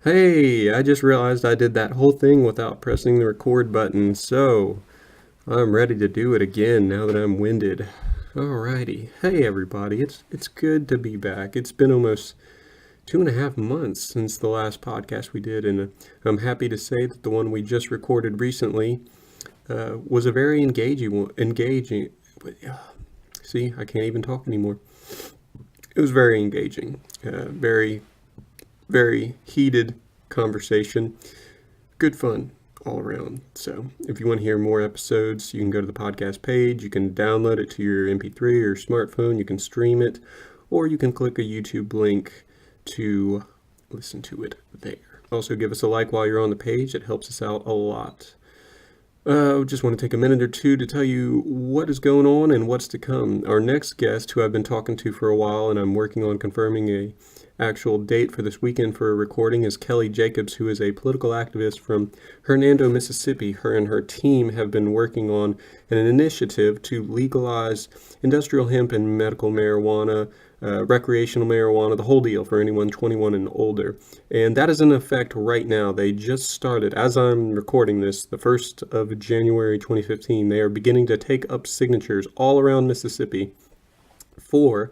Hey, I just realized I did that whole thing without pressing the record button, so I'm ready to do it again now that I'm winded. Alrighty. Hey everybody, it's good to be back. It's been almost 2.5 months since the last podcast we did, and I'm happy to say that the one we just recorded recently was a very engaging one. See, I can't even talk anymore. It was very engaging, very heated conversation. Good fun all around. So if you want to hear more episodes, you can go to the podcast page. You can download it to your MP3 or smartphone. You can stream it, or you can click a YouTube link to listen to it there. Also, give us a like while you're on the page. It helps us out a lot. Just want to take a minute or two to tell you what is going on and what's to come. Our next guest, who I've been talking to for a while, and I'm working on confirming a actual date for this weekend for a recording, is Kelly Jacobs, who is a political activist from Hernando, Mississippi. Her and her team have been working on an initiative to legalize industrial hemp and medical marijuana, recreational marijuana, the whole deal for anyone 21 and older. And that is in effect right now. They just started, as I'm recording this, the 1st of January 2015. They are beginning to take up signatures all around Mississippi for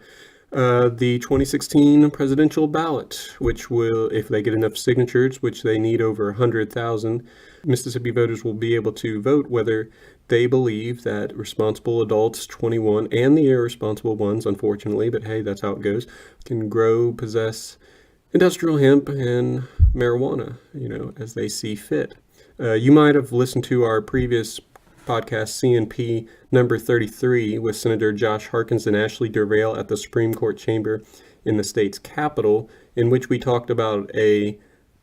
the 2016 presidential ballot, which will, if they get enough signatures, which they need over 100,000, Mississippi voters will be able to vote whether they believe that responsible adults, 21, and the irresponsible ones, unfortunately, but hey, that's how it goes, can grow, possess industrial hemp and marijuana, as they see fit. You might have listened to our previous podcast, CNP number 33, with Senator Josh Harkins and Ashley Durvale at the Supreme Court chamber in the state's capital, in which we talked about a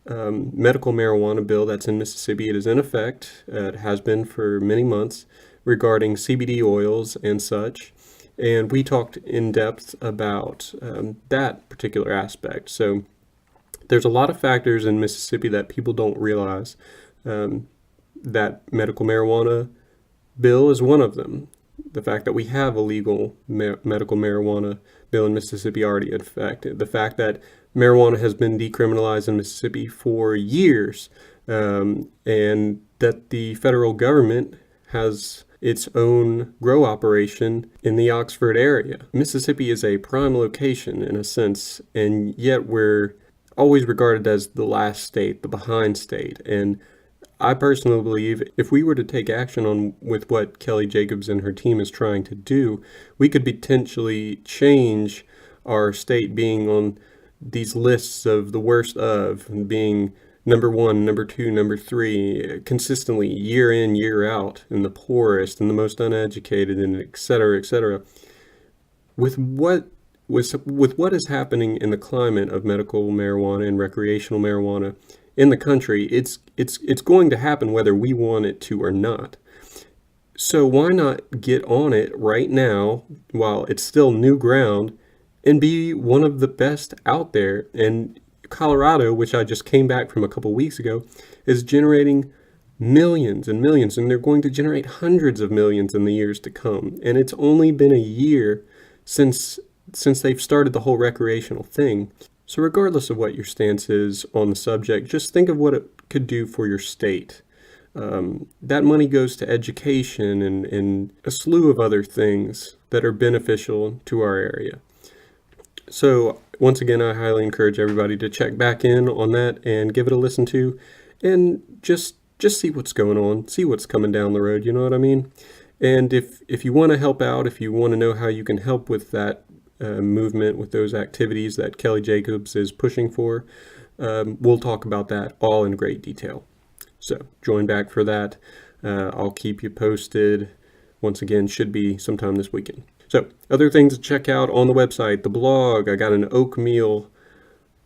medical marijuana bill that's in Mississippi. It is in effect. It has been for many months, regarding CBD oils and such. And we talked in depth about that particular aspect. So there's a lot of factors in Mississippi that people don't realize. That medical marijuana bill is one of them. The fact that we have a legal medical marijuana bill in Mississippi already in effect. The fact that marijuana has been decriminalized in Mississippi for years, and that the federal government has its own grow operation in the Oxford area. Mississippi is a prime location in a sense, and yet we're always regarded as the last state, the behind state. And I personally believe if we were to take action with what Kelly Jacobs and her team is trying to do, we could potentially change our state being on these lists of the worst of, and being number 1, number 2, number 3, consistently year in, year out, and the poorest and the most uneducated, and et cetera, et cetera. With what is happening in the climate of medical marijuana and recreational marijuana in the country, it's going to happen whether we want it to or not. So why not get on it right now while it's still new ground and be one of the best out there? And Colorado, which I just came back from a couple weeks ago, is generating millions and millions, and they're going to generate hundreds of millions in the years to come. And it's only been a year since they've started the whole recreational thing. So regardless of what your stance is on the subject, just think of what it could do for your state. That money goes to education and a slew of other things that are beneficial to our area. So once again, I highly encourage everybody to check back in on that and give it a listen to, and just see what's going on, see what's coming down the road, you know what I mean? And if you want to help out, if you want to know how you can help with that movement, with those activities that Kelly Jacobs is pushing for, we'll talk about that all in great detail. So join back for that. I'll keep you posted. Once again, should be sometime this weekend. So other things to check out on the website, the blog. I got an oatmeal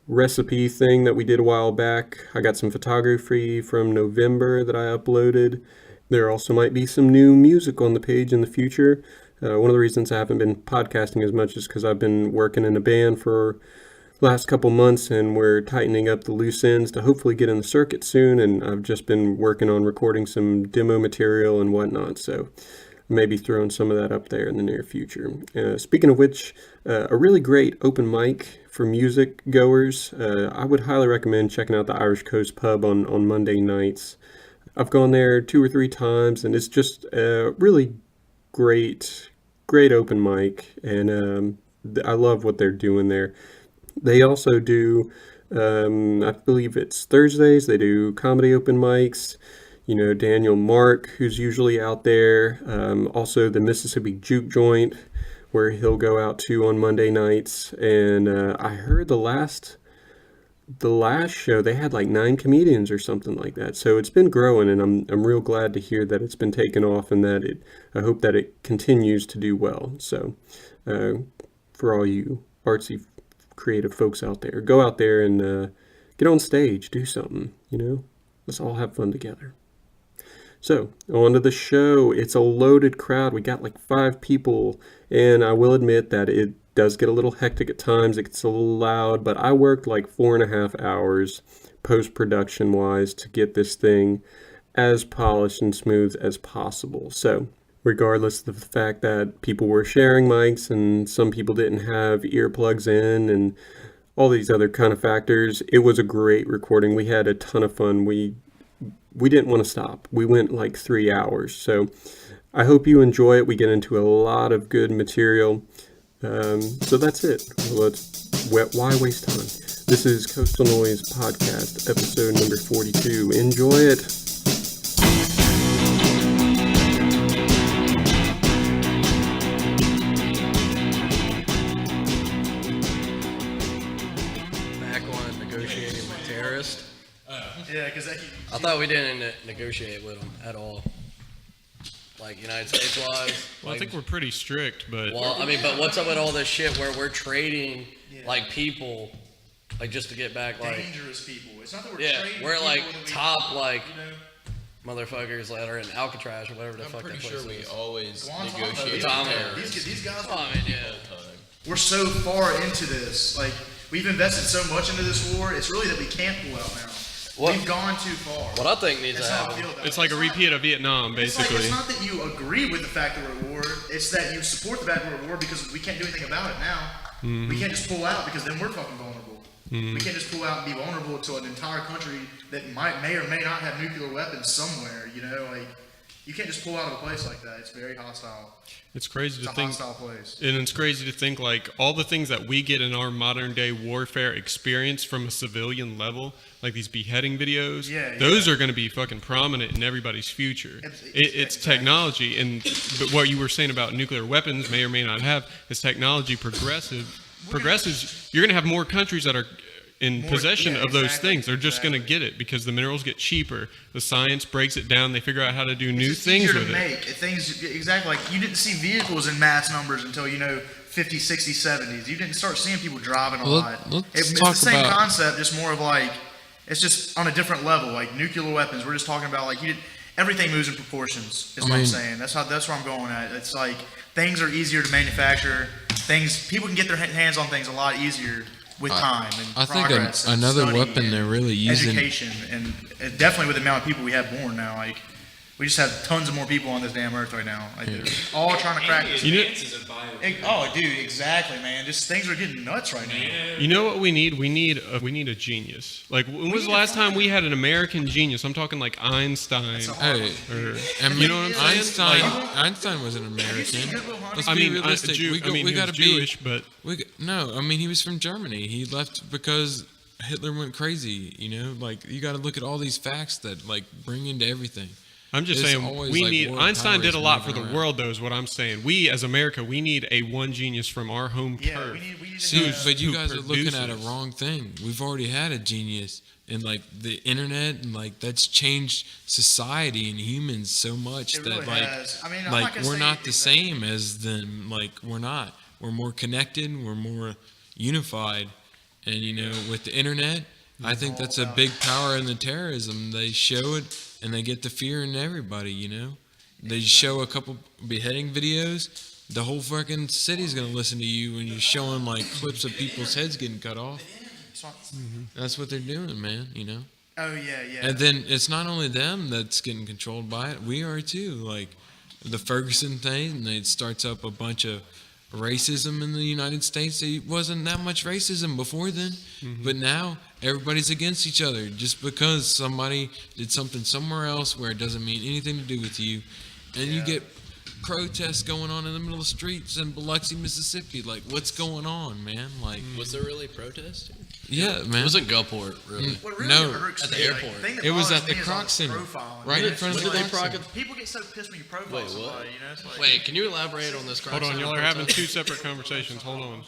recipe thing that we did a while back. I got some photography from November that I uploaded. There also might be some new music on the page in the future. One of the reasons I haven't been podcasting as much is because I've been working in a band for the last couple months, and we're tightening up the loose ends to hopefully get in the circuit soon, and I've just been working on recording some demo material and whatnot. So maybe throwing some of that up there in the near future. Speaking of which, a really great open mic for music goers. I would highly recommend checking out the Irish Coast Pub on Monday nights. I've gone there 2 or 3 times, and it's just a really great open mic, and I love what they're doing there. They also do, I believe it's Thursdays, they do comedy open mics. You know, Daniel Mark, who's usually out there. Also the Mississippi Juke Joint, where he'll go out to on Monday nights. And I heard the last show they had like 9 comedians or something like that. So it's been growing, and I'm real glad to hear that it's been taken off, and that I hope that it continues to do well. So for all you artsy creative folks out there, go out there and get on stage, do something, you know. Let's all have fun together. So, on to the show. It's a loaded crowd. We got like 5 people, and I will admit that it does get a little hectic at times. It gets a little loud, but I worked like 4.5 hours post-production wise to get this thing as polished and smooth as possible. So, regardless of the fact that people were sharing mics and some people didn't have earplugs in and all these other kind of factors, it was a great recording. We had a ton of fun. We didn't want to stop. We went like 3 hours. So I hope you enjoy it. We get into a lot of good material. So that's it. Why waste time? This is Coastal Noise Podcast, episode number 42. Enjoy it. Back on negotiating with terrorists. Yeah, because I thought we didn't negotiate with them at all. Like United States wise. Well, I think we're pretty strict, but... Well, I mean, but what's up with all this shit where we're trading, like, people, like, just to get back, like... Dangerous people. It's not that we're trading we're, like, people top, like, motherfuckers that are in Alcatraz or whatever the fuck that place I'm pretty sure we always Guantanamo. negotiate Guantanamo. These guys Oh, I mean, yeah. we're so far into this. Like, we've invested so much into this war, it's really that we can't pull out now. We've gone too far. What I think needs That's to how I happen. feel about It's it. like a repeat of Vietnam, basically. It's not that you agree with the fact that we're at war. It's that you support the fact that we're at war because we can't do anything about it now. Mm-hmm. We can't just pull out because then we're fucking vulnerable. Mm-hmm. We can't just pull out and be vulnerable to an entire country that may or may not have nuclear weapons somewhere. You know, like, you can't just pull out of a place like that. It's very hostile. It's crazy It's to a think, hostile place. and it's crazy to think like all the things that we get in our modern day warfare experience from a civilian level, like these beheading videos, those are going to be fucking prominent in everybody's future. It's technology, but what you were saying about nuclear weapons may or may not have is technology progresses. You're going to have more countries that are in possession of those things. They're just going to get it because the minerals get cheaper. The science breaks it down. They figure out how to do new things with it. Things exactly like you didn't see vehicles in mass numbers until 50s, 60s, 70s. You didn't start seeing people driving a lot. It's the same concept, just more of like it's just on a different level. Like nuclear weapons, we're just talking about like everything moves in proportions. Is what I'm saying. That's where I'm going at. It's like things are easier to manufacture. People can get their hands on things a lot easier with time and progress. I think another weapon they're really using, education, and definitely with the amount of people we have born now, like we just have tons of more people on this damn earth right now. Like they're all trying to crack this. Oh, dude, exactly, man. Just things are getting nuts right now. You know what we need? We need a genius. Like when was the last time we had an American genius? I'm talking like Einstein. You know what I'm saying? Einstein was an American. Let's be realistic. We got to be Jewish, but no. I mean, he was from Germany. He left because Hitler went crazy. You know, like you got to look at all these facts that like bring into everything. I'm just saying we need Einstein did a lot for the world though is what I'm saying. We as America, we need a one genius from our home turf. But you guys are looking at a wrong thing. We've already had a genius in like the internet and like that's changed society and humans so much that we're not the same as them. Like we're not. We're more connected, we're more unified. And with the internet, I think that's a big power in the terrorism. They show it and they get the fear in everybody, They show a couple beheading videos, the whole fucking city's going to listen to you when you're showing like clips of people's heads getting cut off. Mm-hmm. That's what they're doing, man, Oh, yeah. And then it's not only them that's getting controlled by it, we are too. Like, the Ferguson thing, and it starts up a bunch of racism in the United States. There wasn't that much racism before then, but now everybody's against each other just because somebody did something somewhere else where it doesn't mean anything to do with you, and you get protests going on in the middle of the streets in Biloxi, Mississippi. Like, what's going on, man? Like, was there really protest? Yeah, man. It was in Gulfport, really. What really No, irks at the me, airport. It was at the bothers me is Croc all this Center, profiling. right in front of the When did they Croc proc- Center. People get so pissed when you profile Wait, what? somebody, you know? It's like, Wait, can you elaborate on this? Hold on, y'all are having two separate conversations. Hold on.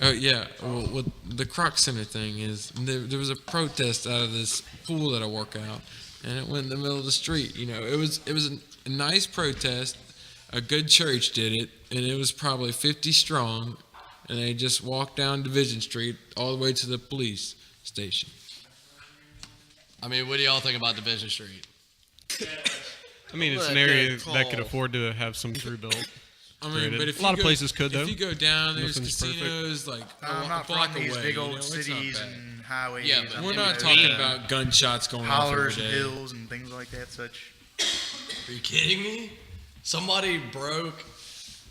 Oh yeah, well, the Croc Center thing is there was a protest out of this pool that I work out, and it went in the middle of the street. You know, it was a nice protest. A good church did it, and it was probably 50 strong, and they just walked down Division Street all the way to the police station. I mean, what do y'all think about Division Street? I mean, it's an area that could afford to have some through built. I mean, but if a lot of places could, though. If you go down, there's Nothing's casinos like I'm a not block from these away. big you old know, it's not cities bad. and highways. Yeah, but and, We're you not know, talking about gunshots going off every hollers and day. hills and things like that. Such. Are you kidding me? Somebody broke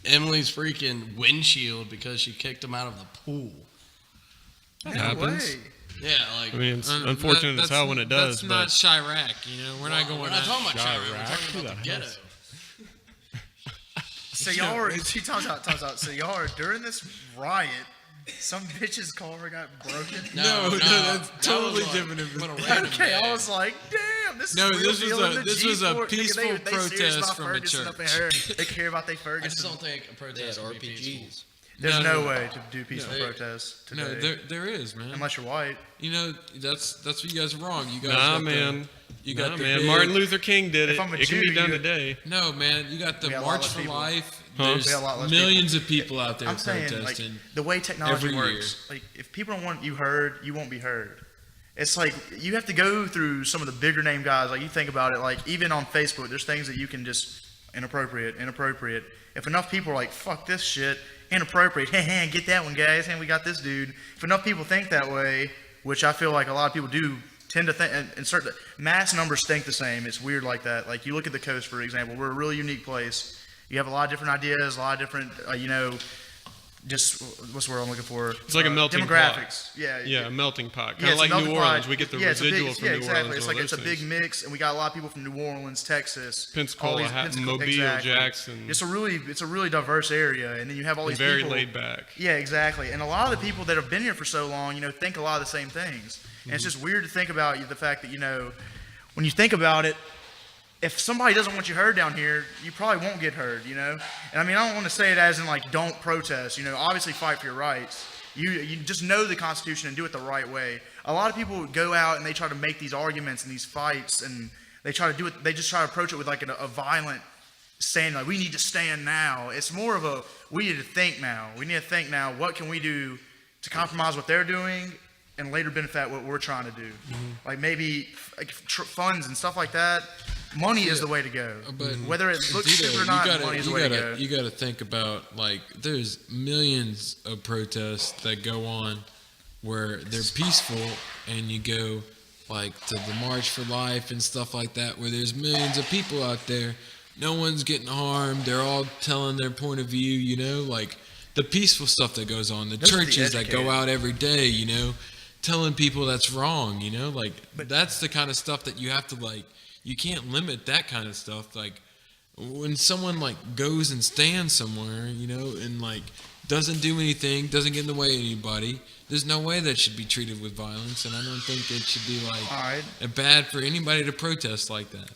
Emily's freaking windshield because she kicked him out of the pool. That No happens. way. Yeah, like I mean, it's unfortunate as hell when it does. That's not Chirac, you know. We're not going. we're not talking about Chirac. We're Chirac. talking about the ghetto. So y'all are. She talks out. So y'all are during this riot. Some bitch's car got broken. No, that's that totally was different. on a random Okay, day. I was like, damn, this is No, real this deal was in a- the this was a G4. Nigga, peaceful they serious protest about from a Ferguson up in church. here. They care about they I just Ferguson. don't think a protest would be peaceful. There's No, no way to do peaceful No. protests today. No, there is, man. Unless you're white. You know, that's what you guys are wrong. You guys Nah, got man. You got the man. big- Martin Luther King did it. If I'm a It can Jew, be done you- today. No, man, you got the We got a lot March less for people. Life. Huh? There's We got a lot less millions of people out there I'm saying, protesting. like, the way technology every works, like, if people don't want you heard, you won't be heard. It's like, you have to go through some of the bigger name guys. Like, you think about it, like, even on Facebook, there's things that you can just, inappropriate. If enough people are like, fuck this shit, inappropriate, hey, get that one, guys, and we got this dude. If enough people think that way, which I feel like a lot of people do, tend to think, and certain mass numbers think the same. It's weird like that. Like, you look at the coast, for example. We're a really unique place. You have a lot of different ideas, a lot of different, just what's the word I'm looking for? It's like a melting demographics. pot. Yeah, Yeah, a melting pot. yeah, Kind of it's like a melting New Orleans. pot. We get the Yeah, it's a big- residual from yeah, New exactly. Orleans. It's and like all it's a those big things. mix, and we got a lot of people from New Orleans, Texas, Pensacola, all these- Mobile, exactly. Jackson. It's a really diverse area, and then you have all these Very people. laid back. Yeah, exactly. And a lot of the people that have been here for so long, think a lot of the same things. And it's just weird to think about the fact that, when you think about it, if somebody doesn't want you heard down here, you probably won't get heard, And I mean, I don't want to say it as in like, don't protest, obviously fight for your rights. You just know the Constitution and do it the right way. A lot of people go out and they try to make these arguments and these fights, and they try to do it, they just try to approach it with like a violent saying, like, we need to stand now. It's more of a, we need to think now. We need to think now, what can we do to compromise what they're doing and later benefit what we're trying to do? Like maybe funds and stuff like that. Money is the way to go. But whether it looks stupid or not, money is the way to go. You got to think about, like, there's millions of protests that go on where they're peaceful, and you go like to the March for Life and stuff like that, where there's millions of people out there, no one's getting harmed, they're all telling their point of view, like the peaceful stuff that goes on, the Those are the churches that go educated. out every day, telling people that's wrong, like that's the kind of stuff that you have to, like, you can't limit that kind of stuff. Like when someone like goes and stands somewhere, and like doesn't do anything, doesn't get in the way of anybody, there's no way that should be treated with violence, and I don't think it should be like All right. bad for anybody to protest like that.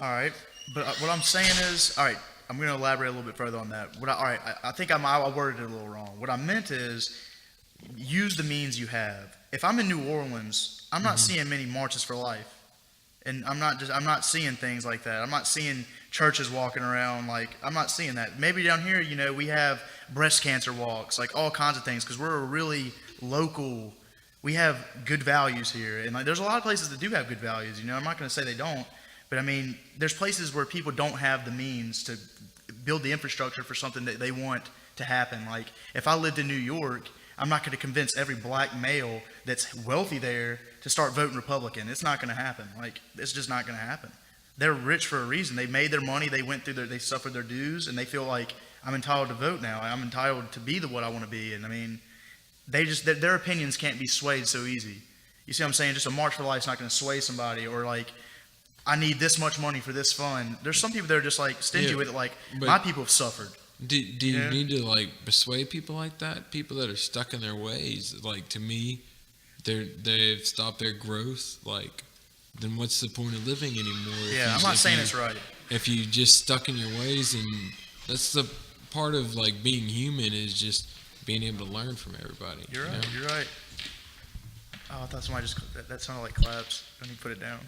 All right. But what I'm saying is, all right, I'm going to elaborate a little bit further on that. I think I worded it a little wrong. What I meant is use the means you have. If I'm in New Orleans, I'm not seeing many marches for life. And I'm not seeing things like that. I'm not seeing churches walking around. Like, I'm not seeing that. Maybe down here, we have breast cancer walks, like all kinds of things, because we're a really local, we have good values here. And like, there's a lot of places that do have good values, I'm not going to say they don't, but I mean, there's places where people don't have the means to build the infrastructure for something that they want to happen. Like, if I lived in New York, I'm not going to convince every black male that's wealthy there to start voting Republican. It's not going to happen. Like, it's just not going to happen. they're rich for a reason. They made their money. They went through they suffered their dues, and they feel like I'm entitled to vote now. I'm entitled to be what I want to be. And I mean, their opinions can't be swayed so easy. You see what I'm saying? Just a March for Life's not going to sway somebody, or like, I need this much money for this fund. There's some people that are just like stingy with it. Like, my people have suffered. Do you need to like persuade people like that? People that are stuck in their ways. Like, to me, they've stopped their growth. Like, then what's the point of living anymore? Yeah, I'm not saying it's right. If you just stuck in your ways, and that's the part of like being human, is just being able to learn from everybody. You're right. You're right. Oh, I thought somebody that sounded like claps. Let me put it down.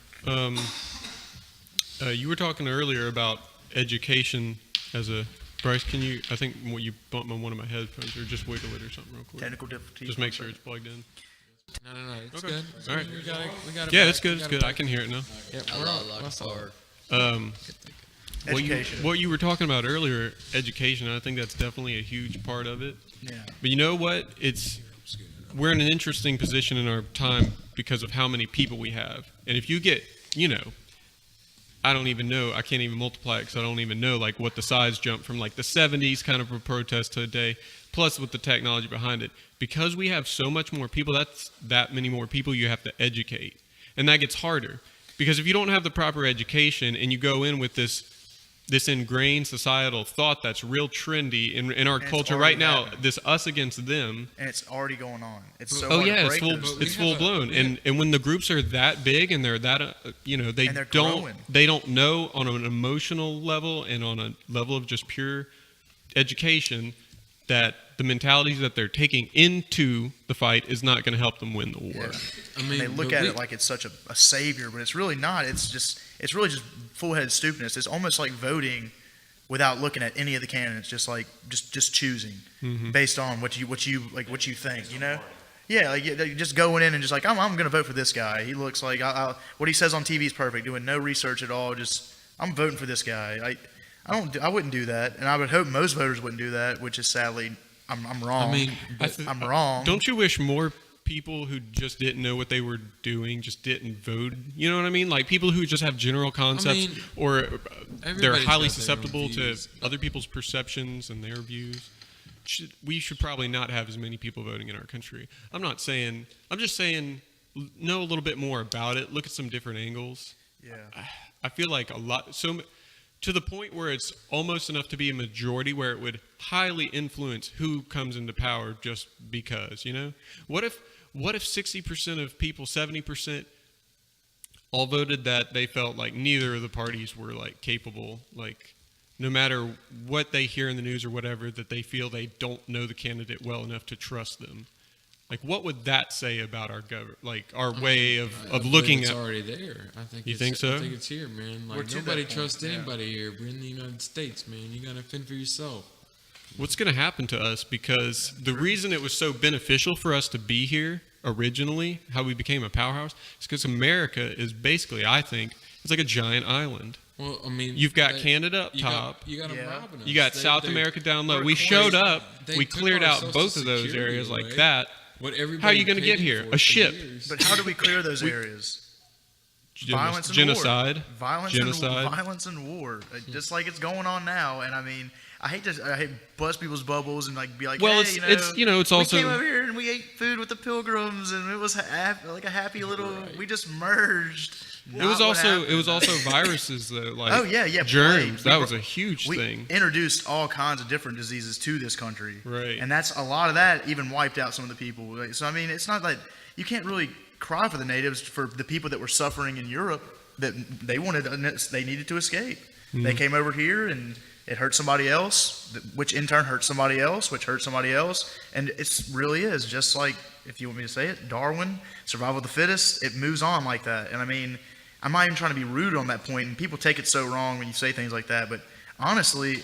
You were talking earlier about education as a Brice. Can you? I think you bumped on one of my headphones, or just wiggle it or something real quick. Technical difficulties. Just make sure it's plugged in. No, it's okay. good. All right. We got it yeah, back. it's good. It's good. I can hear it now. Yeah, Education. What you were talking about earlier, education. I think that's definitely a huge part of it. Yeah. But you know what? We're in an interesting position in our time because of how many people we have. And if you get, I don't even know, I can't even multiply it because I don't even know like what the size jump from like the 70s kind of a protest to today, plus with the technology behind it. Because we have so much more people, that's that many more people you have to educate. And that gets harder. Because if you don't have the proper education and you go in with this ingrained societal thought that's real trendy in our culture right now, this us against them. And it's already going on. It's so hard to break it's full blown. And when the groups are that big and they're that, they don't know on an emotional level and on a level of just pure education that the mentalities that they're taking into the fight is not going to help them win the war. Yeah. I mean, they look at it like it's such a savior, but it's really not. It's really just full-headed stupidness. It's almost like voting without looking at any of the candidates, just choosing based on what you think, Yeah, like just going in and just like I'm going to vote for this guy. He looks like what he says on TV is perfect. Doing no research at all. Just I'm voting for this guy. I wouldn't do that, and I would hope most voters wouldn't do that, which is sadly I'm wrong. I mean, I'm wrong. Don't you wish more people who just didn't know what they were doing just didn't vote? You know what I mean? Like people who just have general concepts, or they're highly susceptible to other people's perceptions and their views. We should probably not have as many people voting in our country. I'm just saying know a little bit more about it. Look at some different angles. Yeah. I feel like to the point where it's almost enough to be a majority, where it would highly influence who comes into power just because, What if 60% of people, 70% all voted that they felt like neither of the parties were like capable, like no matter what they hear in the news or whatever, that they feel they don't know the candidate well enough to trust them? Like, what would that say about our government, like our way of looking at? It's already there. I think. You think so? I think it's here, man. Like nobody trusts anybody here. We're in the United States, man. You gotta fend for yourself. What's going to happen to us? Because the reason it was so beneficial for us to be here originally, how we became a powerhouse, is because America is basically, I think, it's like a giant island. Well, I mean, you've got Canada up top. You got them robbing us. You got South America down low. We showed up. We cleared out both of those areas like that. How are you going to get here? A ship. But how do we clear those areas? Violence and genocide. War. Violence and war. Just like it's going on now. And I mean, I hate bust people's bubbles and like be like, well, hey, it's also we came over here and we ate food with the Pilgrims and it was like a happy little. Right. We just merged. It was also viruses though, like germs. That was a huge thing. We introduced all kinds of different diseases to this country, right? And that's a lot of that even wiped out some of the people. So I mean, it's not like you can't really cry for the natives, for the people that were suffering in Europe that they needed to escape. Mm-hmm. They came over here and it hurt somebody else, which in turn hurt somebody else, which hurt somebody else, and it really is just like, if you want me to say it, Darwin, survival of the fittest. It moves on like that, and I mean. I'm not even trying to be rude on that point, and people take it so wrong when you say things like that, but honestly,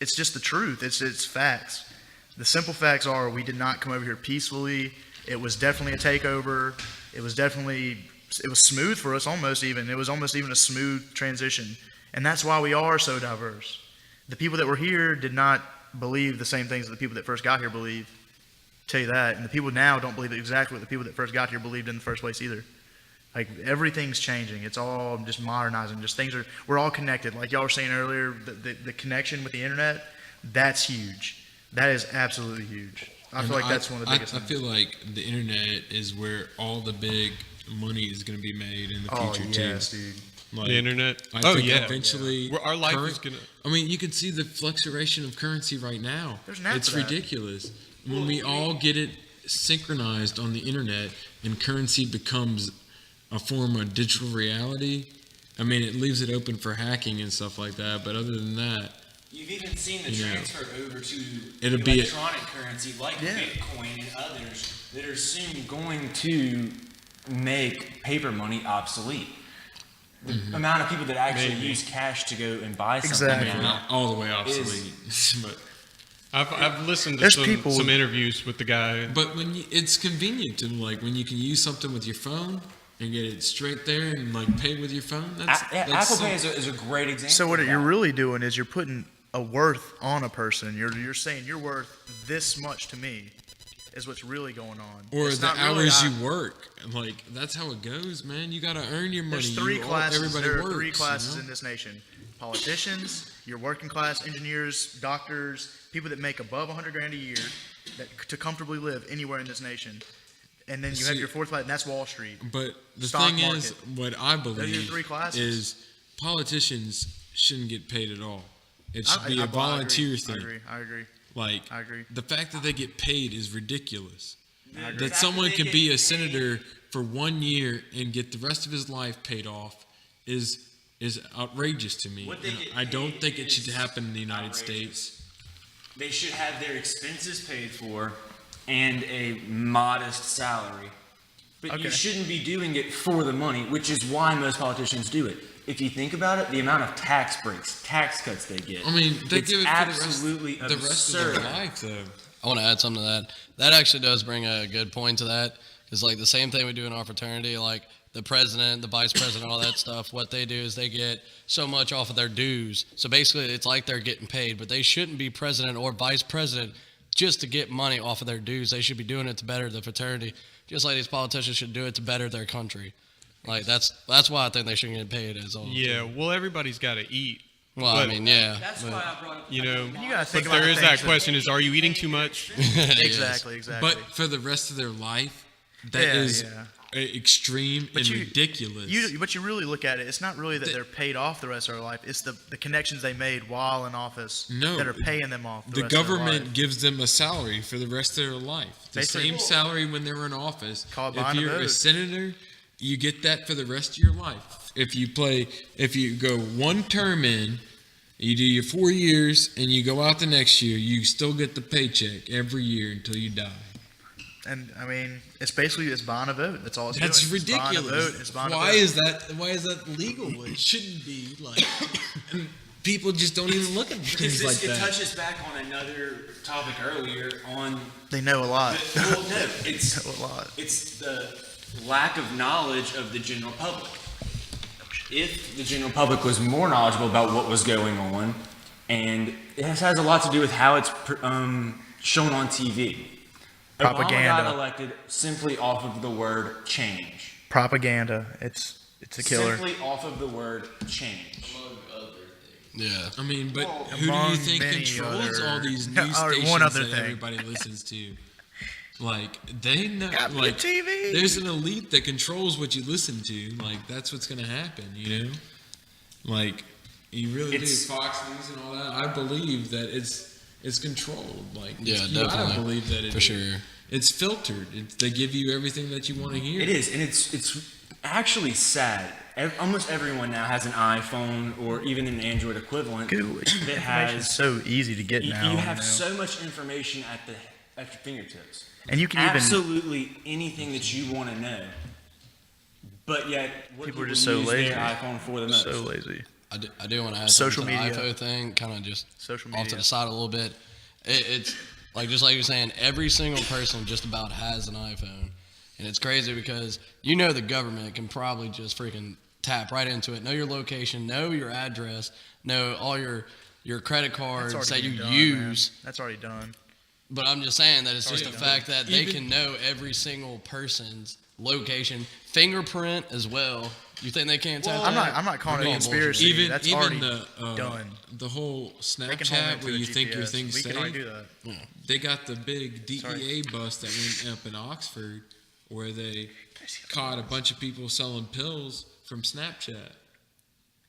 it's just the truth. It's facts. The simple facts are we did not come over here peacefully. It was definitely a takeover. It was smooth for us almost even. It was almost even a smooth transition, and that's why we are so diverse. The people that were here did not believe the same things that the people that first got here believe. Tell you that, and the people now don't believe exactly what the people that first got here believed in the first place either. Like everything's changing. It's all just modernizing. We're all connected. Like y'all were saying earlier, the connection with the internet, that's huge. That is absolutely huge. I feel like that's one of the biggest things. I feel like the internet is where all the big money is going to be made in the future too. Yes, dude. Like, the internet. I think eventually, our life is gonna. I mean, you can see the fluctuation of currency right now. It's ridiculous. When we all get it synchronized on the internet and currency becomes a form of digital reality, I mean, it leaves it open for hacking and stuff like that. But other than that, you've even seen the transfer over to electronic currency like Bitcoin and others that are soon going to make paper money obsolete. The amount of people that actually use cash to go and buy something now, not all the way obsolete. But I've listened to some interviews with the guy. But it's convenient to like when you can use something with your phone and get it straight there and like pay with your phone. Apple Pay is a great example. So what you're really doing is you're putting a worth on a person. You're saying you're worth this much to me. Is what's really going on. Or the hours you work. Like, that's how it goes, man. You got to earn your money. There's three classes. There are three classes in this nation. Politicians, your working class, engineers, doctors, people that make above $100,000 a year to comfortably live anywhere in this nation. And then you have your fourth class, and that's Wall Street. But the thing is, what I believe is politicians shouldn't get paid at all. It should be a volunteer thing. I agree. Like, I agree. The fact that they get paid is ridiculous. That someone can be a senator for 1 year and get the rest of his life paid off is outrageous to me. I don't think it should happen in the United States. They should have their expenses paid for and a modest salary. But you shouldn't be doing it for the money, which is why most politicians do it. If you think about it, the amount of tax breaks, tax cuts they get. I mean, they give it absolutely for the rest of their life, though. I want to add something to that. That actually does bring a good point to that. Because, like, the same thing we do in our fraternity, like, the president, the vice president, all that stuff, what they do is they get so much off of their dues. So, basically, it's like they're getting paid. But they shouldn't be president or vice president just to get money off of their dues. They should be doing it to better the fraternity, just like these politicians should do it to better their country. Like, that's why I think they shouldn't get paid as well. Yeah, well, everybody's got to eat. Well, I mean, yeah. That's why I brought up. You know, you gotta think but there is that question: is are you eating too much? Exactly. But for the rest of their life, that is extreme and ridiculous. But you really look at it, it's not really that they're paid off the rest of their life. It's the connections they made while in office that are paying them off. The government gives them a salary for the rest of their life. The same salary when they were in office. If you're a senator, you get that for the rest of your life. If you go one term in, you do your 4 years, and you go out the next year, you still get the paycheck every year until you die. And I mean, it's buying a vote. That's all it's That's doing. ridiculous. Why is that legal? It shouldn't be. Like, people just don't even look at things like that. It touches back on another topic earlier on. They know a lot. It's know a lot. It's the lack of knowledge of the general public. If the general public was more knowledgeable about what was going on, and it has a lot to do with how it's shown on TV. Propaganda. Obama got elected simply off of the word change. Propaganda. It's a killer. Simply off of the word change. Yeah. I mean, but who do you think controls all these news stations that everybody listens to? Like, they know, like, TV. There's an elite that controls what you listen to. Like, that's what's going to happen, you know? Like, you really do. Fox News and all that. I believe that it's controlled. Like, yeah, you definitely. I believe that for sure. It's filtered. They give you everything that you want to hear. It is, and it's actually sad. Almost everyone now has an iPhone or even an Android equivalent that has. So easy to get now. You have so much information at your fingertips. And you can absolutely anything that you want to know, but yet people are just so lazy. Their iPhone for the most. So lazy. I do want to add social something media. to the iPhone thing, kind of just social media. Off to the side a little bit. It's like just like you're saying, every single person just about has an iPhone, and it's crazy because the government can probably just freaking tap right into it, know your location, know your address, know all your credit cards that you use. Man. That's already done. But I'm just saying that it's just the fact that they can know every single person's location, fingerprint as well. You think they can't tap I'm that? not calling it a conspiracy. That's already done. The whole Snapchat where you think your thing's safe. We can already do that. Yeah. They got the big DEA bust that went up in Oxford where they caught a bunch of people selling pills from Snapchat.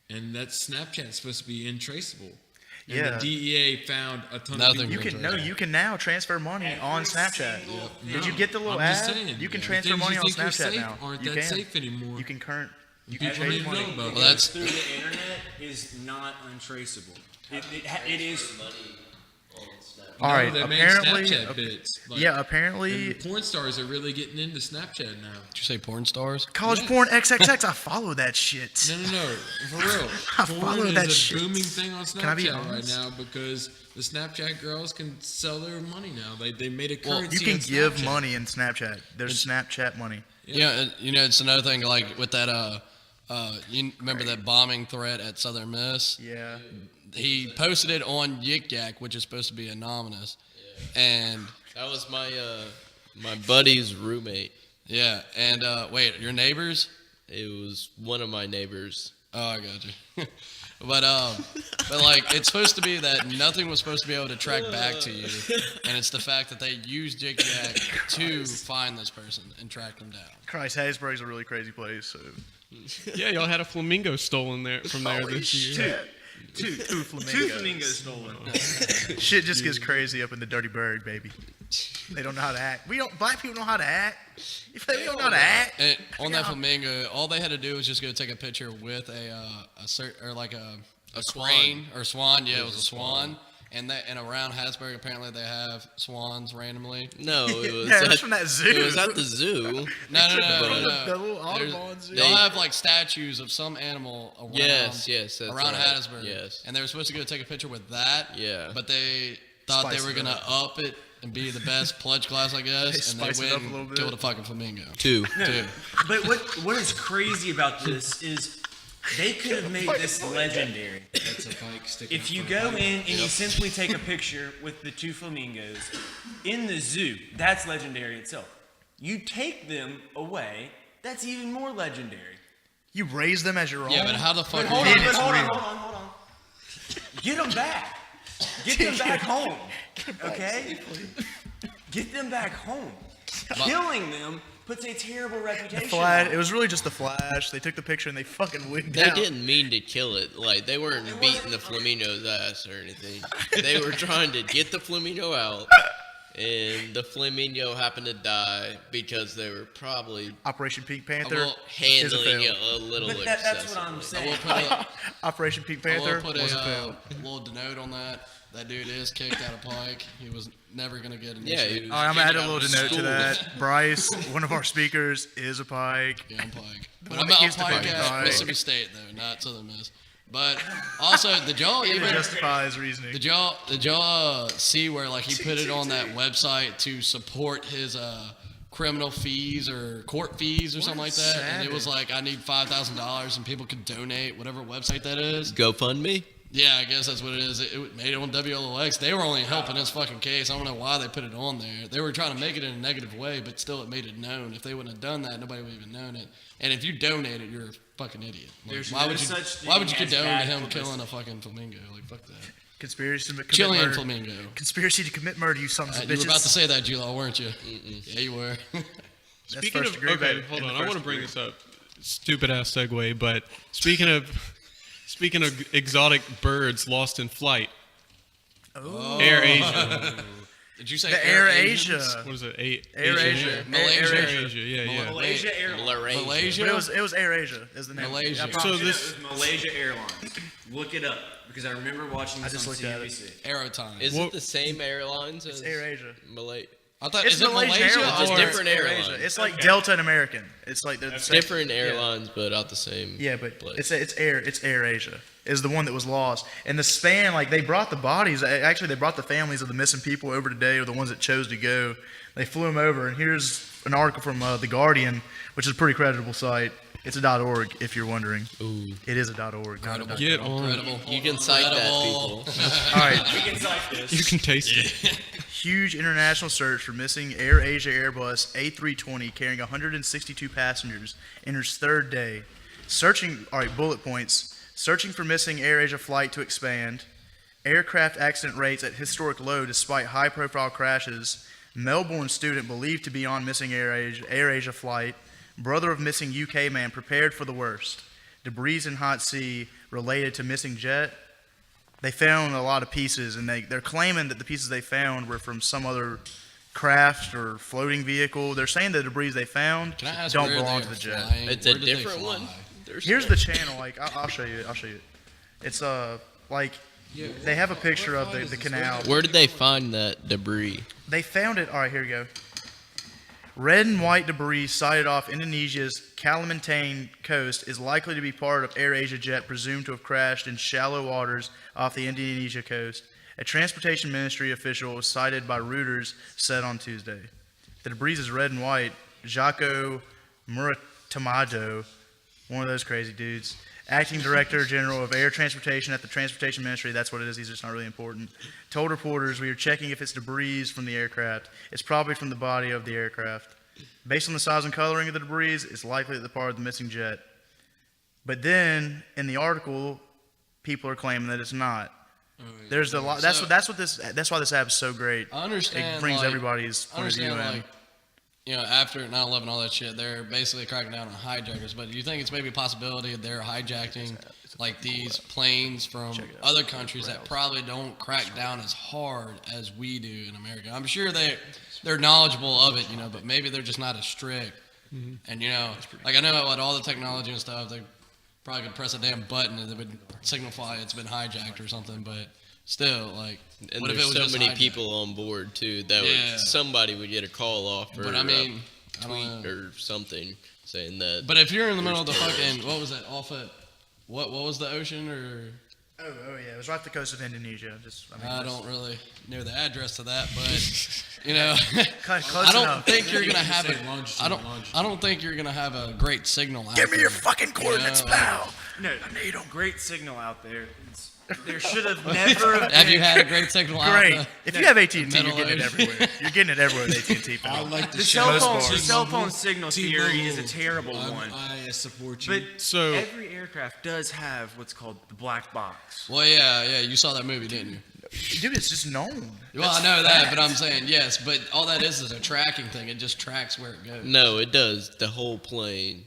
And that Snapchat's supposed to be untraceable. And the DEA found a ton of people. You can now transfer money on Snapchat. Did you get the little ad? You can transfer money on Snapchat now. Aren't that safe anymore. You can You change money. Well, that's through the internet is not untraceable. It is. All right. Apparently, apparently, porn stars are really getting into Snapchat now. Did you say porn stars? College porn XXX. I follow that shit. No, for real. I follow that shit. Porn is a booming thing on Snapchat right now because the Snapchat girls can sell their money now. They made a currency. You can give money in Snapchat. There's Snapchat money. Yeah, it's another thing like with that. You remember that bombing threat at Southern Miss? Yeah. He posted it on Yik Yak, which is supposed to be anonymous, and that was my my buddy's roommate. Yeah, and wait, your neighbors? It was one of my neighbors. Oh, I got you. But like it's supposed to be that nothing was supposed to be able to track back to you, and it's the fact that they used Yik Yak to find this person and track them down. Christ, Hattiesburg's a really crazy place. So. Yeah, y'all had a flamingo stolen from there this year. Two flamingos stolen. Shit just gets crazy up in the Dirty Bird, baby. They don't know how to act. Black people know how to act. They don't know how to act. And on that flamingo, all they had to do was just go take a picture with a crane or swan. Yeah, it was a swan. And around Hattiesburg, apparently they have swans randomly. No, it was, it was from that zoo. It was at the zoo. No. The little Audubon zoo. They'll have like statues of some animal around. Yes, around right. Hattiesburg. Yes. And they were supposed to go take a picture with that. Yeah. But they thought they were gonna up it and be the best pledge class, I guess. And they went and killed a fucking flamingo. Two. But what is crazy about this is. They could have made this legendary. That's a bike sticking if you go in and you simply take a picture with the two flamingos in the zoo, that's legendary itself. You take them away, that's even more legendary. You raise them as your own. Yeah, but how the fuck? Hold on. Get them back. Get them back home. Okay? Get them back home. Killing them puts a terrible reputation. It was really just the flash. They took the picture and they fucking wigged out. They didn't mean to kill it. Like they weren't beating the flamingo's ass or anything. They were trying to get the flamingo out, and the flamingo happened to die because they were probably Operation Pink Panther handling it a little excessive. That's what I'm saying. Operation Pink Panther was a fail. Little denote on that. That dude is kicked out of Pike. He was never going to get initiated. Yeah, I'm adding a little denote to that. Brice, one of our speakers, is a Pike. Yeah, I'm Pike. But I'm out Pike at Mississippi State, though, not Southern Miss. But also, did y'all even justify his reasoning? Did y'all see where like he put it on that website to support his criminal fees or court fees or something like that? And it was like, I need $5,000 and people could donate, whatever website that is. GoFundMe? Yeah, I guess that's what it is. It made it on WLOX. They were only helping his fucking case. I don't know why they put it on there. They were trying to make it in a negative way, but still it made it known. If they wouldn't have done that, nobody would have even known it. And if you donate it, you're a fucking idiot. Like, why would you condone to him killing a fucking flamingo? Like, fuck that. Conspiracy to commit Chilean murder. Flamingo. Conspiracy to commit murder, you sons of bitches. You were about to say that, G-Law, weren't you? Yeah, you were. Speaking of, okay, hold on. I want to bring this up. Stupid ass segue, but speaking of exotic birds lost in flight. Oh. Airasia. Did you say Airasia? What is it? Airasia. Malaysia. Yeah. Malaysia Airlines. Malaysia? It was Airasia is the name. Malaysia. So this was Malaysia Airlines. Look it up because I remember watching this on CNBC. Airtime. Is it the same airlines as Airasia? I thought it's Malaysia It's different airlines. It's like Delta and American. It's like they're the same. Different airlines, but out the same. Yeah, but place. it's Airasia is the one that was lost. And the span, like they brought the bodies. Actually, they brought the families of the missing people over today, or the ones that chose to go. They flew them over, and here's an article from The Guardian, which is a pretty credible site. It's a .org, if you're wondering. Ooh. It is a .org. Get on. Incredible. You can cite that, people. All right. We can cite this. You can taste it. huge international search for missing Airasia Airbus A320 carrying 162 passengers enters third day. Bullet points. Searching for missing Airasia flight to expand. Aircraft accident rates at historic low despite high-profile crashes. Melbourne student believed to be on missing Airasia flight. Brother of missing UK man prepared for the worst. Debris in hot sea related to missing jet. They found a lot of pieces, and they're claiming that the pieces they found were from some other craft or floating vehicle. They're saying the debris they found don't belong to the jet. It's a different one. Here's the channel. Like I'll show you. It's they have a picture of the canal. Where did they find that debris? They found it. All right, here we go. Red and white debris sighted off Indonesia's Kalimantan coast is likely to be part of Airasia jet presumed to have crashed in shallow waters off the Indonesia coast. A transportation ministry official was cited by Reuters said on Tuesday. The debris is red and white. Jaco Muratamado, one of those crazy dudes, acting director general of air transportation at the transportation ministry, that's what it is, he's just not really important, told reporters, we are checking if it's debris from the aircraft. It's probably from the body of the aircraft. Based on the size and coloring of the debris, it's likely that the part of the missing jet. But then, in the article, people are claiming that it's not. There's a lot. That's why this app is so great. I understand. It brings everybody's point of view in. After 9/11, all that shit, they're basically cracking down on hijackers. But do you think it's maybe a possibility that they're hijacking like these planes from other countries that probably don't crack down as hard as we do in America? I'm sure they're knowledgeable of it, but maybe they're just not as strict. Mm-hmm. And I know with all the technology and stuff, they probably could press a damn button and it would signify it's been hijacked or something. But still, and what if there's it was so many people on board too that somebody would get a call off or tweet or something saying that. But if you're in the middle of the fucking what was the ocean or? Oh yeah, it was right off the coast of Indonesia. I don't really know the address to that, but I don't think you're gonna have I don't think you're gonna have a great signal out there. Give me your fucking coordinates now. No, I need a great signal out there. There should have never been. Have you had a great signal out there? If you have AT&T, you're getting it everywhere. You're getting it everywhere with AT&T. I like the cell phone signal theory is a terrible one. I support you. But every aircraft does have what's called the black box. Well, yeah, you saw that movie, didn't you? Dude, it's just known. Well, I know that, but I'm saying yes. But all that is a tracking thing. It just tracks where it goes. No, it does the whole plane.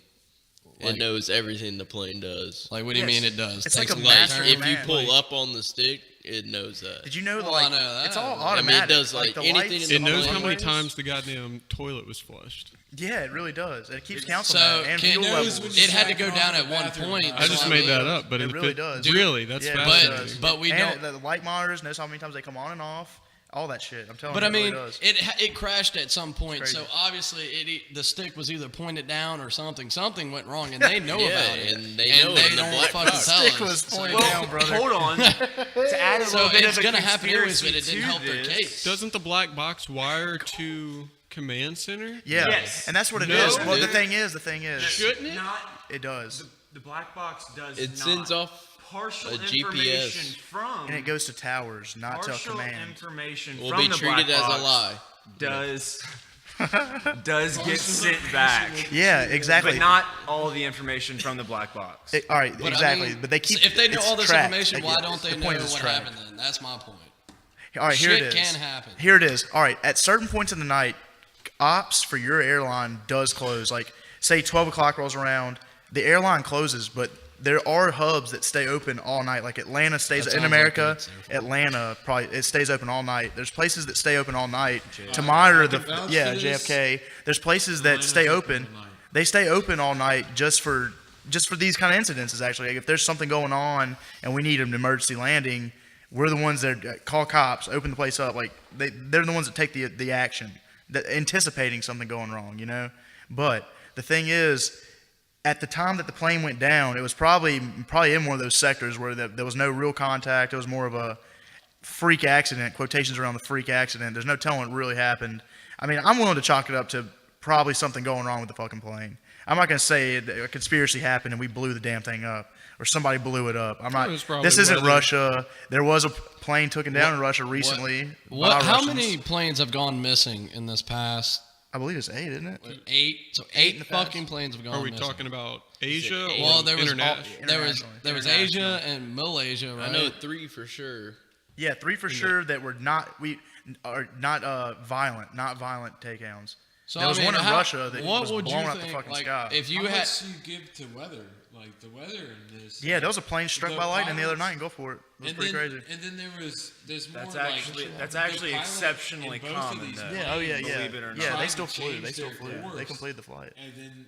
It knows everything the plane does. Like, what do you mean it does? It's like a master if you pull up on the stick, it knows that. Did you know I know that. It's all automatic. It does anything. It knows how many times the goddamn toilet was flushed. Yeah, it really does. It keeps counting that. And fuel levels. It had to go down at one point. I just made that up, but it really does. Really, that's fascinating. But we don't. The light monitors knows how many times they come on and off. All that shit. I'm telling you. But I mean, really does. it crashed at some point. So obviously, the stick was either pointed down or something. Something went wrong, and they know about it. And they know they don't fucking tell stick us. Was pointed down, brother. Hold on. To add a little bit of a gonna happen anyways, but it conspiracy didn't help to their this. case. Doesn't the black box wire to command center? Yeah. Yes. And that's what it is. Well, the thing is. Shouldn't it? It does. The black box does It sends off partial a information GPS. from And it goes to towers, not to partial command. information will from be the treated black as box a lie. does get sent back. Yeah, exactly. But not all the information from the black box. All right, But exactly. I mean, but they keep. If they know all this tracked. information, why don't they The know point what is tracked. happened then? That's my point. All right, here Shit it is. can happen. Here it is. All right, at certain points in the night, ops for your airline does close. Like, say 12 o'clock rolls around, the airline closes, but there are hubs that stay open all night. Like Atlanta stays in America. Atlanta it stays open all night. There's places that stay open all night to monitor JFK. There's places that stay open. They stay open all night just for these kind of incidences. Actually, like if there's something going on and we need an emergency landing, we're the ones that call cops, open the place up. Like they're the ones that take the action, anticipating something going wrong. But the thing is, at the time that the plane went down, it was probably in one of those sectors where there was no real contact. It was more of a freak accident, quotations around the freak accident. There's no telling what really happened. I mean, I'm willing to chalk it up to probably something going wrong with the fucking plane. I'm not going to say a conspiracy happened and we blew the damn thing up, or somebody blew it up. This isn't Russia. There was a plane taken down in Russia recently. How many planes have gone missing in this past? I believe it's 8, isn't it? 8. So 8 fucking planes have gone missing. Are we talking about Asia or well, there was Asia and Malaysia, right? I know 3 for sure. Yeah, 3 for sure that were not violent takedowns. So there was one in Russia that was blown out the fucking sky. If you How much do you give to weather? Like the weather in this. Yeah, there was a plane struck by lightning the other night in Gulfport. It was pretty crazy. And then there's more. That's actually exceptionally common. Yeah. Oh yeah. Believe it or not. Yeah, they still flew. They completed the flight. And then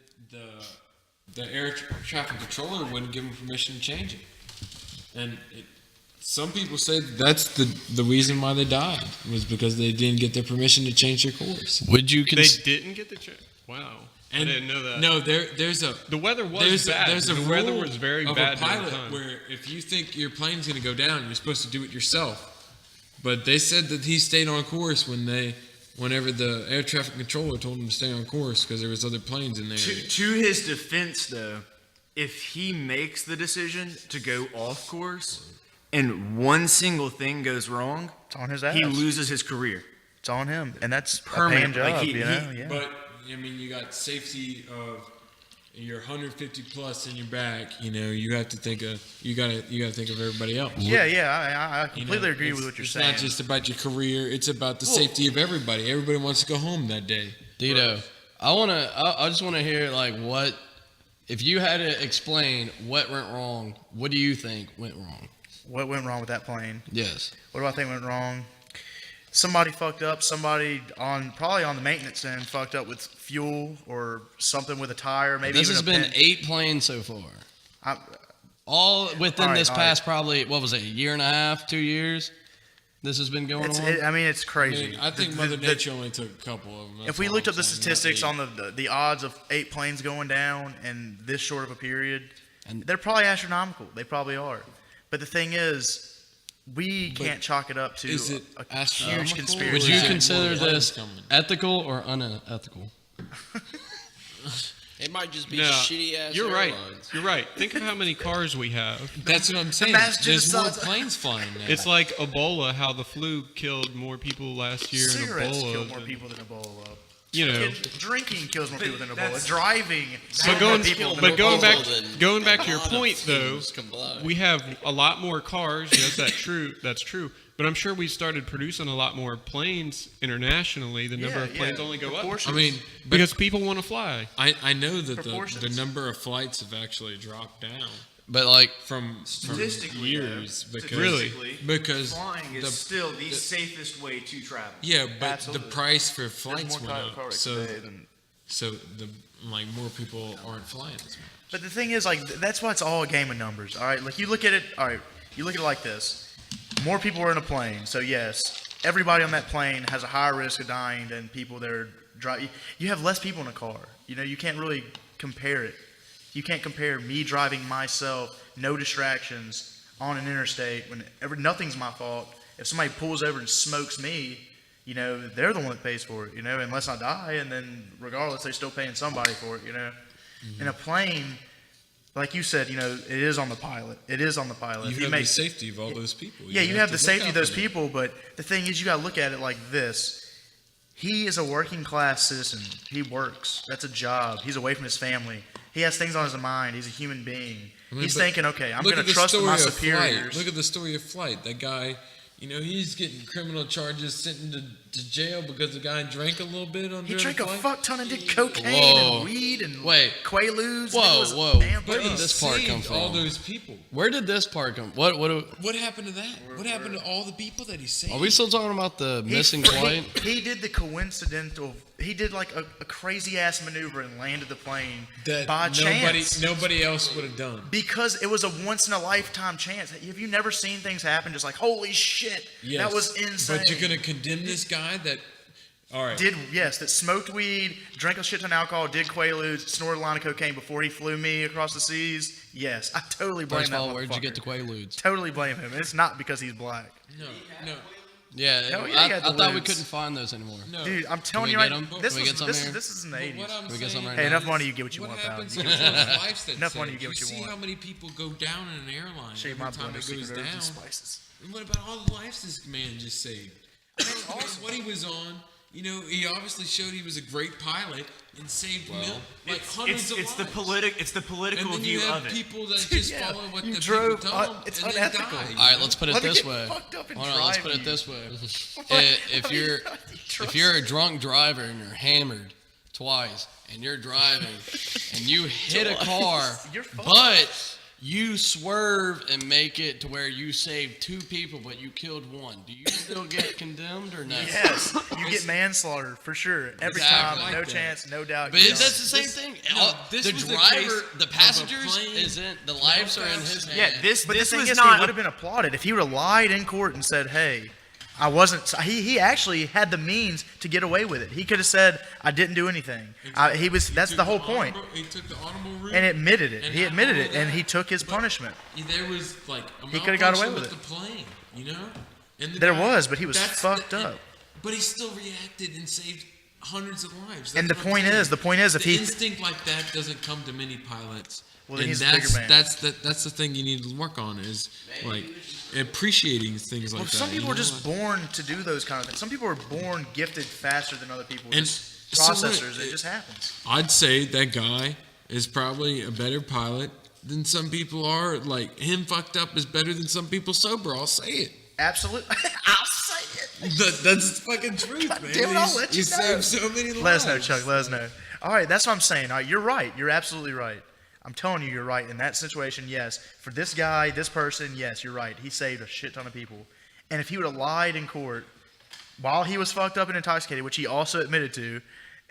the air traffic controller wouldn't give them permission to change it. And some people say that's the reason why they died was because they didn't get their permission to change their course. They didn't get the check. Wow. I didn't know that. No, the weather was bad. The weather was very bad. A pilot where if you think your plane's going to go down, you're supposed to do it yourself. But they said that he stayed on course whenever the air traffic controller told him to stay on course because there was other planes in there. To his defense, though, if he makes the decision to go off course and one single thing goes wrong, it's on his ass. He loses his career. It's on him, and that's permanent job. But I mean, you got safety of your 150 plus in your back. You have to think of you gotta think of everybody else. I completely agree with what you're saying. It's not just about your career; it's about the safety of everybody. Everybody wants to go home that day. Dedeaux, I just want to hear what if you had to explain what went wrong. What do you think went wrong? What went wrong with that plane? Yes. What do I think went wrong? Somebody fucked up. Somebody probably on the maintenance end fucked up with fuel or something with a tire. Maybe this has been 8 planes so far. All within this past probably what was it, a year and a half, 2 years? This has been going on. It's crazy. I think Mother Nature only took a couple of them. If we looked up the statistics on the odds of 8 planes going down in this short of a period, and they're probably astronomical. They probably are. But the thing is, we can't chalk it up to a huge conspiracy. Would you consider this ethical or unethical? It might just be shitty ass airlines. You're right. Think of how many cars we have. That's what I'm saying. There's more planes flying now. It's like Ebola, how the flu killed more people last year. Cigarettes killed more people than Ebola. Drinking kills more people than Ebola. Driving. Going back to your point though, we have a lot more cars. Yes, that's true. But I'm sure we started producing a lot more planes internationally. The number of planes only go up. I mean, because people want to fly. I know that the number of flights have actually dropped down. But from years, because flying is still the safest way to travel. Yeah, but the price for flights went up, so more people aren't flying as much. But the thing is, that's why it's all a game of numbers. All right, you look at it. All right, you look at it like this: more people are in a plane, so yes, everybody on that plane has a higher risk of dying than people that are driving. You have less people in a car. You can't really compare it. You can't compare me driving myself, no distractions, on an interstate when nothing's my fault. If somebody pulls over and smokes me, they're the one that pays for it, unless I die, and then regardless, they're still paying somebody for it, Mm-hmm. In a plane, like you said, it is on the pilot. It is on the pilot. You have the safety of all those people. You have the safety of those people, but the thing is, you got to look at it like this. He is a working class citizen. He works. That's a job. He's away from his family. He has things on his mind. He's a human being. He's thinking, okay, I'm going to trust my superiors. Look at the story of Flight. That guy, he's getting criminal charges, sent into jail because the guy drank a little bit on. He drank a fuck ton and did cocaine and weed and Quaaludes. Whoa! Where did this part come from? All those people. Where did this part come? What happened to that? What happened to all the people that he saved? Are we still talking about the missing flight? He did the coincidental. He did like a crazy ass maneuver and landed the plane by chance. Nobody else would have done. Because it was a once in a lifetime chance. Have you never seen things happen just like holy shit? Yes, that was insane. But you're gonna condemn this guy that that smoked weed, drank a shit ton of alcohol, did Quaaludes, snorted a line of cocaine before he flew me across the seas. Yes, I totally blame that motherfucker. Where'd you get the Quaaludes? Totally blame him. It's not because he's black. No. Yeah, I thought we couldn't find those anymore. No. Dude, I'm telling you, this is in the 80s. Hey, enough money, you get what you want, pal. Enough money, you get what you want. See how many people go down in an airline every time it goes down. And what about all the lives this man just saved? Awesome. What he was on, he obviously showed he was a great pilot and saved hundreds of lives. It's the political and then view you have of it. people that just follow what the people tell them. It's and unethical. Then die. All right, let's put it this way. Let's put it this way. If you're a drunk driver and you're hammered twice and you're driving and you hit a car, but you swerve and make it to where you saved 2 people, but you killed 1. Do you still get condemned or no? Yes, you get manslaughter for sure. Every time, no chance, no doubt. But that's the same thing. The driver, the passengers isn't. The lives are in his hands. Yeah, this was not. He would have been applauded if he would have lied in court and said, "Hey, I wasn't." He actually had the means to get away with it. He could have said, "I didn't do anything." That's the whole point. He took the honorable route and admitted it. He admitted it, and he took his punishment. There was he could have got away with it. The plane, And there was, but he was fucked up. But he still reacted and saved hundreds of lives. And the point is, if he instinct like that doesn't come to many pilots. Well, then he's a bigger man. That's the thing you need to work on is appreciating things like that. Some people are just born to do those kind of things. Some people are born gifted faster than other people. And processors, it just happens. I'd say that guy is probably a better pilot than some people are. Like, him fucked up is better than some people sober. I'll say it. Absolutely. I'll say it. That's fucking truth, man. Damn it, I'll let you know. Saved so many lives. Let us know, Chuck. Let us know. All right, that's what I'm saying. All right, you're right. You're absolutely right. I'm telling you, you're right. In that situation, yes. For this guy, this person, yes, you're right. He saved a shit ton of people. And if he would have lied in court while he was fucked up and intoxicated, which he also admitted to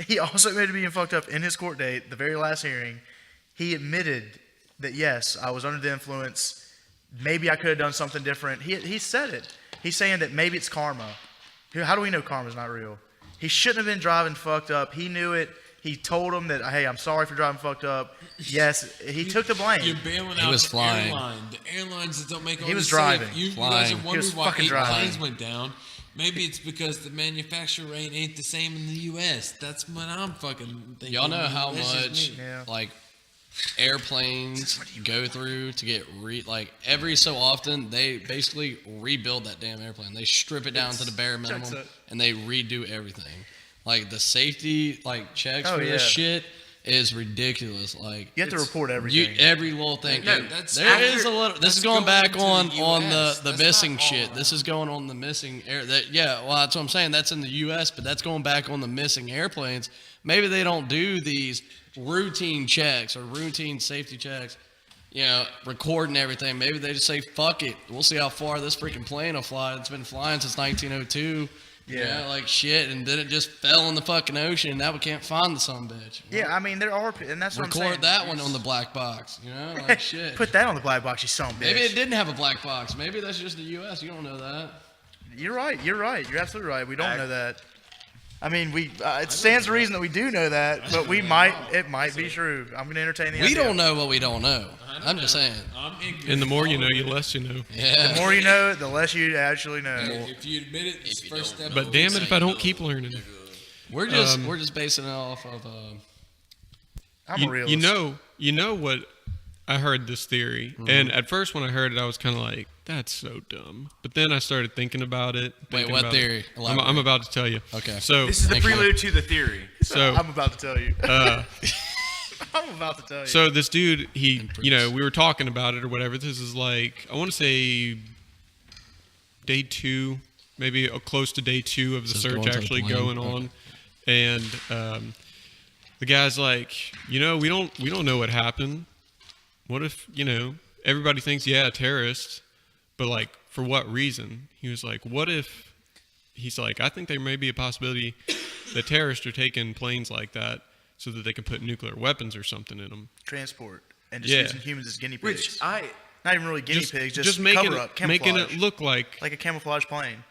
being fucked up in his court date, the very last hearing, he admitted that, yes, I was under the influence. Maybe I could have done something different. He said it. He's saying that maybe it's karma. How do we know karma's not real? He shouldn't have been driving fucked up. He knew it. He told him that, hey, I'm sorry for driving fucked up. Yes, he took the blame. You're bailing out the airline. The airlines that don't make all He was driving. You guys are wondering why 8 planes went down. Maybe it's because the manufacturer rate ain't the same in the U.S. That's what I'm fucking thinking. Y'all know how much airplanes go through to get every so often they basically rebuild that damn airplane. They strip it down to the bare minimum and they redo everything. Like the safety checks for this shit is ridiculous. Like you have to report everything. Every little thing. There is a little. This is going back on the missing shit. This is going on the missing air. Well, that's what I'm saying. That's in the U.S., but that's going back on the missing airplanes. Maybe they don't do these routine checks or routine safety checks. Recording everything. Maybe they just say, "Fuck it. We'll see how far this freaking plane will fly. It's been flying since 1902." Yeah, shit, and then it just fell in the fucking ocean, and now we can't find the son bitch. Yeah, I mean, there are, and that's what I'm saying. Record that one on the black box, shit. Put that on the black box, you son bitch. Maybe it didn't have a black box. Maybe that's just the U.S. You don't know that. You're right. You're absolutely right. We don't know that. I mean, it stands to reason that we do know that, but it might be true. I'm going to entertain the idea. We don't know what we don't know. I'm just saying. And the more you know, the less you know. Yeah. The more you know, the less you actually know. If you admit it, it's the first step. But damn it if I don't keep learning. We're just basing it off of. I'm a realist. You know what? I heard this theory, and at first when I heard it, I was kind of like, "That's so dumb." But then I started thinking about it. Wait, what theory? I'm about to tell you. Okay. So this is the prelude to the theory. So I'm about to tell you. I'm about to tell you. So this dude, we were talking about it or whatever. This is I want to say day 2, maybe close to day 2 of the search actually going on, and the guy's like, we don't know what happened. What if, everybody thinks, a terrorist, but for what reason? He was like, what if, he's like, I think there may be a possibility that terrorists are taking planes like that so that they can put nuclear weapons or something in them. Transport. And just using humans as guinea pigs. Not even really guinea pigs, just making cover up, camouflage. Making it look like a camouflage plane.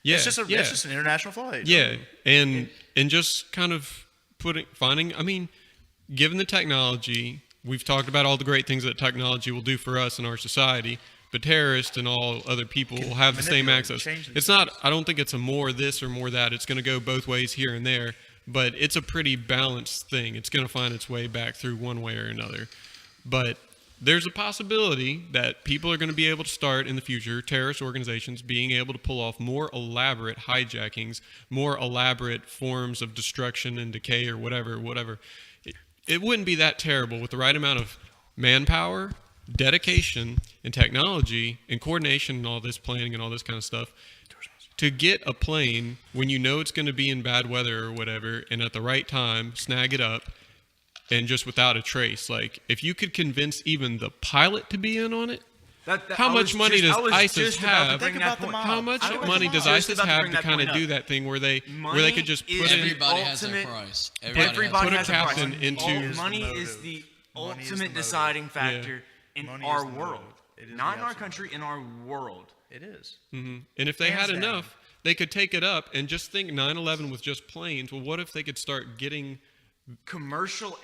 Yeah. It's just an international flight. Yeah. And just kind of given the technology, we've talked about all the great things that technology will do for us in our society, but terrorists and all other people will have the same access. It's not, I don't think it's a more this or more that. It's going to go both ways here and there, but it's a pretty balanced thing. It's going to find its way back through one way or another. But there's a possibility that people are going to be able to start in the future, terrorist organizations being able to pull off more elaborate hijackings, more elaborate forms of destruction and decay or whatever. It wouldn't be that terrible with the right amount of manpower, dedication, and technology, and coordination, and all this planning and all this kind of stuff, to get a plane when you know it's going to be in bad weather or whatever, and at the right time, snag it up, and just without a trace. Like, if you could convince even the pilot to be in on it, how much money does ISIS have? How much money does ISIS have to kind of do that thing where they could just put everybody has their price. Everybody has a captain into money is the ultimate deciding factor in our world, not in our country, in our world. It is. Mm-hmm. And if they had enough, they could take it up and just think 9/11 with just planes. Well, what if they could start getting commercial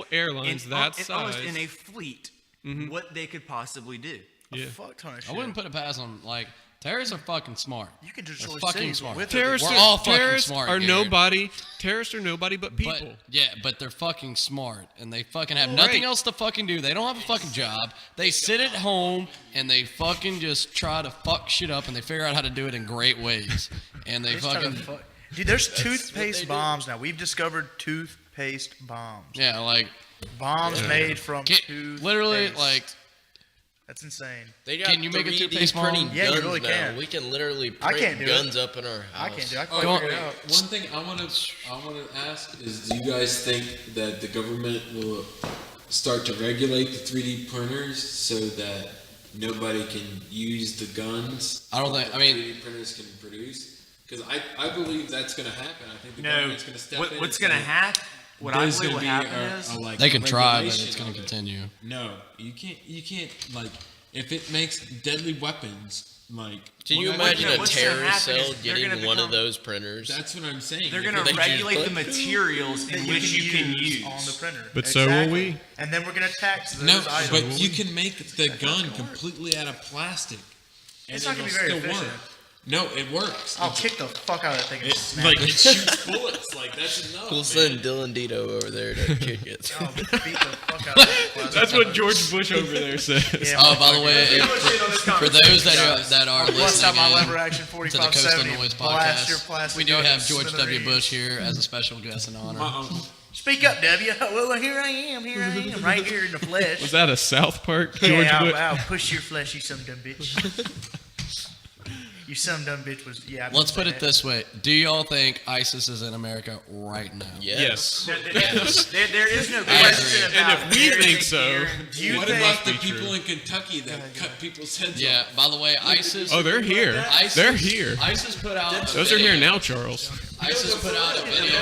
airlines that size in a fleet? What they could possibly do. Yeah. A fuck ton of shit. I wouldn't put it past them. Like, terrorists are fucking smart. You can just fucking smart. Terrorists We're all fucking smart. Terrorists are nobody but people. But they're fucking smart, and they fucking have nothing else to fucking do. They don't have a fucking job. They sit at home and they fucking just try to fuck shit up, and they figure out how to do it in great ways. And they fucking. Dude, there's toothpaste bombs now. We've discovered toothpaste bombs. Yeah, like bombs made from toothpaste. Literally, like. That's insane. Can you make a toothpaste bomb? Yeah, you really can. We can literally print guns up in our house. I can't do it. I can't figure it out. One thing I want to ask is, do you guys think that the government will start to regulate the 3D printers so that nobody can use the guns? I don't think. I mean, 3D printers can produce, because I believe that's going to happen. I think the government's going to step in. What's going to happen? What I believe will happen is they can try, but it's going to continue. No, you can't. Like, if it makes deadly weapons, like. Can you imagine a terrorist cell getting one of those printers? That's what I'm saying. They're going to regulate the materials in which you can use on the printer. But so will we. And then we're going to tax those items. But you can make the gun completely out of plastic. It's not going to be very efficient. No, it works. I'll kick the fuck out of that thing. It shoots bullets. Like, that's enough. We'll send Dylan Dedeaux over there to kick it. Oh, beat the fuck out of that. That's what George Bush over there says. Yeah, by the way, for those that are listening to the Coast of Noise podcast, we do have George W. Bush here as a special guest in honor. Speak up, W. Well, here I am, right here in the flesh. Was that a South Park George Bush? I'll push your flesh, you some dumb bitch. You some dumb bitch was, Let's put it this way. Do y'all think ISIS is in America right now? Yes. There is no question about it. And if we think so, what about the people in Kentucky that cut people's heads off? Yeah, by the way, ISIS... Oh, they're here. They're here. ISIS put out Those are here now, Charles. ISIS put out a video...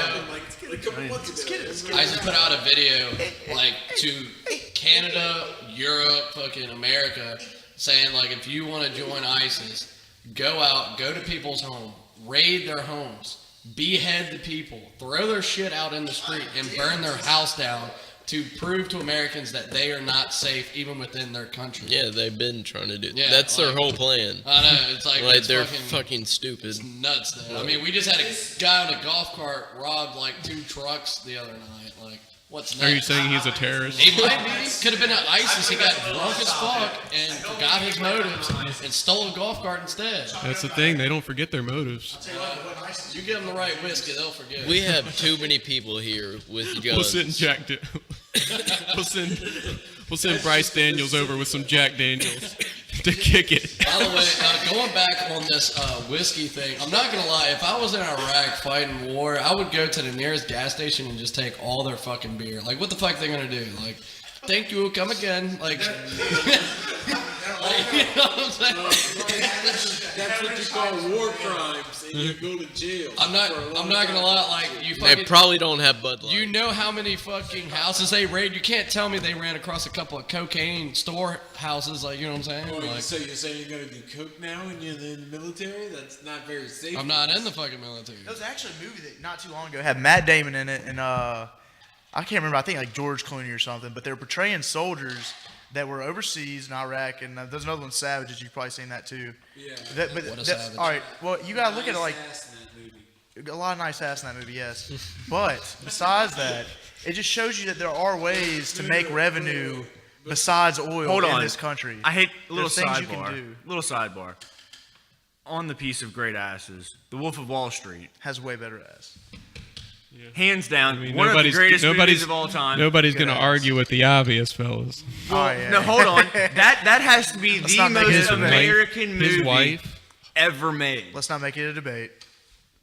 ISIS put out a video, like, to Canada, Europe, fucking America, saying, like, if you want to join ISIS... Go out, go to people's home, raid their homes, behead the people, throw their shit out in the street, and burn their house down to prove to Americans that they are not safe even within their country. Yeah, they've been trying to do that. Yeah, that's their whole plan. I know. It's like they're fucking stupid. It's nuts, though. I mean, we just had a guy on a golf cart robbed like 2 trucks the other night. Like, what's next? Are you saying he's a terrorist? He might be. Could have been an ISIS. He got drunk as fuck and forgot his motives and stole a golf cart instead. That's the thing. They don't forget their motives. You give them the right whiskey, they'll forget. We have too many people here with guns. We'll sit and we'll send Brice Daniels over with some Jack Daniels to kick it. By the way, going back on this whiskey thing, I'm not gonna lie. If I was in Iraq fighting war, I would go to the nearest gas station and just take all their fucking beer. Like, what the fuck they gonna do? Like, thank you, come again. Like, you know what I'm saying? That's what you call war crimes, and you go to jail. I'm not gonna lie. Like, you fucking, they probably don't have Bud Light. You know how many fucking houses they raid? You can't tell me they ran across a couple of cocaine storehouses. Like, you know what I'm saying? Oh, like, so you're saying you're gonna do coke now and you're in the military? That's not very safe. I'm not in the fucking military. There was actually a movie that not too long ago had Matt Damon in it, and I can't remember. I think like George Clooney or something. But they were portraying soldiers that were overseas in Iraq, and there's another one, Savages. You've probably seen that too. Yeah. What a savage. All right. Well, you gotta look at it like Ass in that movie. a lot of nice ass in that movie, yes. But besides that, it just shows you that there are ways to make revenue besides oil in this country. I hate a little There's things you sidebar. can do. Little sidebar. On the piece of great asses, The Wolf of Wall Street, Has way better ass. hands down, I mean, one of the greatest movies nobody's of all time. Nobody's going to ass. argue with the obvious, fellas. Oh, yeah. No, hold on. That has to be Let's the not make most it a debate. American His movie wife. ever made. Let's not make it a debate.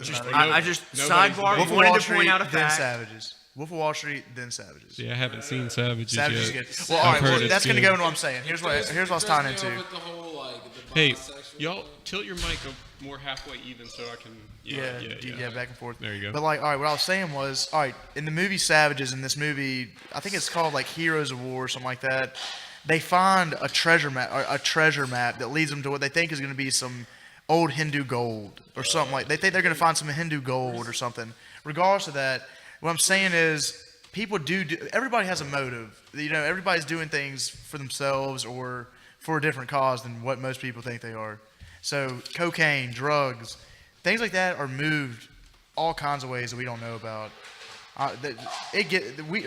I just sidebar Wolf of wanted Wall to point out a Street, then fact. Savages. Wolf of Wall Street, then Savages. Yeah, I haven't seen Savages, Savages yet. is good. Well, all right. I've heard Well, it's that's gonna good. go into what I'm saying. Here's what I was tying into. With the whole, like, the Hey, bisexual y'all thing. tilt your mic up more halfway even so I can. Yeah, back and forth. There you go. But like, all right, what I was saying was, all right, in the movie Savages, in this movie, I think it's called like Heroes of War or something like that. They find a treasure map that leads them to what they think is going to be some old Hindu gold or something like. They think they're going to find some Hindu gold or something. Regardless of that, what I'm saying is, people do. Everybody has a motive. You know, everybody's doing things for themselves or for a different cause than what most people think they are. So cocaine, drugs, things like that are moved all kinds of ways that we don't know about.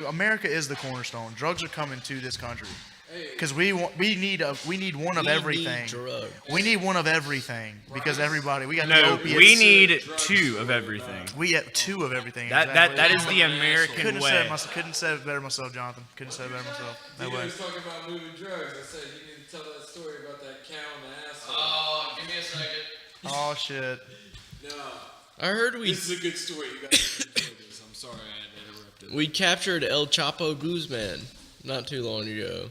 America is the cornerstone. Drugs are coming to this country because we need one of everything. We need one of everything because everybody we got the No, opiates. we need two of everything. We have two of everything. That is the American couldn't way. have said it better myself, Johnathan. Couldn't have said it better myself. No You way. was talking about moving drugs. I said you need to tell that story about that cow in the asshole. Oh, give me a second. Oh shit. No, I heard we this is a good story. You guys enjoy this. I'm sorry I interrupted. we captured El Chapo Guzman not too long ago.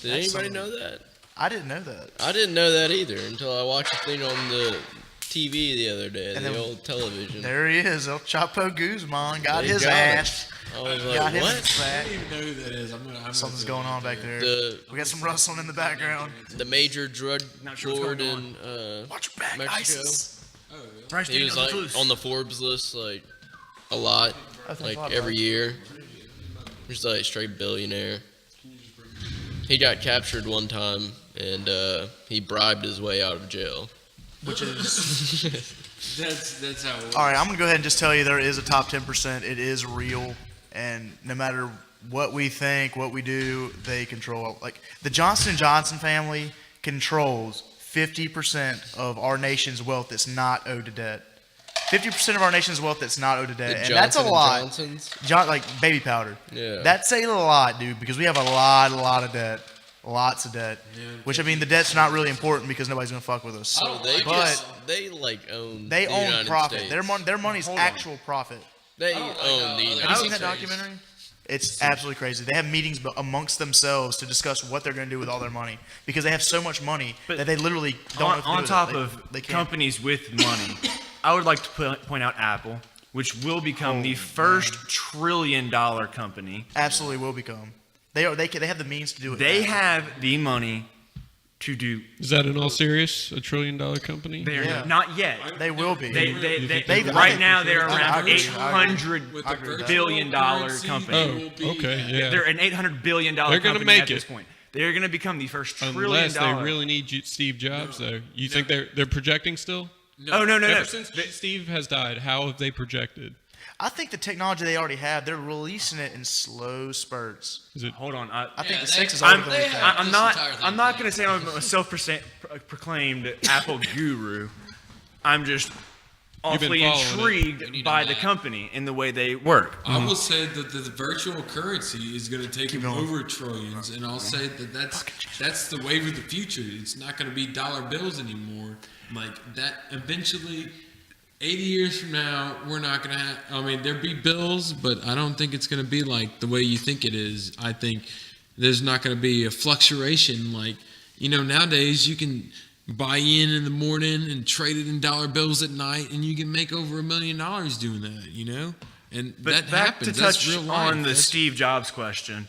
Did anybody know that? I didn't know that. I didn't know that either until I watched a thing on the TV the other day, And the then- old television. There he is, El Chapo Guzman. Got They his got him. ass. I was Got like, his what? I sack. don't even know who that is. I'm Something's going on back there. The We got some rustling in the background. the major drug sure what's lord going in Watch your back, Mexico. ISIS. Bryce He was like on the Forbes list like a lot, like every year. He's like straight billionaire. He got captured one time and he bribed his way out of jail. Which is That's how it works. all right. I'm gonna go ahead and just tell you there is a top 10%. It is real, and no matter what we think, what we do, they control. Like the Johnson & Johnson family controls 50% of our nation's wealth that's not owed to debt. 50% of our nation's wealth that's not owed to debt, The and that's a Johnson & lot. Johnsons. Like baby powder. Yeah. That's a lot, dude, because we have a lot of debt. Lots of debt. Which, I mean, the debt's not really important because nobody's going to fuck with us. So they But they like own they the own United profit. States. Their money's actual profit. They own the United Have you seen that States. documentary? It's absolutely crazy. They have meetings amongst themselves to discuss what they're going to do with all their money because they have so much money that they literally don't know what to do on with top it. of they can't. companies with money, I would like to point out Apple, which will become the first $1 trillion company. Absolutely will become. They have the means to do it. They now. have the money to do. Is that in all serious? $1 trillion company? They're Yeah. not yet. They will be. They I right think now they they're should. around I agree. $800 With the virtual billion currency, company. they will be- Oh, okay, yeah. They're an $800 billion They're gonna company make at this it. point. They're going to become the first $1 trillion. Unless they really need Steve Jobs, though. You think they're projecting still? Oh no. Ever since Steve has died, how have they projected? I think the technology they already have, they're releasing it in slow spurts. Is it? Hold on. I think Yeah, the they- 6 is I'm, already going to be they fast. have- I'm This not. entire thing I'm not is going to say I'm a self-proclaimed Apple guru. I'm just awfully following it. intrigued We need by a the Mac. company and the way they work. I will say that the virtual currency is going to take them over trillions, and I'll say that that's the wave of the future. It's not going to be dollar bills anymore. Like that, eventually, 80 years from now, we're not going to have. I mean, there'll be bills, but I don't think it's going to be like the way you think it is. I think there's not going to be a fluctuation. Like, nowadays you can buy in the morning and trade it in dollar bills at night, and you can make over $1 million doing that, And But that back happens. to That's touch real life. on the That's- Steve Jobs question.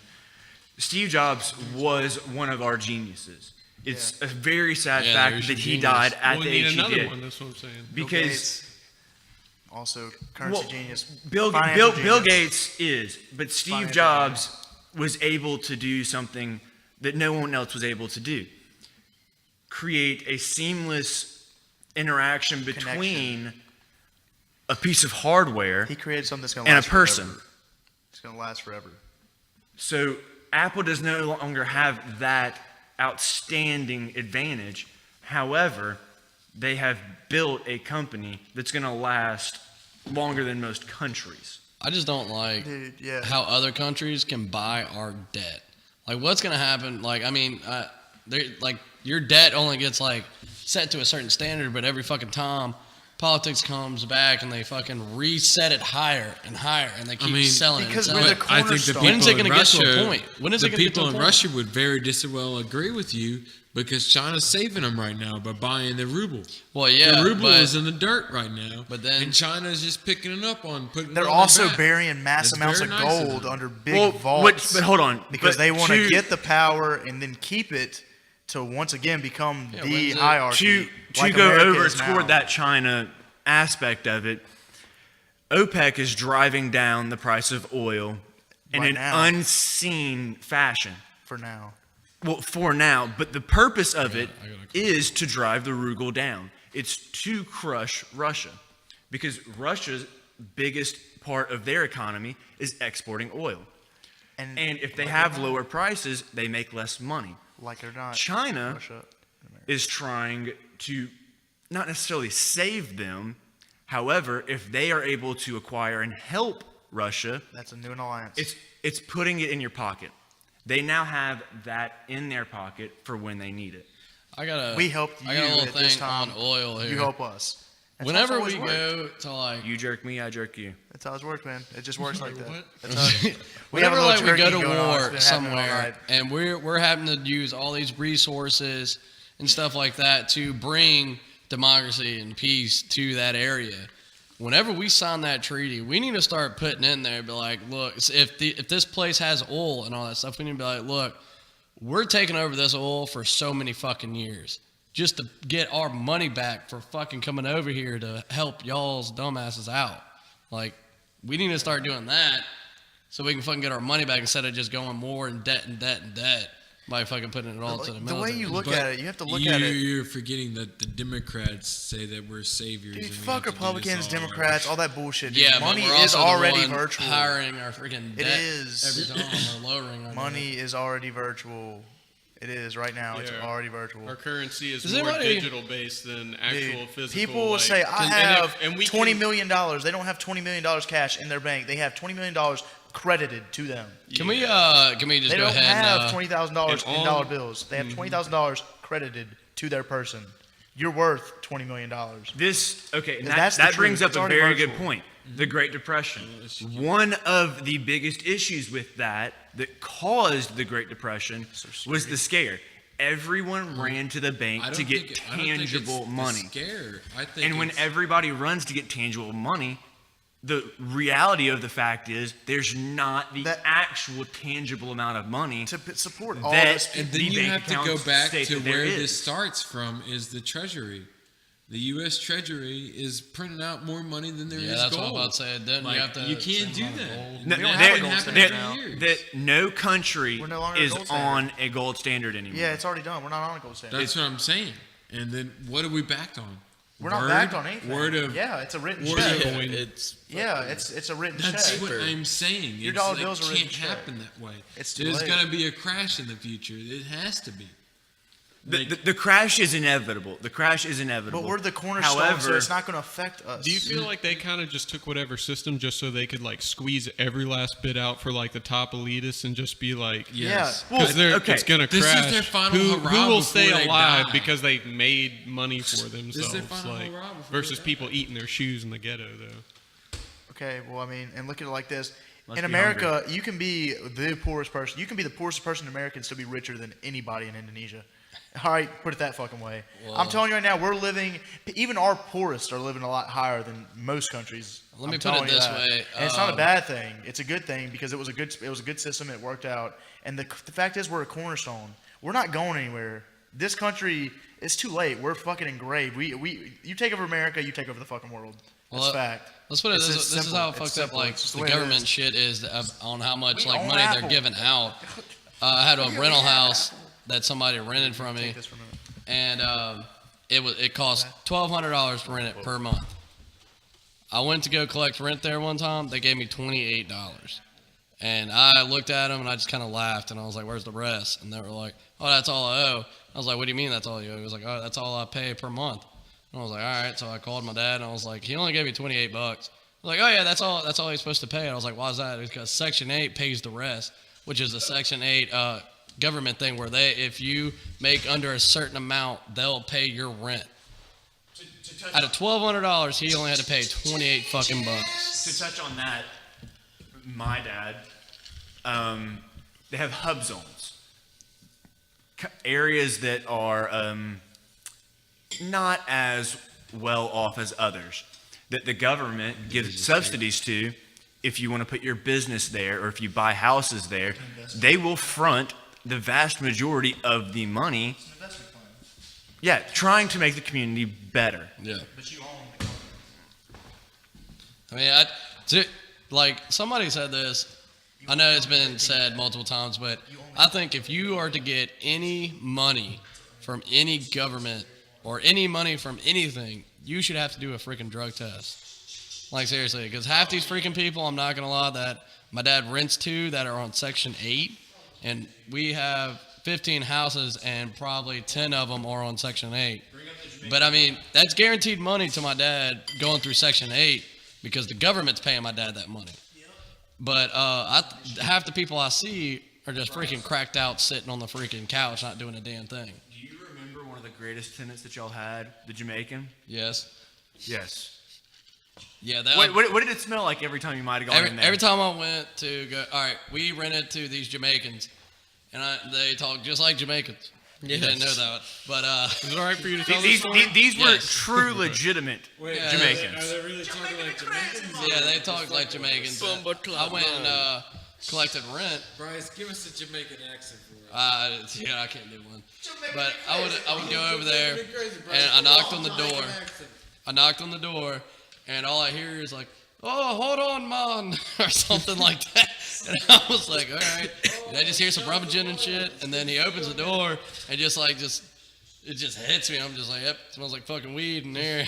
Steve Jobs was one of our geniuses. It's a very sad Yeah, fact there's that your he genius. died at we the need age he another did. one. That's what I'm saying. Bill Because Gates, also currency Well, genius. Bill Financial Gates genius. is, but Steve Financial Jobs was able to do something that no one else was able to do. Create a seamless interaction between a piece of hardware he created something that's gonna and last a person. Forever. It's going to last forever. So Apple does no longer have that outstanding advantage. However, they have built a company that's going to last longer than most countries. I just don't like how other countries can buy our debt. Like, what's going to happen? Like, I mean, your debt only gets like set to a certain standard, but every fucking time politics comes back and they fucking reset it higher and higher, and they keep selling it. Because we're the cornerstone. I think the When's it people going in to get to a Russia, point? When is the it going to get to a people in point? Russia would very well agree with you because China's saving them right now by buying the ruble. Well, yeah, the ruble is in the dirt right now, but then and China's just picking it up on putting. They're it on also their back. burying mass amounts of nice gold under big vaults. But hold on, because they want to get the power and then keep it to once again become the hierarchy. To go over toward that China aspect of it, OPEC is driving down the price of oil in an unseen fashion. For now. Well, for now, but the purpose of it is to drive the ruble down. It's to crush Russia, because Russia's biggest part of their economy is exporting oil. And if they have lower prices, they make less money. Like they're not. China is trying to not necessarily save them. However, if they are able to acquire and help Russia, that's a new alliance. It's putting it in your pocket. They now have that in their pocket for when they need it. We helped you I got a little at thing this time. on oil here. You help us. That's Whenever we go to like, you jerk me, I jerk you. That's how it's worked, man. It just works like that. What? That's how whenever like we go to war somewhere and we're having to use all these resources and stuff like that to bring democracy and peace to that area. Whenever we sign that treaty, we need to start putting in there, be like, look, if this place has oil and all that stuff, we need to be like, look, we're taking over this oil for so many fucking years just to get our money back for fucking coming over here to help y'all's dumbasses out. Like, we need to start doing that so we can fucking get our money back instead of just going more in debt and debt and debt by fucking putting it all to the military. The way you look at it, you have to look at it. You're forgetting that the Democrats say that we're saviors. Dude, fuck Republicans, Democrats, all that bullshit. Dude. Yeah, money but we're is also already the one virtual. Hiring our freaking debt every time or lowering our money is already virtual. It is right now. It's already virtual. Our currency is more digital based than actual physical. People will say, I have $20 million. They don't have $20 million cash in their bank. They have $20 million credited to them. Can we just go ahead and... They don't have $20,000 in dollar bills. They have $20,000 credited to their person. You're worth $20 million. That brings up a very good point. The Great Depression. One of the biggest issues with that caused the Great Depression was the scare. Everyone ran to the bank to get tangible money. And when everybody runs to get tangible money, the reality of the fact is there's not the actual tangible amount of money to support all this. And then you have to go back to where this starts from is the Treasury. The U.S. Treasury is printing out more money than there is that's gold. What I'm about to say. Then you have to. You can't do that. No country is on a gold standard anymore. Yeah, it's already done. We're not on a gold standard. That's what I'm saying. And then what are we backed on? We're not backed on anything. It's a written check. It's a written check. That's what I'm saying. Your dollar bills are written check. It can't happen that way. There's going to be a crash in the future. It has to be. The crash is inevitable. But we're the cornerstone, so it's not going to affect us. Do you feel like they kind of just took whatever system just so they could like squeeze every last bit out for like the top elitists and just be like, yes, because it's going to crash. This is their final who will stay alive because they made money for themselves, like versus people eating their shoes in the ghetto, though. Okay, well, I mean, and look at it like this. In America, you can be the poorest person. You can be the poorest person in America and still be richer than anybody in Indonesia. All right, put it that fucking way. Well, I'm telling you right now, we're living, even our poorest are living a lot higher than most countries. Let me put it this way. And it's not a bad thing. It's a good thing because it was a good system. It worked out. And the fact is we're a cornerstone. We're not going anywhere. This country, it's too late. We're fucking engraved. You take over America, you take over the fucking world. That's fact. Let's put it this is how fucked up like the government shit is on how much like money they're giving out. I had a rental house that somebody rented from me, and it cost $1,200 to rent it per month. I went to go collect rent there one time. They gave me $28. And I looked at them and I just kind of laughed and I was like, "Where's the rest?" And they were like, "Oh, that's all I owe." I was like, "What do you mean that's all you owe?" He was like, "Oh, that's all I pay per month." And I was like, "All right." So I called my dad and I was like, "He only gave me $28." I was like, "Oh yeah, that's all he's supposed to pay." And I was like, "Why is that?" Because Section 8 pays the rest, which is a Section 8 government thing where if you make under a certain amount, they'll pay your rent. Out of $1,200, he only had to pay 28 fucking bucks. To touch on that, my dad, they have hub zones, areas that are not as well off as others, that the government gives subsidies to. If you want to put your business there or if you buy houses there, they will front the vast majority of the money. Yeah, trying to make the community better. Yeah. But you own the company. I mean, like somebody said this. I know it's been said multiple times, but I think if you are to get any money from any government or any money from anything, you should have to do a freaking drug test. Like seriously, because half these freaking people, I'm not gonna lie, that my dad rents to that are on Section 8, and we have 15 houses and probably 10 of them are on Section 8. But I mean, that's guaranteed money to my dad going through Section 8 because the government's paying my dad that money. But half the people I see are just freaking cracked out sitting on the freaking couch not doing a damn thing. Do you remember one of the greatest tenants that y'all had, the Jamaican? Yes. Yes. Yeah. What did it smell like every time you might have gone in there? Every time I went to go, all right, we rented to these Jamaicans, and they talk just like Jamaicans. Yes. You didn't know that, but is it all right for you to tell this story? These were true, legitimate Jamaicans. Are they really talking like Jamaicans? Yeah, they talk like Jamaicans. I went and collected rent. Brice, give us a Jamaican accent for us. Yeah, I can't do one. But I would go over there, and I knocked on the door. I knocked on the door, and all I hear is like, "Oh, hold on, man," or something like that. And I was like, all right. And I just hear some rummaging and shit. And then he opens the door and it just hits me. I'm just like, yep, smells like fucking weed in there.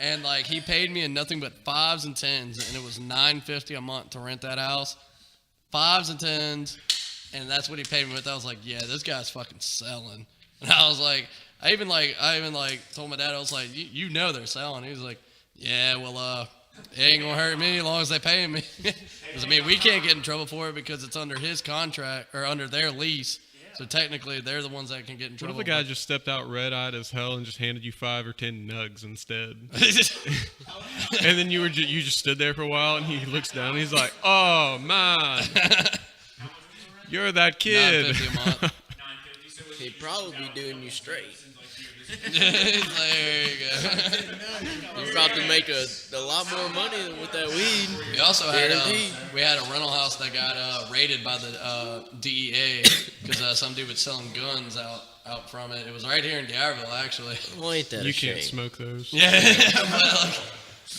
And like he paid me in nothing but 5s and 10s, and it was $9.50 a month to rent that house. 5s and 10s, and that's what he paid me with. I was like, yeah, this guy's fucking selling. And I was like, I even told my dad, I was like, you know they're selling. He was like, yeah, well, it ain't gonna hurt me as long as they pay me. Because I mean, we can't get in trouble for it because it's under his contract or under their lease. So technically, they're the ones that can get in trouble. What if the guy just stepped out red-eyed as hell and just handed you 5 or 10 nugs instead? And then you just stood there for a while, and he looks down, and he's like, "Oh man, you're that kid." $9.50 a month. He'd probably be doing you straight. There you go. You're about to make a lot more money with that weed. We also had a rental house that got raided by the DEA because some dude was selling guns out from it. It was right here in D'Iberville, actually. Well, ain't that you a shame? can't smoke those. Yeah,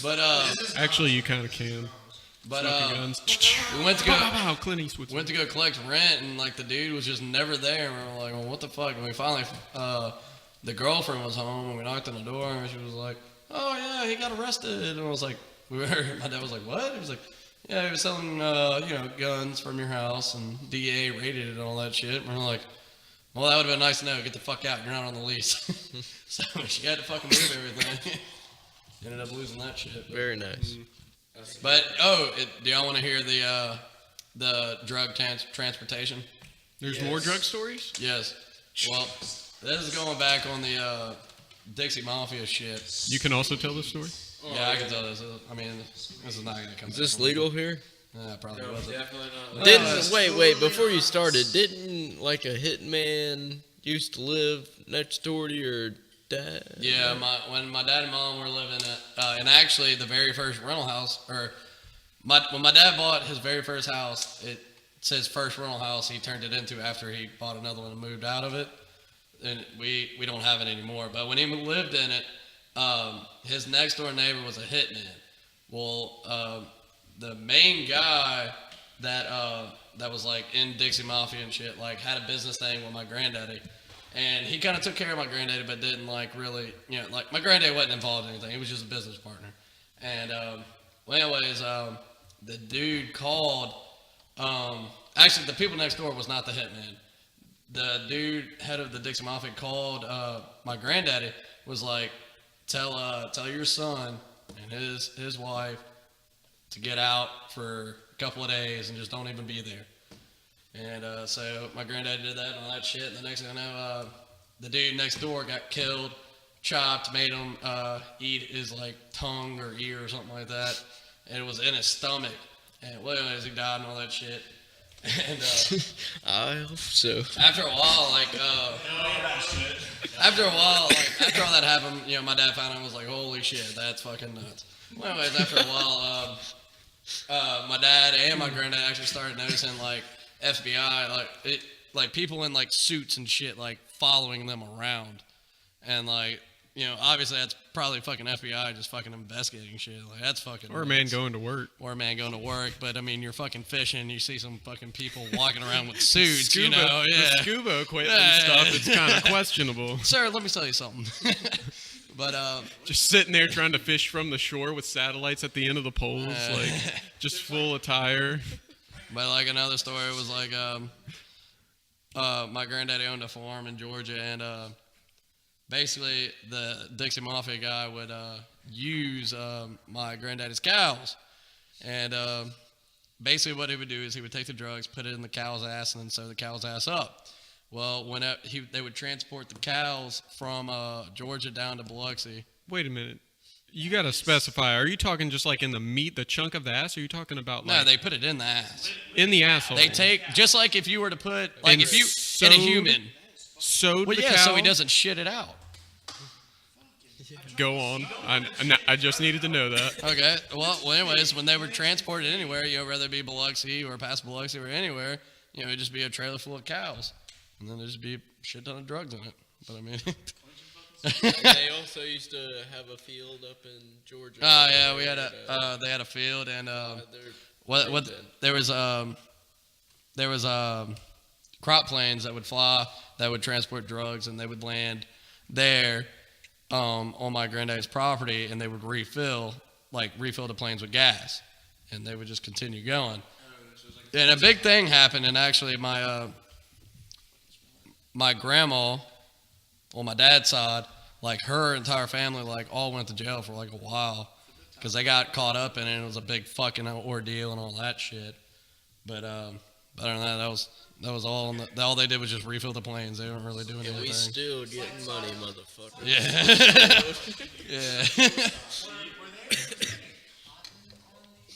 but actually, you kind of can. But guns. we went to go. Clint Eastwood. Went to go collect rent, and like the dude was just never there. And we were like, well, what the fuck? And we finally. The girlfriend was home, and we knocked on the door, and she was like, "Oh yeah, he got arrested." And I was like, my dad was like, "What?" He was like, "Yeah, he was selling, guns from your house, and DEA raided it and all that shit." And we're like, "Well, that would have been nice to know. Get the fuck out. You're not on the lease." So she had to fucking move everything. Ended up losing that shit. But. Very nice. But do y'all want to hear the drug transportation? There's more drug stories? Yes. Well. This is going back on the Dixie Mafia shit. You can also tell this story? Yeah, I can tell this. I mean, this is not going to come. Is this legal here? Nah, probably wasn't. Definitely not. Wait, before you started, didn't like a hitman used to live next door to your dad? Yeah, when my dad and mom were living at, and actually the very first rental house, when my dad bought his very first house, it's his first rental house he turned it into after he bought another one and moved out of it. And we don't have it anymore. But when he lived in it, his next door neighbor was a hitman. Well, the main guy that was like in Dixie Mafia and shit, like had a business thing with my granddaddy. And he kind of took care of my granddaddy, but didn't like really, like my granddaddy wasn't involved in anything. He was just a business partner. And the dude called. Actually, the people next door was not the hitman. The dude, head of the Dixie Mafia, called my granddaddy. Was like, tell your son and his wife to get out for a couple of days and just don't even be there. And so my granddad did that and all that shit. And the next thing I know, the dude next door got killed, chopped, made him eat his like tongue or ear or something like that. And it was in his stomach. And well, anyways, he died and all that shit. And I hope so. After a while, after all that happened, my dad found out and was like, holy shit, that's fucking nuts. Well, anyways, after a while, my dad and my granddad actually started noticing like FBI, like people in like suits and shit, like following them around, and like obviously that's probably fucking FBI just fucking investigating shit. Like that's fucking. Or a man going to work. But I mean, you're fucking fishing, you see some fucking people walking around with suits, scuba, the scuba equipment stuff. It's kind of questionable. Sir, let me tell you something. But just sitting there trying to fish from the shore with satellites at the end of the poles, like just full attire. But like another story was like, my granddaddy owned a farm in Georgia, and basically the Dixie Mafia guy would use my granddaddy's cows, and basically what he would do is he would take the drugs, put it in the cow's ass, and then sew the cow's ass up. Well, when they would transport the cows from Georgia down to Biloxi. Wait a minute. You got to specify. Are you talking just like in the meat, the chunk of the ass? Or are you talking about like... No, they put it in the ass. In the asshole. They take, just like if you were to put, like if you, in a human. Sewed the cow? so he doesn't shit it out. Go on. I just needed to know that. Okay. Well, anyways, when they were transported anywhere, whether it be Biloxi or past Biloxi or anywhere, it'd just be a trailer full of cows. And then there'd just be a shit ton of drugs in it. But I mean... They also used to have a field up in Georgia. Oh yeah, they had a field, and there was crop planes that would fly that would transport drugs, and they would land there on my granddad's property, and they would refill the planes with gas, and they would just continue going. And a big thing happened, and actually my grandma on my dad's side, like her entire family, like all went to jail for like a while because they got caught up in it. And it was a big fucking ordeal and all that shit. But other than that, that was all. All they did was just refill the planes. They weren't really doing anything. We still getting money, motherfucker. Yeah.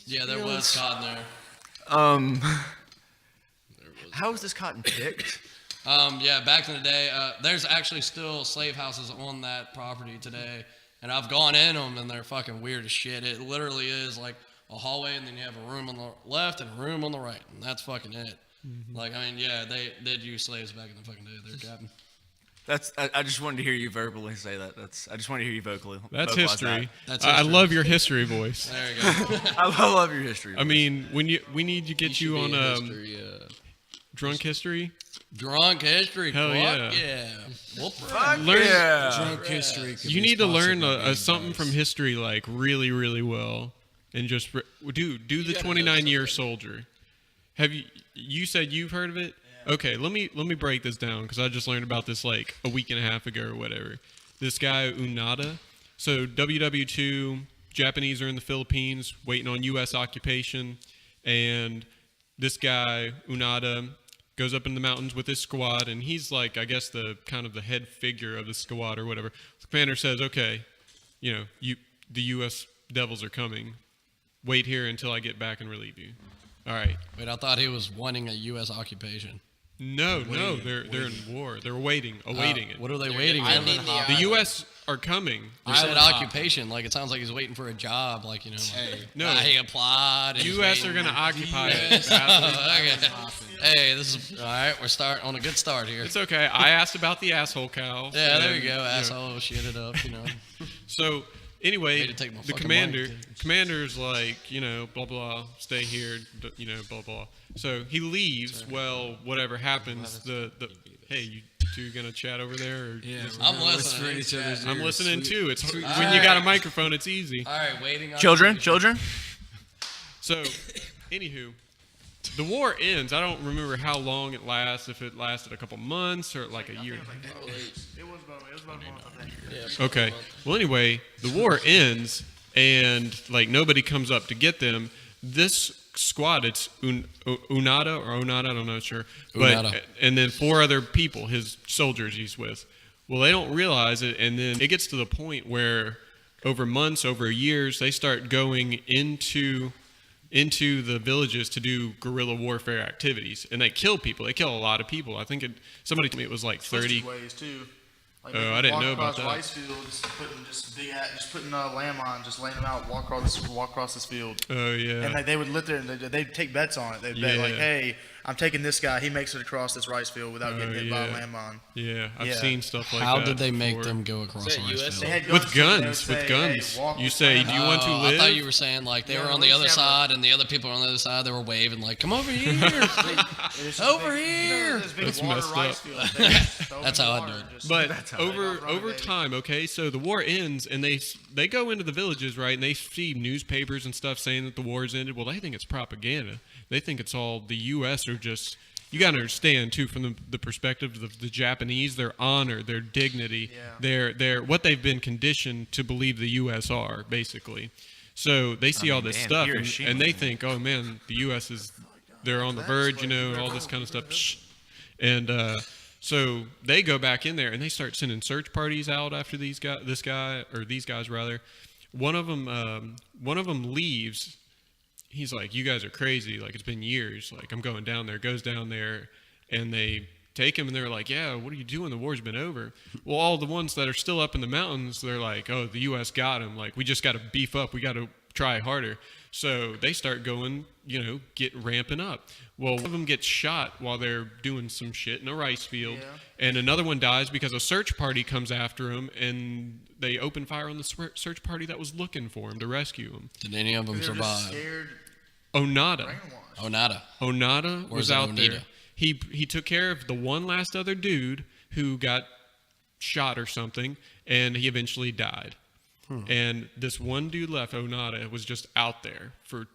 Yeah, there was cotton there. How is this cotton picked? Yeah, back in the day, there's actually still slave houses on that property today, and I've gone in them, and they're fucking weird as shit. It literally is like a hallway, and then you have a room on the left and a room on the right, and that's fucking it. Mm-hmm. Like, I mean, yeah, they did use slaves back in the fucking day. They're Captain. I just wanted to hear you verbally say that. I just wanted to hear you vocally. That's history. That. I love your history voice. There you go. I love your history voice. I mean, we need to get you on drunk history. Drunk history. Hell yeah. Drunk history. You need to learn something from history like really, really well, and just do the 29-year soldier. Have you said you've heard of it? Yeah. Okay, let me break this down because I just learned about this like a week and a half ago or whatever. This guy Unada. So WW2, Japanese are in the Philippines waiting on U.S. occupation, and this guy Unada goes up in the mountains with his squad, and he's like, I guess the kind of the head figure of the squad or whatever. The commander says, okay, the U.S. devils are coming. Wait here until I get back and relieve you. All right. Wait, I thought he was wanting a U.S. occupation. No, they're in war. They're awaiting it. What are they waiting on? The U.S. are coming. You said occupation, like it sounds like he's waiting for a job, like no, he applied. And U.S. are gonna occupy it. Okay. Hey, this is all right. We're on a good start here. It's okay. I asked about the asshole cow. Yeah, there you go. Asshole, shit it up. So anyway, the commander's like, blah, blah, stay here, blah, blah. So he leaves. Well, whatever happens, hey, you two gonna chat over there? Or I'm listening. I'm listening too. It's when you got a microphone, it's easy. All right, waiting on children. So, anywho, the war ends. I don't remember how long it lasts. If it lasted a couple months or like a year. It was about a month, I think. Yeah, Okay. Well, anyway, the war ends, and like nobody comes up to get them. This squad, it's Unada, I don't know, sure, but and then 4 other people, his soldiers he's with. Well, they don't realize it, and then it gets to the point where over months, over years, they start going into the villages to do guerrilla warfare activities, and they kill people. They kill a lot of people. I think somebody told me it was like 30. Ways too. Like I didn't know about that. Rice fields, putting landmines, just laying them out, walk across this field. Oh yeah. And like they would live there, and they'd take bets on it. They'd bet like, hey, I'm taking this guy. He makes it across this rice field without getting hit by a landmine. Yeah, I've seen stuff like that. How did they make them go across the rice field? With guns. Hey, you say, do you want to live? I thought you were saying like they were on the other side, and the other people on the other side, they were waving like, come over here. Over here. That's messed up. That's how I do it. But over time, okay, so the war ends, and they go into the villages, right, and they see newspapers and stuff saying that the war's ended. Well, they think it's propaganda. They think it's all the U.S. are just. You got to understand too, from the perspective of the Japanese, their honor, their dignity, their what they've been conditioned to believe the U.S. are, basically. So they see all this stuff, and they think, oh man, the U.S. they're on the verge, all this kind of stuff. And so they go back in there, and they start sending search parties out after these guys rather. One of them leaves. He's like, you guys are crazy. Like, it's been years. Like, I'm going down there. Goes down there, and they take him, and they're like, yeah, what are you doing? The war's been over. Well, all the ones that are still up in the mountains, they're like, oh, the U.S. got him. Like, we just got to beef up. We got to try harder. So they start going, ramping up. Well, one of them gets shot while they're doing some shit in a rice field, and another one dies because a search party comes after him, and they open fire on the search party that was looking for him to rescue him. Did any of them survive? Onada was out there. He took care of the one last other dude who got shot or something, and he eventually died. And this one dude left, Onada, was just out there for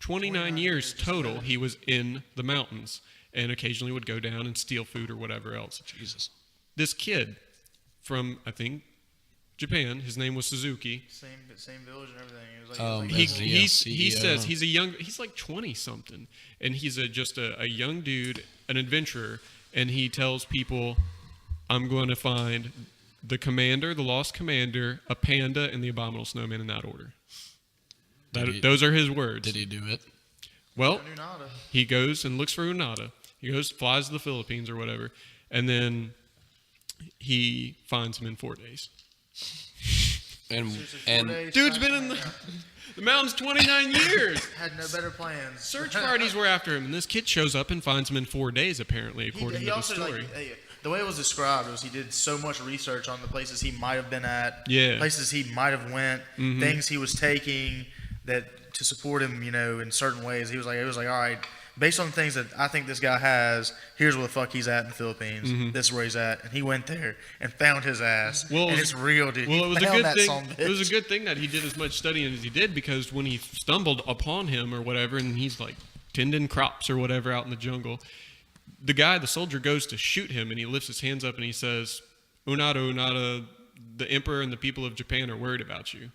29 years total. He was in the mountains and occasionally would go down and steal food or whatever else. Jesus. This kid from, I think, Japan, his name was Suzuki. Same village and everything. He says he's like 20 something, and he's just a young dude, an adventurer, and he tells people, I'm going to find the commander, the lost commander, a panda, and the abominable snowman in that order. Those are his words. Did he do it? Well, he goes and looks for Unada. He flies to the Philippines or whatever, and then he finds him in 4 days. And dude's been in the mountains 29 years. Had no better plans. Search parties were after him, and this kid shows up and finds him in 4 days, apparently, according to the story. The way it was described was he did so much research on the places he might have been at, places he might have went, things he was taking that to support him, in certain ways. It was like, all right, based on the things that I think this guy has, here's where the fuck he's at in the Philippines. This is where he's at, and he went there and found his ass. And it's real, dude. Well, it was a good thing. It was a good thing that he did as much studying as he did, because when he stumbled upon him or whatever, and he's like tending crops or whatever out in the jungle, the soldier goes to shoot him, and he lifts his hands up and he says, Unada, the emperor and the people of Japan are worried about you.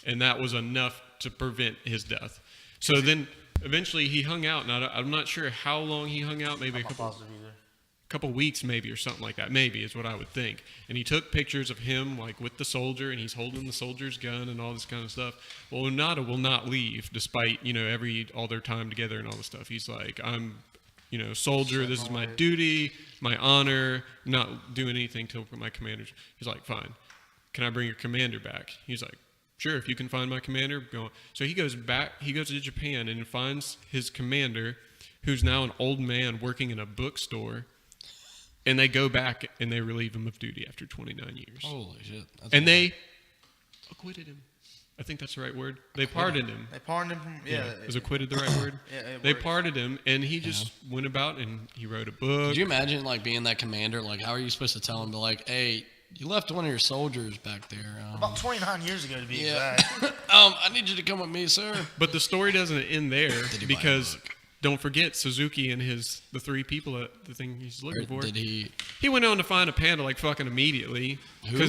And that was enough to prevent his death. So then eventually he hung out, and I'm not sure how long he hung out, maybe a couple weeks maybe, or something like that. Maybe is what I would think. And he took pictures of him like with the soldier, and he's holding the soldier's gun and all this kind of stuff. Well, Unada will not leave despite, all their time together and all this stuff. He's like, I'm soldier, this is my duty, my honor, not doing anything till my commanders. He's like, fine. Can I bring your commander back? He's like, sure, if you can find my commander, go on. So he goes to Japan and finds his commander, who's now an old man working in a bookstore, and they go back and they relieve him of duty after 29 years. Holy shit. And they acquitted him. I think that's the right word. They pardoned him. They pardoned him. Yeah. Is acquitted the right word? Yeah. They pardoned him, and he just went about and he wrote a book. Could you imagine like being that commander? Like, how are you supposed to tell him? But like, hey, you left one of your soldiers back there. About 29 years ago, to be exact. I need you to come with me, sir. But the story doesn't end there because don't forget Suzuki and the three people at the thing he's looking for. Did he? He went on to find a panda like fucking immediately. Who?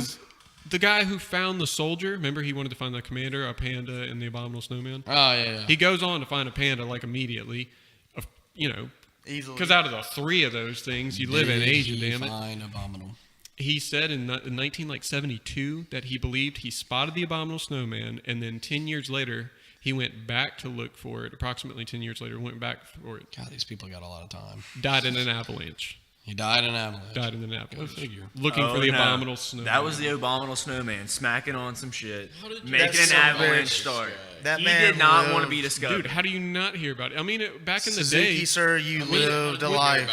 The guy who found the soldier, remember he wanted to find the commander, a panda, and the abominable snowman? Oh, yeah. He goes on to find a panda, like, immediately. Easily. Because out of the three of those things, you live in Asia, damn it. Find abominable. He said in 1972 that he believed he spotted the abominable snowman, and then 10 years later, he went back to look for it. Approximately 10 years later, went back for it. God, these people got a lot of time. Died in an avalanche. He died in an avalanche. Go figure. Looking for the abominable snowman. That was the abominable snowman smacking on some shit, making That's an so avalanche rich. start. That He man did not lived. want to be discovered. Dude, how do you not hear about it? I mean, back in the Suzuki, day, sir, you lived a life.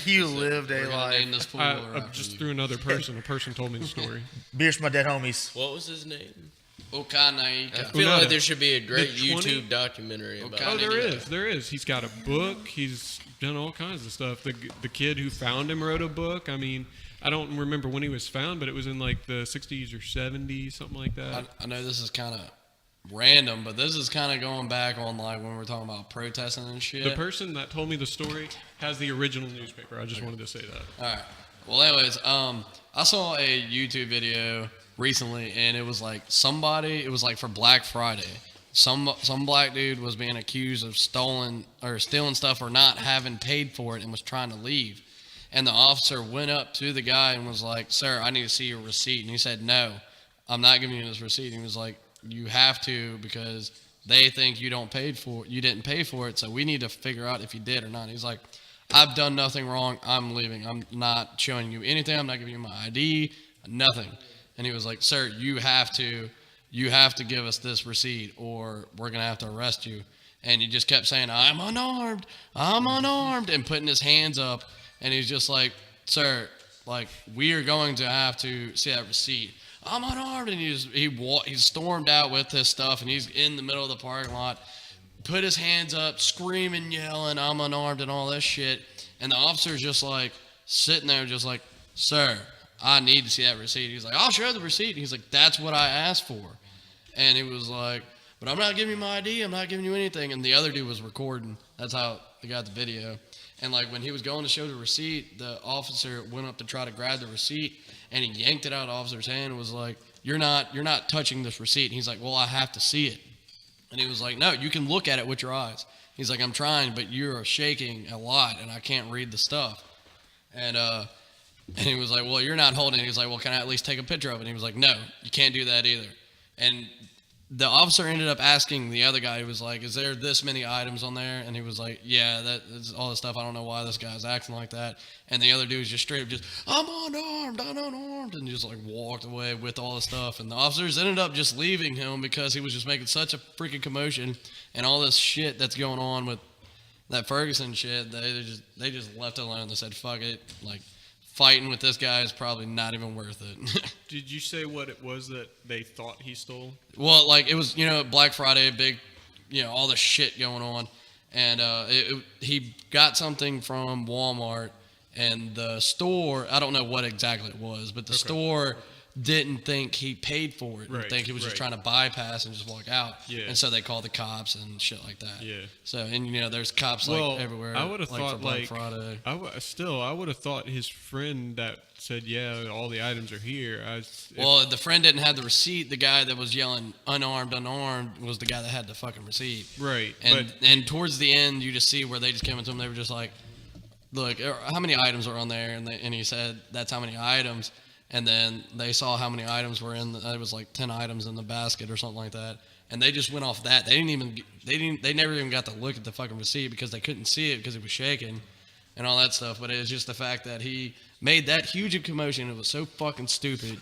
You lived a We're gonna name life. this fool. just through another person. A person told me the story. Beers, my dead homies. What was his name? Okanaika. I feel Unada. like there should be a great The 20 YouTube documentary about Oh, it. There is. He's got a book. He's done all kinds of stuff. The kid who found him wrote a book. I mean, I don't remember when he was found, but it was in like the 60s or 70s, something like that. I know this is kind of random, but this is kind of going back on like when we were talking about protesting and shit. The person that told me the story has the original newspaper. I just wanted to say that. All right. Well, anyways, I saw a YouTube video recently, and it was like somebody. It was like for Black Friday. Some black dude was being accused of stealing stuff or not having paid for it and was trying to leave. And the officer went up to the guy and was like, "Sir, I need to see your receipt." And he said, "No, I'm not giving you this receipt." And he was like, "You have to because they think you didn't pay for it. So we need to figure out if you did or not." And he's like, "I've done nothing wrong. I'm leaving. I'm not showing you anything. I'm not giving you my ID, nothing." And he was like, "Sir, you have to give us this receipt or we're going to have to arrest you." And he just kept saying, I'm unarmed, and putting his hands up. And he's just like, "Sir, like, we are going to have to see that receipt. I'm unarmed." And he stormed out with his stuff, and he's in the middle of the parking lot, put his hands up, screaming, yelling, "I'm unarmed," and all this shit. And the officer's just like sitting there just like, "Sir, I need to see that receipt." He's like, "I'll show the receipt." And he's like, "That's what I asked for." And he was like, "But I'm not giving you my ID. I'm not giving you anything." And the other dude was recording. That's how they got the video. And like when he was going to show the receipt, the officer went up to try to grab the receipt, and he yanked it out of the officer's hand and was like, you're not touching this receipt." And he's like, "Well, I have to see it." And he was like, "No, you can look at it with your eyes." He's like, "I'm trying, but you're shaking a lot, and I can't read the stuff." And he was like, "Well, you're not holding it." He's like, "Well, can I at least take a picture of it?" And he was like, "No, you can't do that either." And the officer ended up asking the other guy, he was like, "Is there this many items on there?" And he was like, "Yeah, that's all this stuff. I don't know why this guy's acting like that." And the other dude was just straight up just, I'm unarmed, and just like walked away with all the stuff. And the officers ended up just leaving him because he was just making such a freaking commotion and all this shit that's going on with that Ferguson shit. They just left it alone. They said, "Fuck it." Like, fighting with this guy is probably not even worth it. Did you say what it was that they thought he stole? Well, like it was, Black Friday, big, all the shit going on. And he got something from Walmart, and the store, I don't know what exactly it was, but the store didn't think he paid for it. Right, Think he was just trying to bypass and just walk out. Yeah. And so they called the cops and shit like that. Yeah. So, and there's cops like everywhere. I would have thought for Black Friday. I would have thought his friend that said, "Yeah, all the items are here." Well, the friend didn't have the receipt. The guy that was yelling unarmed was the guy that had the fucking receipt. Right. And towards the end, you just see where they just came up to him. They were just like, "Look, how many items are on there?" And he said, "That's how many items." And then they saw how many items were in. It was like 10 items in the basket or something like that. And they just went off that. They never even got to look at the fucking receipt because they couldn't see it because it was shaking and all that stuff. But it was just the fact that he made that huge commotion. It was so fucking stupid.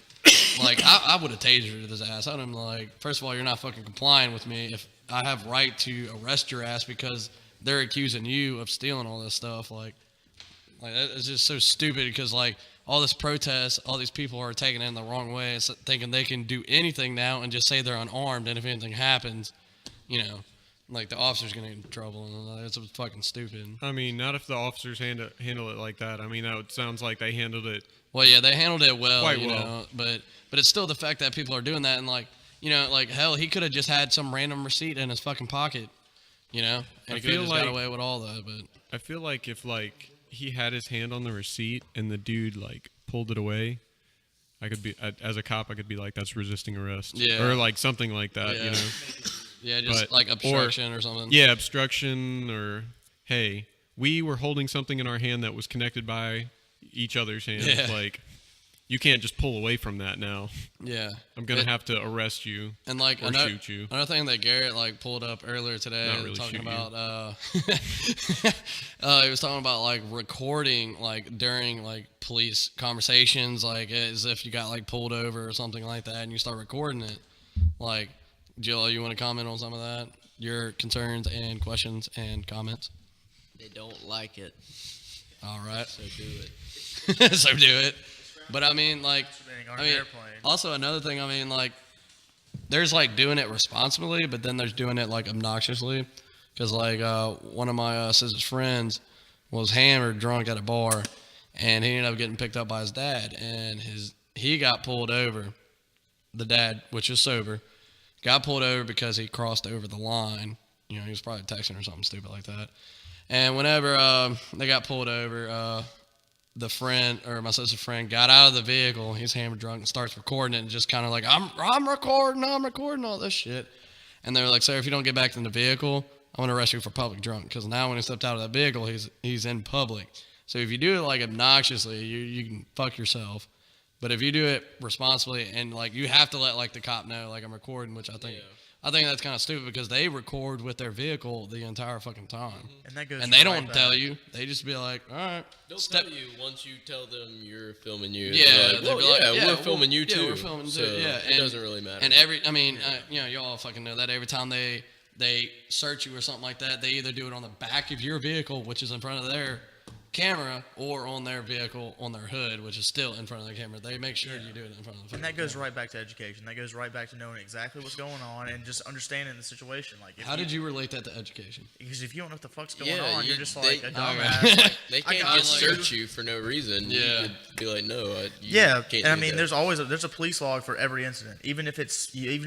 Like, I would have tasered his ass. I'd have been like, first of all, you're not fucking complying with me. If I have right to arrest your ass because they're accusing you of stealing all this stuff, like Like, it's just so stupid because, like, all this protest, all these people are taking it in the wrong way, thinking they can do anything now and just say they're unarmed, and if anything happens, you know, like, the officer's going to get in trouble, and it's fucking stupid. I mean, not if the officers handle it like that. I mean, that sounds like they handled it. Well, yeah, they handled it well, quite you well. know, but it's still the fact that people are doing that, and, like, you know, like, hell, he could have just had some random receipt in his fucking pocket, you know, and he could have just got away with all that, but... I feel like if, like, he had his hand on the receipt and the dude, like, pulled it away, I could be, as a cop, I could be like, that's resisting arrest. Yeah. Or, like, something like that, you know? Yeah, just like obstruction or something. Yeah, obstruction, or, hey, we were holding something in our hand that was connected by each other's hands. Yeah. Like, you can't just pull away from that now. Yeah. I'm going to have to arrest you and like or shoot you. Another thing that Garet, like, pulled up earlier today, Not really talking shoot about, he was talking about, like, recording, like, during, like, police conversations, like, as if you got, like, pulled over or something like that, and you start recording it. Like, Jill, you want to comment on some of that? Your concerns and questions and comments? They don't like it. All right. So do it. So do it. But I mean, like, also another thing, I mean, like, there's, like, doing it responsibly, but then there's doing it, like, obnoxiously. Because, like, one of my sister's friends was hammered drunk at a bar, and he ended up getting picked up by his dad, and he got pulled over. The dad, which is sober, got pulled over because he crossed over the line. You know, he was probably texting or something stupid like that. And whenever they got pulled over, the friend, or my sister's friend, got out of the vehicle. He's hammered drunk and starts recording it, and just kind of like, I'm recording all this shit. And they're like, sir, if you don't get back in the vehicle, I'm gonna arrest you for public drunk. Because now when he stepped out of that vehicle, he's in public. So if you do it, like, obnoxiously, you can fuck yourself. But if you do it responsibly, and, like, you have to let, like, the cop know, like, I'm recording, which I think that's kind of stupid because they record with their vehicle the entire fucking time. Mm-hmm. And they don't tell you. They just be like, all right. They'll tell you once you tell them you're filming you. Yeah, like, we're filming you too. Yeah, we're filming so too. Yeah, it doesn't really matter. And you know, y'all fucking know that every time they search you or something like that, they either do it on the back of your vehicle, which is in front of their camera, or on their vehicle on their hood, which is still in front of the camera. They make sure you do it in front of the And that goes right back to education. That goes right back to knowing exactly what's going on and just understanding the situation. Like, how did you relate that to education? Because if you don't know what the fuck's going on, you're just like a dumbass. Like, they can't just search you for no reason. Yeah. You could be like, no, and I mean, there's always there's a police log for every incident. Even if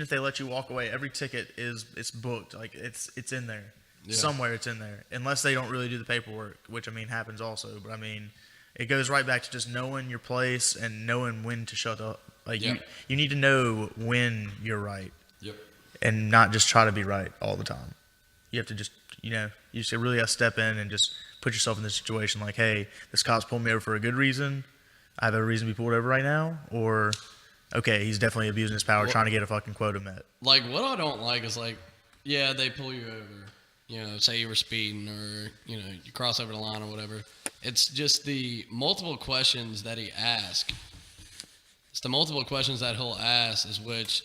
they let you walk away, every ticket it's booked. Like, it's in there. Yeah. Somewhere it's in there, unless they don't really do the paperwork, which, I mean, happens also. But I mean, it goes right back to just knowing your place and knowing when to shut up. Like, you need to know when you're right, and not just try to be right all the time. You have to just, you just really have to step in and just put yourself in this situation. Like, hey, this cop's pulling me over for a good reason. I have a reason to be pulled over right now, or okay, he's definitely abusing his power, trying to get a fucking quota met. Like, what I don't like is, like, yeah, they pull you over. You know, say you were speeding, or, you know, you cross over the line or whatever. It's just the multiple questions that he asks. It's the multiple questions that he'll ask is which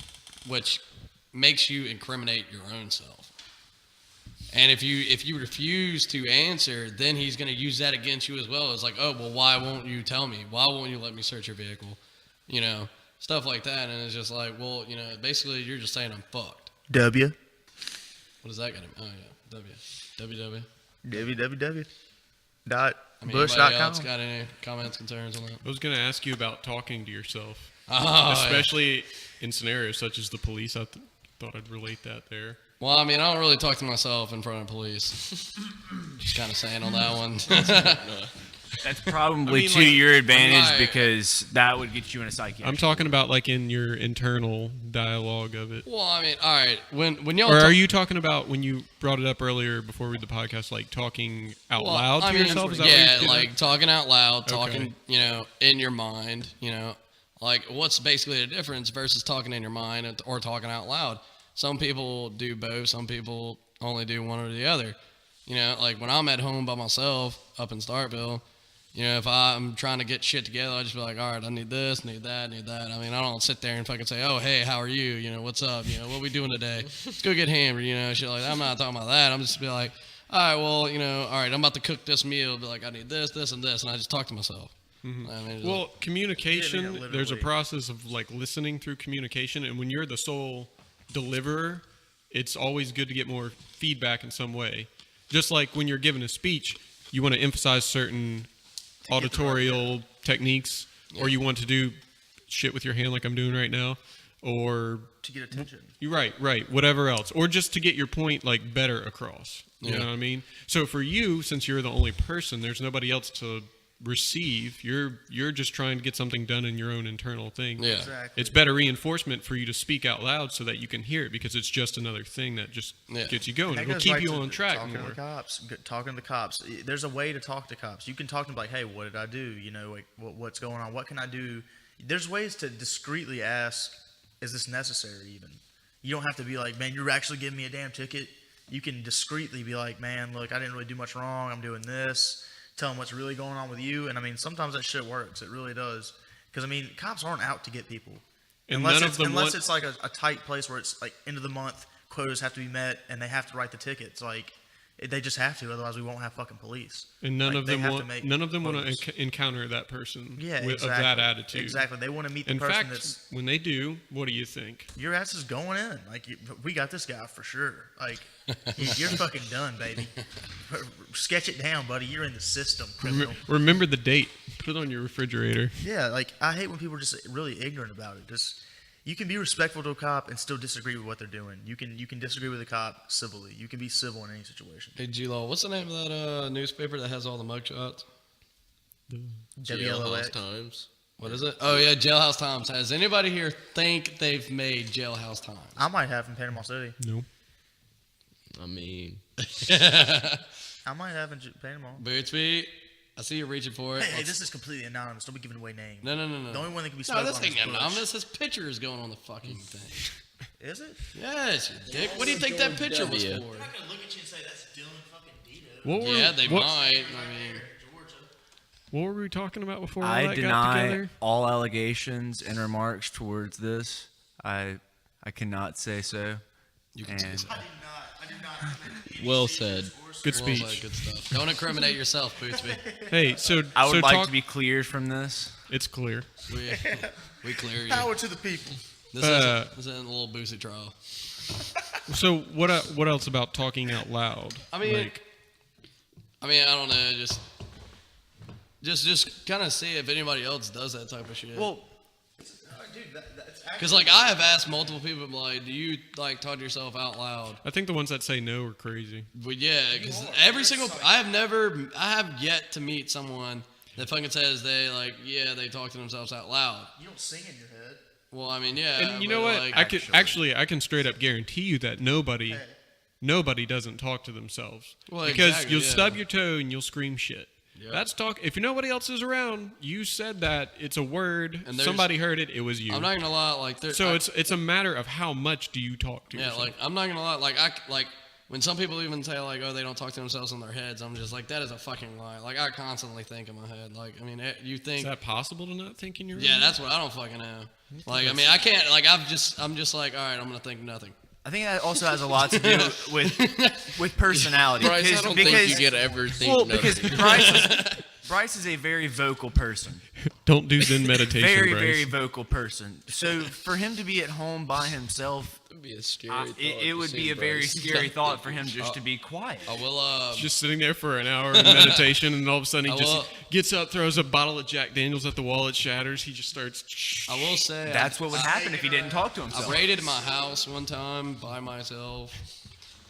makes you incriminate your own self. And if you refuse to answer, then he's going to use that against you as well. It's like, oh, well, why won't you tell me? Why won't you let me search your vehicle? You know, stuff like that. And it's just like, well, you know, basically you're just saying I'm fucked. W. What does that got to mean? Oh, yeah. www.bush.com. Anybody else got any comments, concerns on that? I was going to ask you about talking to yourself, especially in scenarios such as the police. I thought I'd relate that there. Well, I mean, I don't really talk to myself in front of police. Just kind of saying on that one. That's probably to your advantage because that would get you in a psychiatric. I'm talking about, like, in your internal dialogue of it. Well, I mean, all right. When y'all are you talking about when you brought it up earlier before we did the podcast, like talking out loud to yourself? Is that what you're like talking out loud, talking, you know, in your mind, you know, like what's basically the difference versus talking in your mind or talking out loud? Some people do both. Some people only do one or the other. You know, like when I'm at home by myself up in Starkville, you know, if I'm trying to get shit together, I just be like, all right, I need this, need that, need that. I mean, I don't sit there and fucking say, oh, hey, how are you? You know, what's up? You know, what we doing today? Let's go get hammered, you know, shit like that. I'm not talking about that. I'm just be like, all right, well, all right, I'm about to cook this meal. Be like, I need this, this, and this, and I just talk to myself. Mm-hmm. I mean, well, communication. There's a process of like listening through communication, and when you're the sole deliverer, it's always good to get more feedback in some way. Just like when you're giving a speech, you want to emphasize certain auditorial techniques, or you want to do shit with your hand like I'm doing right now, or to get attention. You're right. Whatever else, or just to get your point like better across. You know what I mean? So for you, since you're the only person, there's nobody else to receive. You're just trying to get something done in your own internal thing. Yeah, exactly. It's better reinforcement for you to speak out loud so that you can hear it, because it's just another thing that just gets you going. It'll keep you on track more. Talking to the cops. There's a way to talk to cops. You can talk to them like, hey, what did I do? Like what's going on? What can I do? There's ways to discreetly ask, is this necessary even? You don't have to be like, man, you're actually giving me a damn ticket. You can discreetly be like, man, look, I didn't really do much wrong. I'm doing this. Tell them what's really going on with you. And I mean, sometimes that shit works. It really does. Because I mean, cops aren't out to get people. And unless it's like a tight place where it's like end of the month, quotas have to be met, and they have to write the tickets. Like they just have to, otherwise we won't have fucking police. And none of them want to encounter that person exactly. of that attitude. Exactly. They want to meet the in person fact, that's... when they do, what do you think? Your ass is going in. Like, we got this guy for sure. Like, you're fucking done, baby. Sketch it down, buddy. You're in the system, criminal. Remember the date. Put it on your refrigerator. Yeah, like, I hate when people are just really ignorant about it. You can be respectful to a cop and still disagree with what they're doing. You can disagree with a cop civilly. You can be civil in any situation. Hey, G-Law, what's the name of that newspaper that has all the mugshots? Jailhouse Times. What is it? Oh, yeah, Jailhouse Times. Has anybody here think they've made Jailhouse Times? I might have in Panama City. No. I mean... I might have in Panama. Boothby, I see you reaching for it. Hey, this is completely anonymous. Don't be giving away names. No. The only one that can be spoken on. No, this ain't anonymous. Bush. His picture is going on the fucking thing. Is it? Yes, you dick. What do you think that picture was for? They're not going to look at you and say, that's Dylan fucking Dedeaux. Yeah, they might. I mean... What were we talking about before all I that got deny together? all allegations and remarks towards this. I cannot say so. You can say so. I do not. Well said. Good speech. Good stuff. Don't incriminate yourself, Boothby. Hey, so I would so like to be cleared from this. It's clear. We clear you. Power to the people. This isn't a little Boothby trial. So what else about talking out loud? I mean, I don't know. Just kind of see if anybody else does that type of shit. Well, dude, that's because like I have asked multiple people, like, do you like talk to yourself out loud? I think the ones that say no are crazy. But yeah, because I have yet to meet someone that fucking says they talk to themselves out loud. You don't sing in your head. Well, I mean, yeah. And you know what? Like, I can straight up guarantee you that nobody doesn't talk to themselves. Well, because you'll stub your toe and you'll scream shit. Yep. That's talk. If nobody else is around, you said that. It's a word. And somebody heard it. It was you. I'm not gonna lie. It's a matter of how much do you talk to yourself. Yeah, like I'm not gonna lie. When some people even say like, oh, they don't talk to themselves in their heads, I'm just like, that is a fucking lie. Like I constantly think in my head. Like I mean, you think? Is that possible to not think in your? Yeah, that's what I don't fucking know. Like I mean, I can't. Like I'm just like, all right, I'm gonna think nothing. I think that also has a lot to do with personality. Brice, I don't think you get ever think because Brice is a very vocal person. Don't do Zen meditation, Very, Brice. very vocal person. So for him to be at home by himself, It'd be a scary it would be a very scary thought for him just to be quiet. I will. Just sitting there for an hour in meditation, and all of a sudden he just gets up, throws a bottle of Jack Daniels at the wall, it shatters. He just starts. I will say that's what would happen if he didn't talk to himself. I raided my house one time by myself.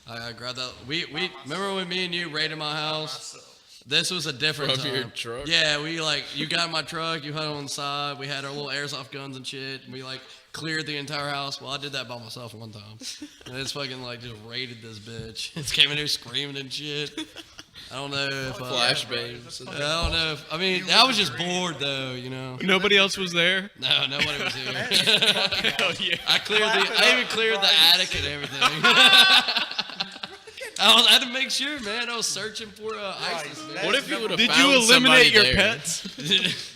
I grabbed that. We remember when me and you raided my house. This was a different From time. your truck? Yeah, you got in my truck, you had it on the side, we had our little airsoft guns and shit, and we cleared the entire house. Well, I did that by myself one time. And it's fucking just raided this bitch. It came in here screaming and shit. I don't know if flashbangs. I don't know if, I mean, I was just bored though, you know. Nobody else was there? No, nobody was here. Hell yeah. I even cleared the attic and everything. I had to make sure, man. I was searching for ISIS, man. What if you would have Did found you eliminate your there? pets?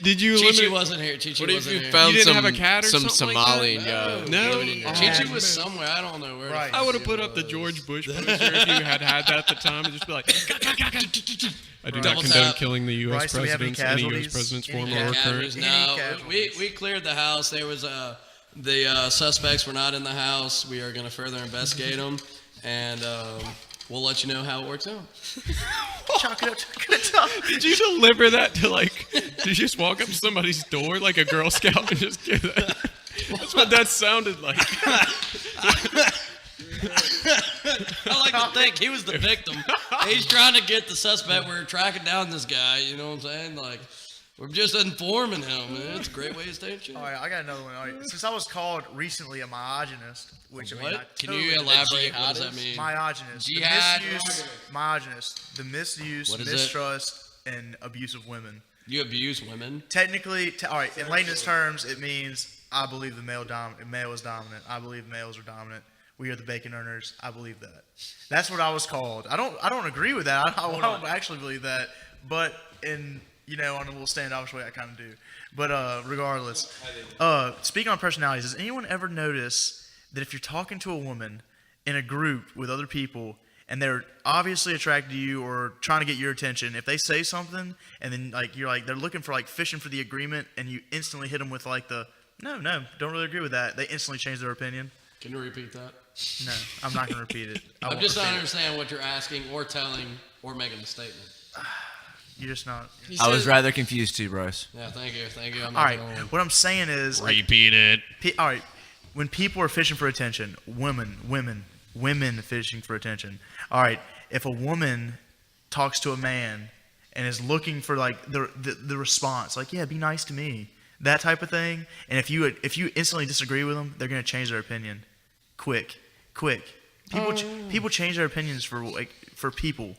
Did you Chi-Chi eliminate? wasn't here. Chi-Chi What if wasn't you here. found You didn't some, have a cat or some something like Somalian that? guy? No. living in your Chi-Chi house? was somewhere. I don't know where. Right. I would have put up the George Bush poster if you had that at the time and just be like, I do not Double condone tap. killing the U.S. Bryce, do we have any presidents, any U.S. casualties? presidents, Any former or Casualties? current. No, we cleared the house. There was the suspects were not in the house. We are going to further investigate them, and we'll let you know how it works out. Chalk it up. Did you deliver that to like? Did you just walk up to somebody's door like a Girl Scout and just give that? That's what that sounded like. I like to think he was the victim. He's trying to get the suspect. We're tracking down this guy. You know what I'm saying? Like, we're just informing him. Man. It's a great way to stay in shape. All right, I got another one. All right, since I was called recently a misogynist, which I mean, I What? Can totally you elaborate? What does that mean? Misogynist. Jihad. Misogynist. The misuse, What is it? mistrust, and abuse of women. You abuse women. Technically, all right, in layman's terms, it means I believe the male is dominant. I believe males are dominant. We are the bacon earners. I believe that. That's what I was called. I don't agree with that. I don't actually believe that. But on a little standoffish way, I kind of do. But regardless, speaking on personalities, does anyone ever notice that if you're talking to a woman in a group with other people and they're obviously attracted to you or trying to get your attention, if they say something and then they're looking for fishing for the agreement and you instantly hit them with no, don't really agree with that, they instantly change their opinion? Can you repeat that? No, I'm not going to repeat it. I'm just not understanding what you're asking or telling or making a statement. You're just not. I was rather confused too, Brice. Yeah, thank you. I'm All not right, the only one. what I'm saying is, Repeat it. all right, when people are fishing for attention, women fishing for attention. All right, if a woman talks to a man and is looking for the response, yeah, be nice to me, that type of thing, and if you instantly disagree with them, they're gonna change their opinion, quick. People change their opinions for people.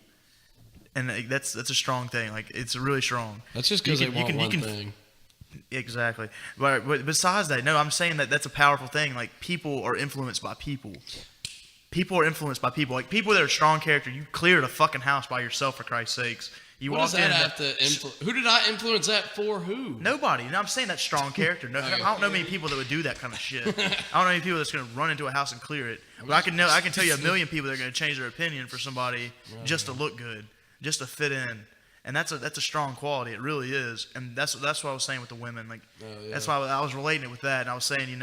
And that's a strong thing. It's really strong. That's just because they want one thing. Exactly. But besides that, no, I'm saying that's a powerful thing. People are influenced by people. People are influenced by people. People that are strong character, you cleared a fucking house by yourself, for Christ's sakes. What does that have to influence? Who did I influence that for? Who? Nobody. No, I'm saying that's strong character. No, I don't know many people that would do that kind of shit. I don't know any people that's going to run into a house and clear it. But I can tell you a million people that are going to change their opinion for somebody just to look good, just to fit in. And that's a strong quality. It really is. And that's what I was saying with the women. That's why I was relating it with that. And I was saying,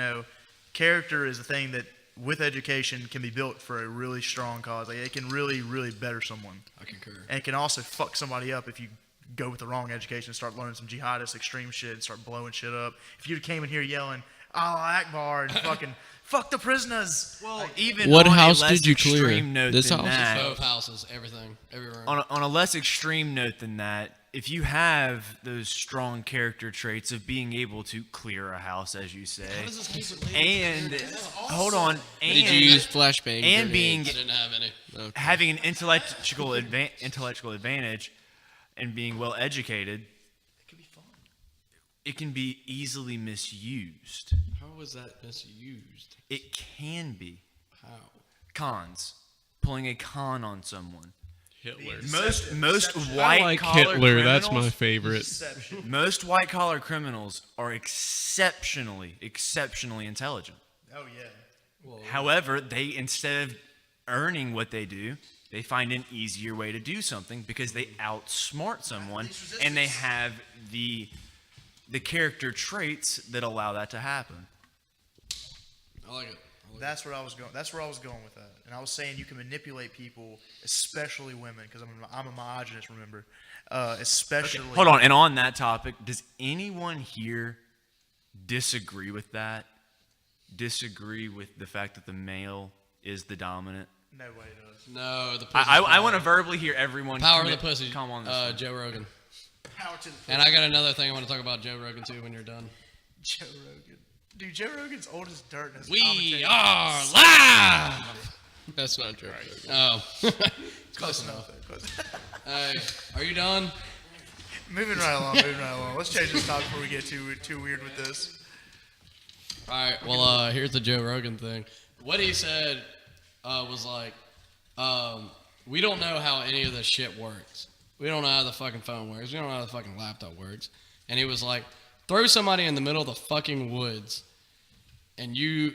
character is a thing that with education can be built for a really strong cause. It can really, really better someone. I concur. And it can also fuck somebody up if you go with the wrong education and start learning some jihadist extreme shit and start blowing shit up. If you came in here yelling Allah Akbar and fucking fuck the prisoners. Well, even what on house a less did you clear? extreme note This than house? that, Both houses, everything, everywhere. on a less extreme note than that, if you have those strong character traits of being able to clear a house, as you say, How does this keep it and hold on, and Did you use flashbang? and grenades? being I didn't have any. Okay. having an intellectual advantage and being well educated, it can be easily misused. How was that misused? It can be. How? Cons. Pulling a con on someone. Hitler. Most I white like collar Hitler. That's my criminals, favorite. most white collar criminals are exceptionally intelligent. Oh yeah. However, they, instead of earning what they do, they find an easier way to do something because they outsmart someone and they have the character traits that allow that to happen. I like it. That's where I was going. That's where I was going with that. And I was saying you can manipulate people, especially women, because I'm a misogynist. Remember, especially. Hold on, and on that topic, does anyone here disagree with that? Disagree with the fact that the male is the dominant? No way does. No, the I want to verbally hear everyone. Power of the pussy. Come on, this one. Joe Rogan. Power to the And I got another thing I want to talk about Joe Rogan too when you're done. Joe Rogan. Dude, Joe Rogan's old as dirt. And his We commentary- are live. That's not true. Oh, Close enough. hey, are you done? Moving right along. Let's change this topic before we get too weird with this. All right. Well, here's the Joe Rogan thing. What he said was like, we don't know how any of this shit works. We don't know how the fucking phone works. We don't know how the fucking laptop works. And he was like, throw somebody in the middle of the fucking woods, and you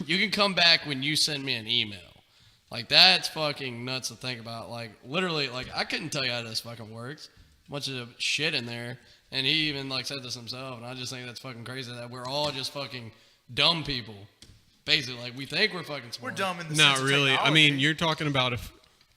can come back when you send me an email. Like, that's fucking nuts to think about. Like, literally, like, I couldn't tell you how this fucking works. Bunch of shit in there. And he even, like, said this himself. And I just think that's fucking crazy that we're all just fucking dumb people. Basically, like, we think we're fucking smart. We're dumb in the Not sense really. of I mean, you're talking about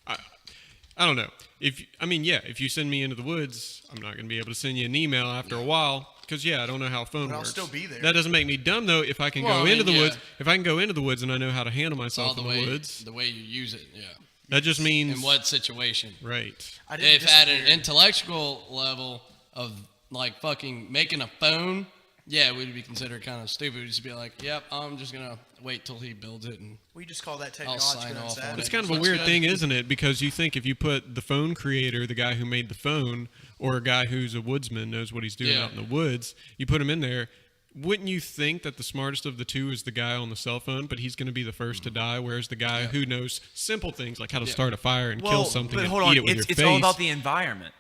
I don't know. If you send me into the woods, I'm not going to be able to send you an email after a while because, I don't know how a phone works. I'll still be there. That doesn't make me dumb, though, if I can go into the woods. If I can go into the woods and I know how to handle myself in the woods. The way you use it, yeah. That just means... In what situation. Right. If at an intellectual level of, like, fucking making a phone, we'd be considered kind of stupid. We'd just be like, yep, I'm just going to wait till he builds it and we just call that I'll sign off on it. It's kind of a weird thing, isn't it? Because you think if you put the phone creator, the guy who made the phone, or a guy who's a woodsman, knows what he's doing out in the woods, you put him in there, wouldn't you think that the smartest of the two is the guy on the cell phone, but he's going to be the first to die, whereas the guy who knows simple things like how to start a fire and kill something and eat it with your face. It's all about the environment.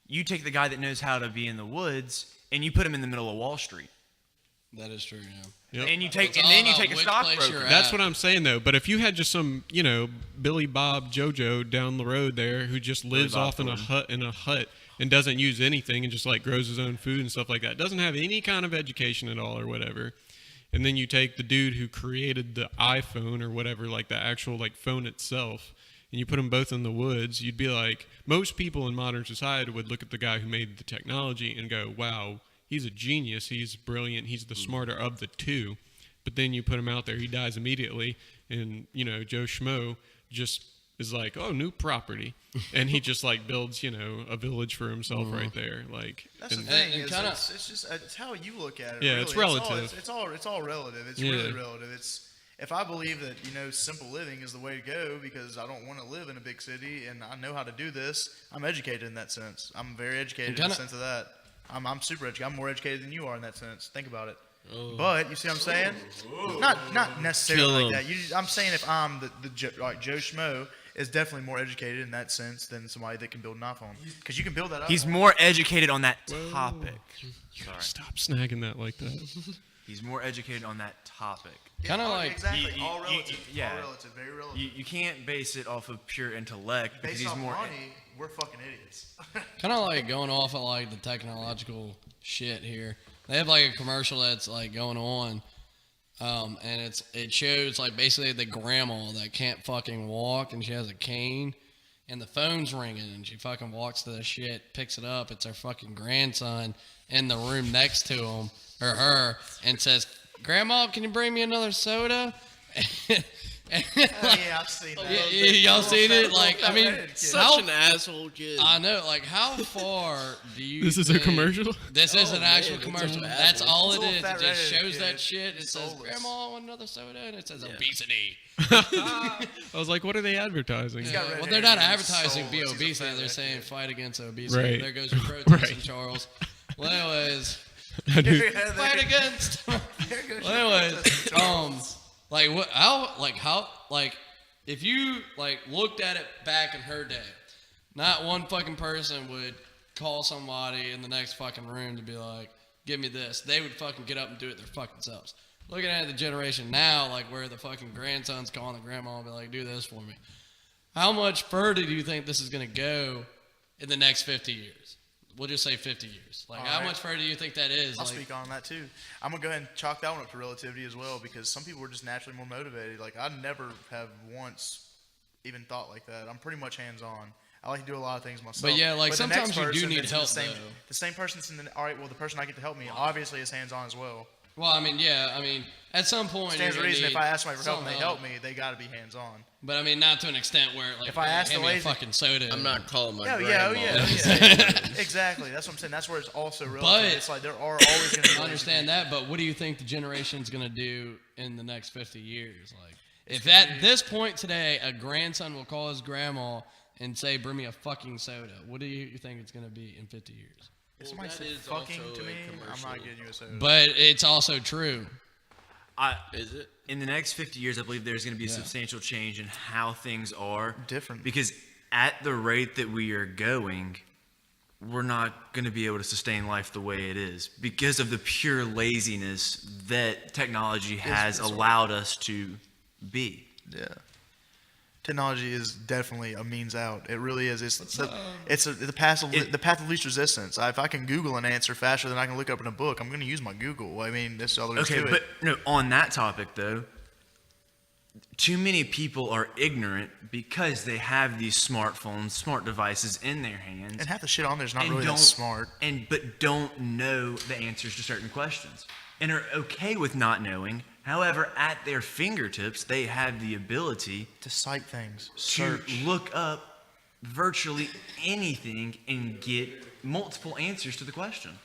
You take the guy that knows how to be in the woods, and you put him in the middle of Wall Street. That is true, yeah. Yep. And then you take a stockbroker. That's what I'm saying, though. But if you had just some, Billy Bob JoJo down the road there who just lives off in a hut and doesn't use anything and just like grows his own food and stuff like that, doesn't have any kind of education at all or whatever, and then you take the dude who created the iPhone or whatever, like the actual like phone itself, and you put them both in the woods, you'd be like, most people in modern society would look at the guy who made the technology and go, wow, he's a genius, he's brilliant, he's the smarter of the two. But then you put him out there, he dies immediately, and, Joe Schmo just is like, oh, new property. And he just, like, builds, a village for himself right there. Like, that's the thing, it's how you look at it. Yeah, really. It's relative. It's all relative. It's really relative. If I believe that, simple living is the way to go because I don't want to live in a big city and I know how to do this, I'm educated in that sense. I'm very educated in the sense of that. I'm super educated. I'm more educated than you are in that sense. Think about it. Oh. But you see what I'm saying? Not necessarily like that. I'm saying if I'm like Joe Schmo is definitely more educated in that sense than somebody that can build an iPhone because you can build that. He's more educated on that topic. You gotta stop snagging that like that. He's more educated on that topic. Kind of like exactly all relative. All relative, very relative. You can't base it off of pure intellect because he's more money. We're fucking idiots. Kind of like going off of like the technological shit here. They have like a commercial that's like going on, and it shows like basically the grandma that can't fucking walk and she has a cane, and the phone's ringing and she fucking walks to the shit, picks it up. It's her fucking grandson in the room next to him or her, and says, "Grandma, can you bring me another soda?" I've seen that. Y'all seen it? Like, I mean, such an asshole kid. I know. Like, how far do you? This is a commercial. This is an actual commercial. That's all it is. It just shows that shit. It says, "Grandma, want another soda?" And it says obesity. I was like, what are they advertising? Well, they're not advertising obesity. They're saying fight against obesity. Right. There goes your protein, Charles. Well, anyways, fight against. Well, anyways, like what? How? If you looked at it back in her day, not one fucking person would call somebody in the next fucking room to be like, "Give me this." They would fucking get up and do it their fucking selves. Looking at the generation now, like where the fucking grandson's calling the grandma and be like, "Do this for me." How much further do you think this is gonna go in the next 50 years? We'll just say 50 years. Like, how much further do you think that is? I'll speak on that, too. I'm going to go ahead and chalk that one up to relativity as well because some people are just naturally more motivated. Like, I never have once even thought like that. I'm pretty much hands-on. I like to do a lot of things myself. But, yeah, like, sometimes you do need help, though. The same person that's in the – all right, well, the person I get to help me obviously is hands-on as well. Well, I mean, yeah. I mean, at some point, stands to reason if I ask somebody for help and they help me, they got to be hands-on. But I mean, not to an extent where like if I ask hand me a fucking soda. I'm not calling my grandma. Yeah. Exactly. That's what I'm saying. That's where it's also relative. But it's like there are always going to be. Understand that, but what do you think the generation's going to do in the next 50 years? Like, if at this point today, a grandson will call his grandma and say, "Bring me a fucking soda," what do you think it's going to be in 50 years? If somebody said fucking to me, I'm not getting you a soda. But it's also true. Is it? In the next 50 years, I believe there's going to be a substantial change in how things are different. Because at the rate that we are going, we're not going to be able to sustain life the way it is because of the pure laziness that technology has allowed us to be. Yeah. Technology is definitely a means out. It really is. It's the path of least resistance. If I can Google an answer faster than I can look up in a book, I'm going to use my Google. I mean, that's all there is to it. Okay, but no, on that topic though, too many people are ignorant because they have these smartphones, smart devices in their hands, and half the shit on there's not really that smart. But don't know the answers to certain questions, and are okay with not knowing. However, at their fingertips, they have the ability to cite things, to look up virtually anything and get multiple answers to the question.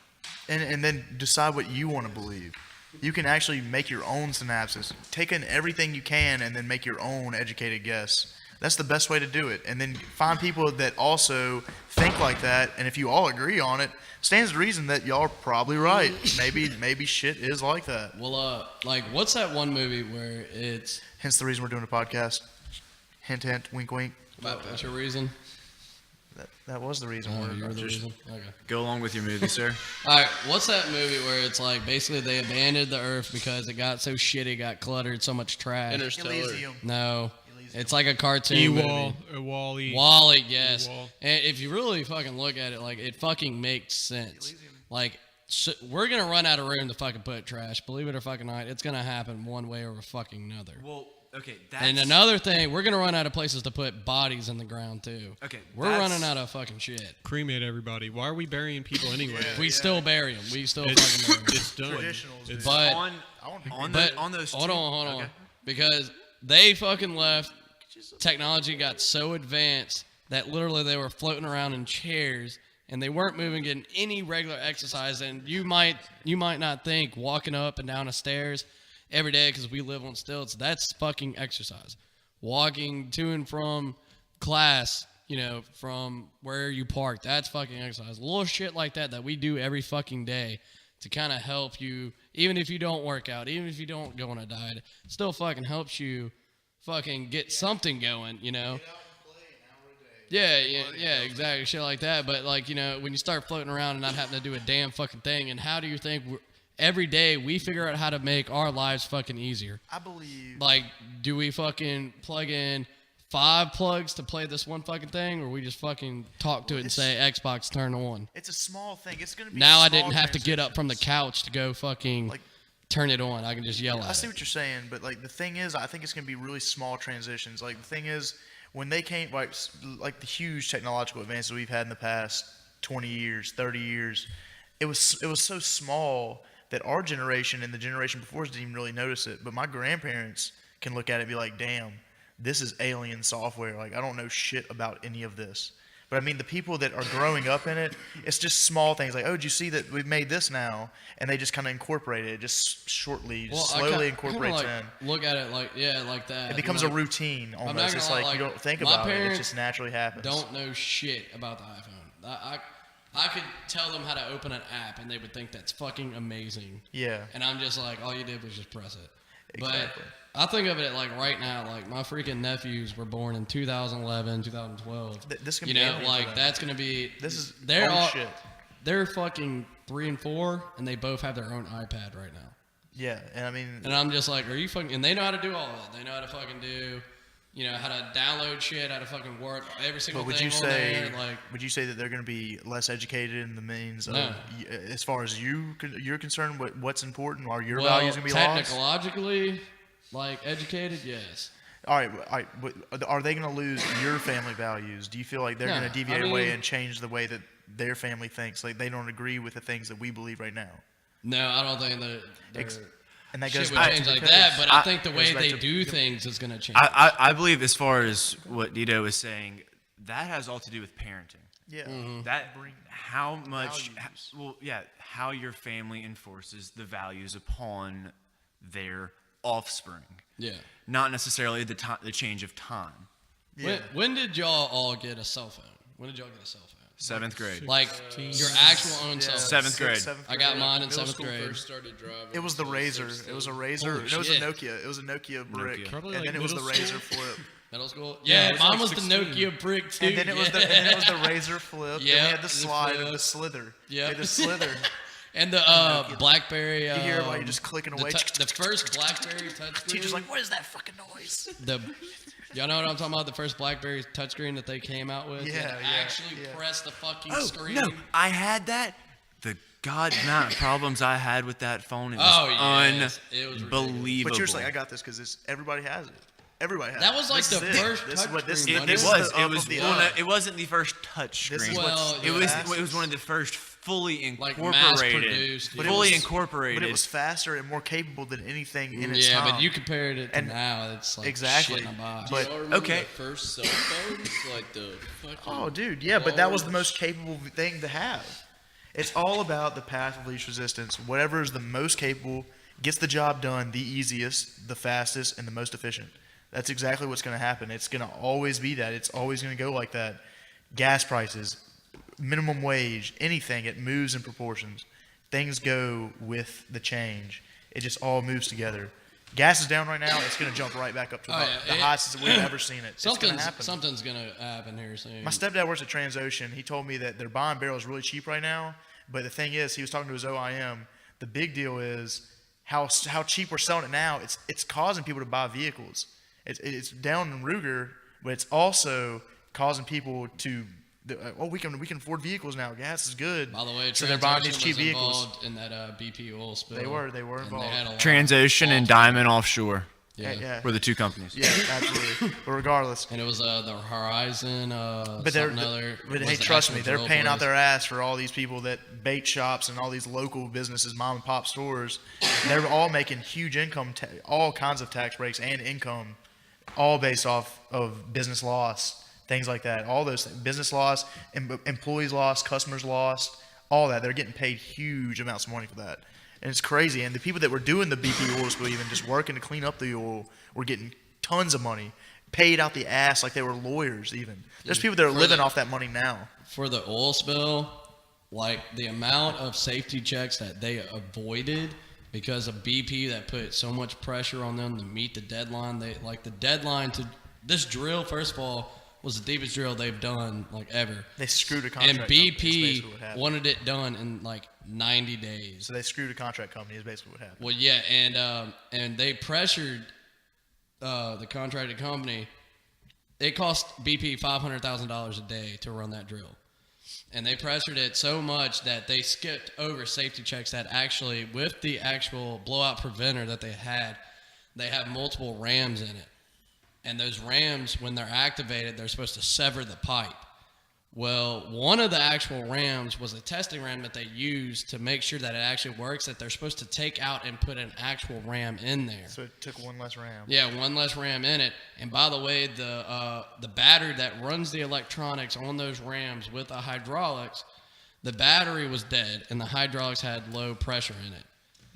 And then decide what you want to believe. You can actually make your own synapses. Take in everything you can and then make your own educated guess. That's the best way to do it. And then find people that also think like that. And if you all agree on it, stands to reason that y'all are probably right. Maybe shit is like that. Well, like, what's that one movie where it's... Hence the reason we're doing a podcast. Hint, hint, wink, wink. What's your reason? That was the reason. You're the reason? Okay. Go along with your movie, sir. All right, what's that movie where it's like basically they abandoned the Earth because it got so shitty, got cluttered, so much trash? Interstellar. Elysium. No. It's like a cartoon movie. Wall-E. Wall-E, yes. Wall. And if you really fucking look at it, like, it fucking makes sense. Like, we're going to run out of room to fucking put trash. Believe it or fucking not, it's going to happen one way or fucking another. Well, okay, and another thing, we're going to run out of places to put bodies in the ground, too. Okay, we're running out of fucking shit. Cremate everybody. Why are we burying people anyway? We still bury them. We still fucking bury them. It's done. But on those hold on. Because they fucking left. Technology got so advanced that literally they were floating around in chairs and they weren't moving, getting any regular exercise. And you might not think walking up and down the stairs every day, because we live on stilts, that's fucking exercise. Walking to and from class, from where you park, that's fucking exercise. Little shit like that we do every fucking day to kind of help you, even if you don't work out, even if you don't go on a diet, it still fucking helps you fucking get something going, Yeah, exactly, shit like that. But like, when you start floating around and not having to do a damn fucking thing, and how do you think every day we figure out how to make our lives fucking easier? I believe. Like, do we fucking plug in 5 plugs to play this one fucking thing, or we just fucking talk to it and say Xbox turn on? It's a small thing. It's gonna be. Now I didn't have to get up from the couch to go fucking. Turn it on. I can just yell at it. I see what you're saying, but like the thing is, I think it's gonna be really small transitions. Like the thing is, when they came, like the huge technological advances we've had in the past 20 years, 30 years, it was so small that our generation and the generation before us didn't even really notice it. But my grandparents can look at it and be like, "Damn, this is alien software. Like I don't know shit about any of this." But I mean, the people that are growing up in it, it's just small things like, oh, did you see that we've made this now? And they just kind of incorporate it, just slowly incorporates in. Look at it like that. It becomes a routine almost. It's like you don't think about it. It just naturally happens. Don't know shit about the iPhone. I could tell them how to open an app, and they would think that's fucking amazing. Yeah. And I'm just like, all you did was just press it. Exactly. But I think of it like right now, like my freaking nephews were born in 2011, 2012. This can be like that's gonna be. They're all shit. They're fucking 3 and 4, and they both have their own iPad right now. Yeah, and I mean. And I'm just like, are you fucking? And they know how to do all of it. They know how to fucking do. How to download shit, how to fucking work every single thing on there. Like, would you say that they're going to be less educated in the means of, as far as you're concerned, what's important? Are your values going to be lost? Technologically, like, educated, yes. All right. But are they going to lose your family values? Do you feel like they're going to deviate away and change the way that their family thinks? Like, they don't agree with the things that we believe right now? No, I don't think that and that goes back change like that, but I think the way they do things is going to change. I believe, as far as what Dedeaux was saying, that has all to do with parenting. Yeah. Mm-hmm. That how much, how your family enforces the values upon their offspring. Yeah. Not necessarily the change of time. Yeah. When did y'all all get a cell phone? When did y'all get a cell phone? 7th grade. Like your actual own self. 7th grade. I got mine in 7th School grade. first started driving. It was the Razor. It was a Razor. Holy No, it was a shit. Nokia. It was a Nokia brick. Nokia. Probably And like then it was the middle Razor school? flip. Middle school? Yeah, Yeah, it was mine like was the 16. Nokia brick too. And then it was the Razor flip. Yeah, Then we had the the slide and flip. the slither. Yeah. The slither. And the BlackBerry. You hear it while you're just clicking away. The first BlackBerry touchscreen. Teacher's like, what is that fucking noise? Y'all know what I'm talking about? The first BlackBerry touchscreen that they came out with. Yeah, That yeah, actually yeah. press the fucking Oh, screen. no. I had that. The God amount of problems I had with that phone. It was yes. It was unbelievable. But you're just like, I got this because everybody has it. Everybody has it. That was like This the is it. first This is what this touchscreen, is. It This was. is the It up was. of the One up. of, it wasn't the first touch This screen. is Well, what's It was. fast. It was one of the first fully Like incorporated. mass-produced. But it Fully was- incorporated. But it was faster and more capable than anything in its Yeah, time. but you compared it to And- now, it's like exactly. shit in a box. But- Y'all remember okay. the first cell phones? Like the fucking. Oh, dude, yeah, but that was the large- most capable thing to have. It's all about the path of least resistance. Whatever is the most capable gets the job done the easiest, the fastest, and the most efficient. That's exactly what's going to happen. It's going to always be that. It's always going to go like that. Gas prices, minimum wage, anything, it moves in proportions. Things go with the change. It just all moves together. Gas is down right now. It's going to jump right back up to the highest that we've ever seen it. It's going to happen. Something's gonna happen here soon. My stepdad works at Transocean. He told me that they're buying barrels really cheap right now. But the thing is, he was talking to his OIM. The big deal is how cheap we're selling it now. It's causing people to buy vehicles. It's down in Ruger, but it's also causing people to we can afford vehicles now. Gas is good. By the way, so they're buying these Transocean cheap was vehicles. involved in that BP oil spill. They were and involved. they had a lot of Transocean and fault. Diamond Offshore Yeah. were the two companies. Yeah, absolutely. But regardless, And it was the Horizon. but was hey, the trust me, actual they're drill paying out place. their ass for all these people that bait shops and all these local businesses, mom and pop stores. They're all making huge income, all kinds of tax breaks and income, all based off of business loss, things like that. All those things, business loss, employees lost, customers lost, all that. They're getting paid huge amounts of money for that. And it's crazy. And the people that were doing the BP oil spill, even just working to clean up the oil, were getting tons of money, paid out the ass like they were lawyers even. There's people that are living off that money now. For the oil spill, like the amount of safety checks that they avoided because of BP that put so much pressure on them to meet the deadline. The deadline to this drill, first of all, was the deepest drill they've done like ever. They screwed a contract And company, is BP basically what happened. wanted it done in like 90 days. So they screwed a contract company is basically what happened. Well, yeah, and they pressured the contracted company. It cost BP $500,000 a day to run that drill. And they pressured it so much that they skipped over safety checks that actually, with the actual blowout preventer that they have multiple rams in it. And those rams, when they're activated, they're supposed to sever the pipe. Well, one of the actual rams was a testing ram that they used to make sure that it actually works, that they're supposed to take out and put an actual ram in there. So it took one less ram. Yeah, one less ram in it. And by the way, the battery that runs the electronics on those rams with the hydraulics, the battery was dead and the hydraulics had low pressure in it.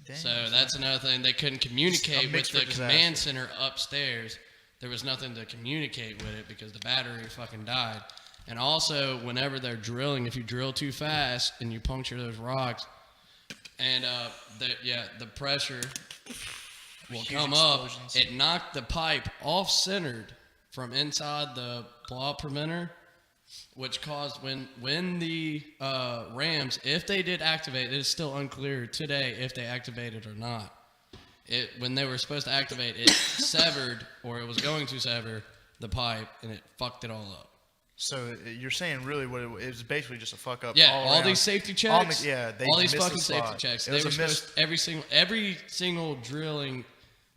Damn, So that's another thing. They couldn't communicate with mixed the for disaster. command center upstairs. There was nothing to communicate with it because the battery fucking died. And also, whenever they're drilling, if you drill too fast and you puncture those rocks, and the pressure will Huge come up, explosions. it knocked the pipe off-centered from inside the blowout preventer, which caused when the rams, if they did activate, it is still unclear today if they activated or not. When they were supposed to activate, it severed, or it was going to sever the pipe, and it fucked it all up. So you're saying really what it was basically just a fuck up. Yeah, all all around. these safety They all these missed the fucking safety spot. checks. It They was were a miss. supposed every single drilling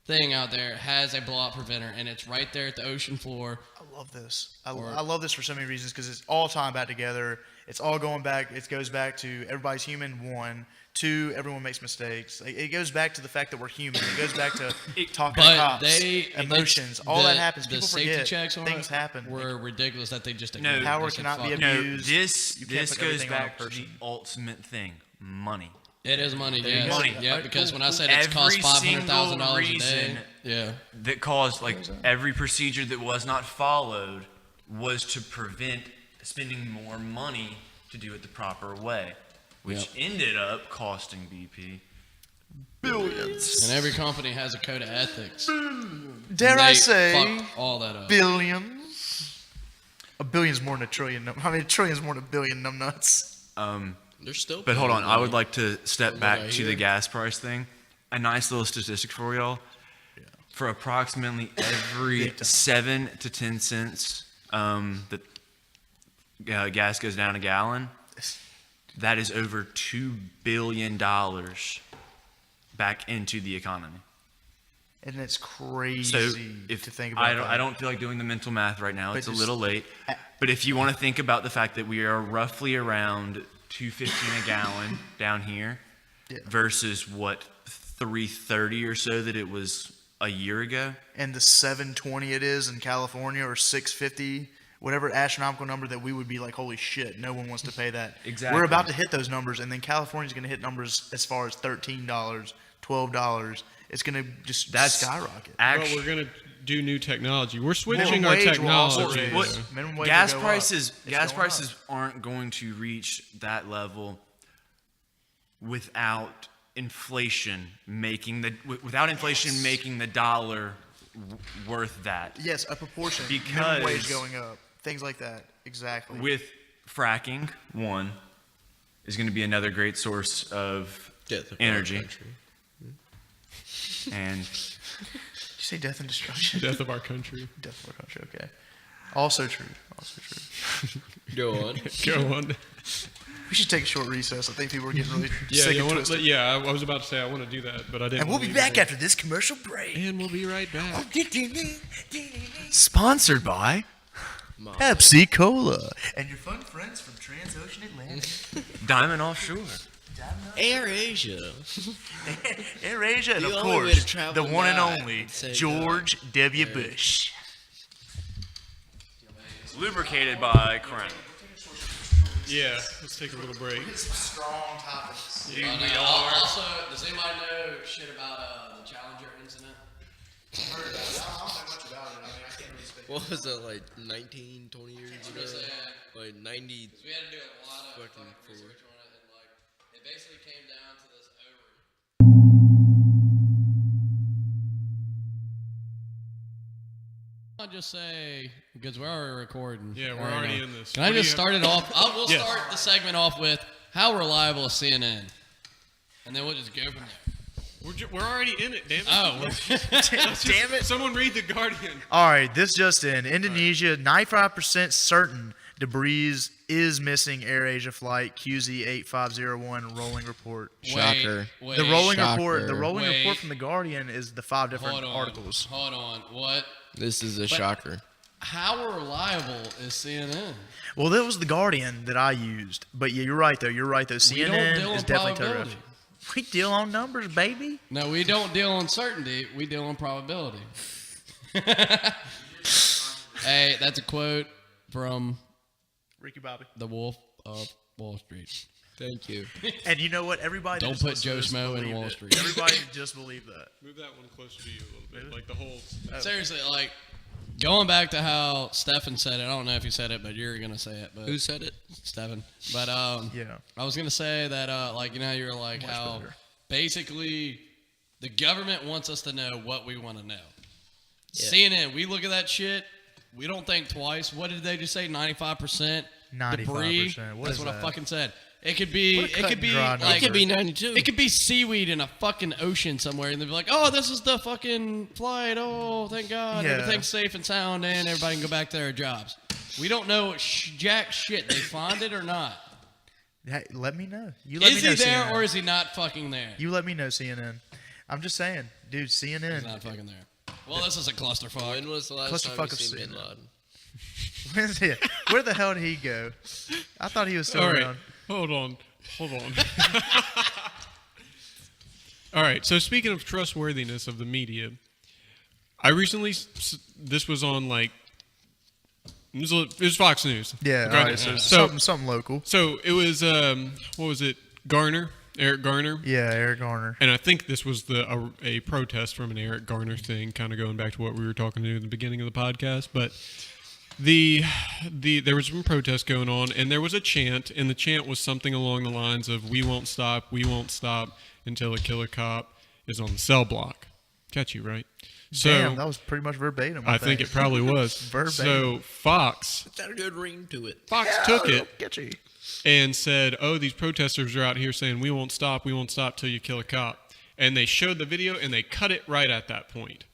thing out there has a blowout preventer, and it's right there at the ocean floor. I love this. I love this for so many reasons because it's all tying back together. It's all going back. It goes back to everybody's human. 1, 2, everyone makes mistakes. It goes back to the fact that we're human. It goes back to talking to But cops, emotions. All that happens. The People safety forget checks on things it happen. were ridiculous that they just No, ignored. power They said, cannot be "Fuck it." abused. No, this You can't put goes everything on a back to the person. ultimate thing: money. It is money, you yes. go. Money. Yeah, because when I said it's cost Every $500,000 a single day, reason yeah. that caused every procedure that was not followed was to prevent spending more money to do it the proper way, which ended up costing BP billions. And every company has a code of ethics. Dare I say, fucked all that up. billions. A billion's more than a trillion. I mean, a trillion's more than a billion numbnuts. They're still. But hold on, I would like to step back to the gas price thing. A nice little statistic for y'all. For approximately every 7 to 10 cents that gas goes down a gallon, that is over $2 billion back into the economy. And it's crazy So to think about. I don't feel like doing the mental math right now. It's a little late. But if you want to think about the fact that we are roughly around $2.15 a gallon down here versus what, $3.30 or so that it was a year ago, and the $7.20 it is in California, or $6.50, whatever astronomical number that we would be like, holy shit, no one wants to pay that. Exactly. We're about to hit those numbers, and then California's going to hit numbers as far as $13, $12. It's going to just skyrocket. Well, we're going to do new technology. We're switching our technology. Minimum wage gas will go prices up. gas prices aren't going to reach that level without inflation making the dollar worth that. Yes, a proportion. Because minimum wage going up, things like that. Exactly. With fracking, one is going to be another great source of energy. And did you say death and destruction? Death of our country. Death of our country. Okay. Also true. Also true. Go on. Go on. We should take a short recess. I think people are getting really sick and twisted. I was about to say I want to do that, but I didn't. And we'll be back after this commercial break. And we'll be right back. Sponsored by Pepsi Cola and your fun friends from Transocean Atlantic. Diamond Offshore. Airasia. Airasia, and The of only way course, to travel the one and and die. only Say George W. Bush. Lubricated by Crown. Yeah, let's take a little break. Some strong topics. Also, does anybody know shit about the Challenger incident? I heard about it. I don't know much about it. I mean, I can't really speak. What was that, like 19, 20 years ago? Like 90. We had to do a lot of fucking research on it, and like it basically came down to this I'll just say, because we're already recording. Yeah, we're already in this. Can I just start it off? We'll start the segment off with, how reliable is CNN? And then we'll just go from there. We're already in it, damn it. Oh, damn it. Someone read The Guardian. All right, this just in. Indonesia, 95% certain debris is missing Airasia flight QZ8501 rolling report. Shocker. The rolling Shocker. report from The Guardian is the 5 different articles. Hold on. What? This is a shocker. How reliable is CNN? Well, that was The Guardian that I used. But yeah, you're right, though. CNN is definitely terrific. We deal on numbers, baby. No, we don't deal on certainty. We deal on probability. Hey, that's a quote from Ricky Bobby. The Wolf of Wall Street. Thank you. And you know what? Everybody Don't put Joe Schmo in Wall Street. Everybody just believe that. Move that one closer to you a little bit, like the whole. Seriously, like going back to how Stefan said it. I don't know if you said it, but you're gonna say it. But Who said it? Stefan. But Yeah. I was gonna say that like you know you were like how basically the government wants us to know what we want to know. Yeah. CNN, we look at that shit. We don't think twice. What did they just say? 95% debris. 95%. That's what I fucking said. It could be. It could be like. It could be 92. It could be seaweed in a fucking ocean somewhere, and they'll be like, "Oh, this is the fucking flight. Oh, thank God, Yeah. everything's safe and sound, and everybody can go back to their jobs." We don't know jack shit. They find it or not. Hey, let me know. You let Is me know, he there CNN. or is he not fucking there? You let me know, CNN. I'm just saying, dude. CNN. He's not fucking there. Well, this is a clusterfuck. When was the last Clusterfuck time you of seen sin. Bin Laden? Where's he? Where the hell did he go? I thought he was still All right, around. hold on. All right, so speaking of trustworthiness of the media, I recently, this was on like, it was Fox News. Yeah, Okay. all right, so something local. So it was, what was it, Garner, Eric Garner? Yeah, Eric Garner. And I think this was a protest from an Eric Garner thing, kind of going back to what we were talking to in the beginning of the podcast. But There was some protests going on, and there was a chant, and the chant was something along the lines of "We won't stop until a killer cop is on the cell block." Catchy, right? So, damn, that was pretty much verbatim. I think it probably was. Verbatim. So Fox It's got a good ring to it. took it Catchy. and said, "Oh, these protesters are out here saying we won't stop till you kill a cop." And they showed the video, and they cut it right at that point.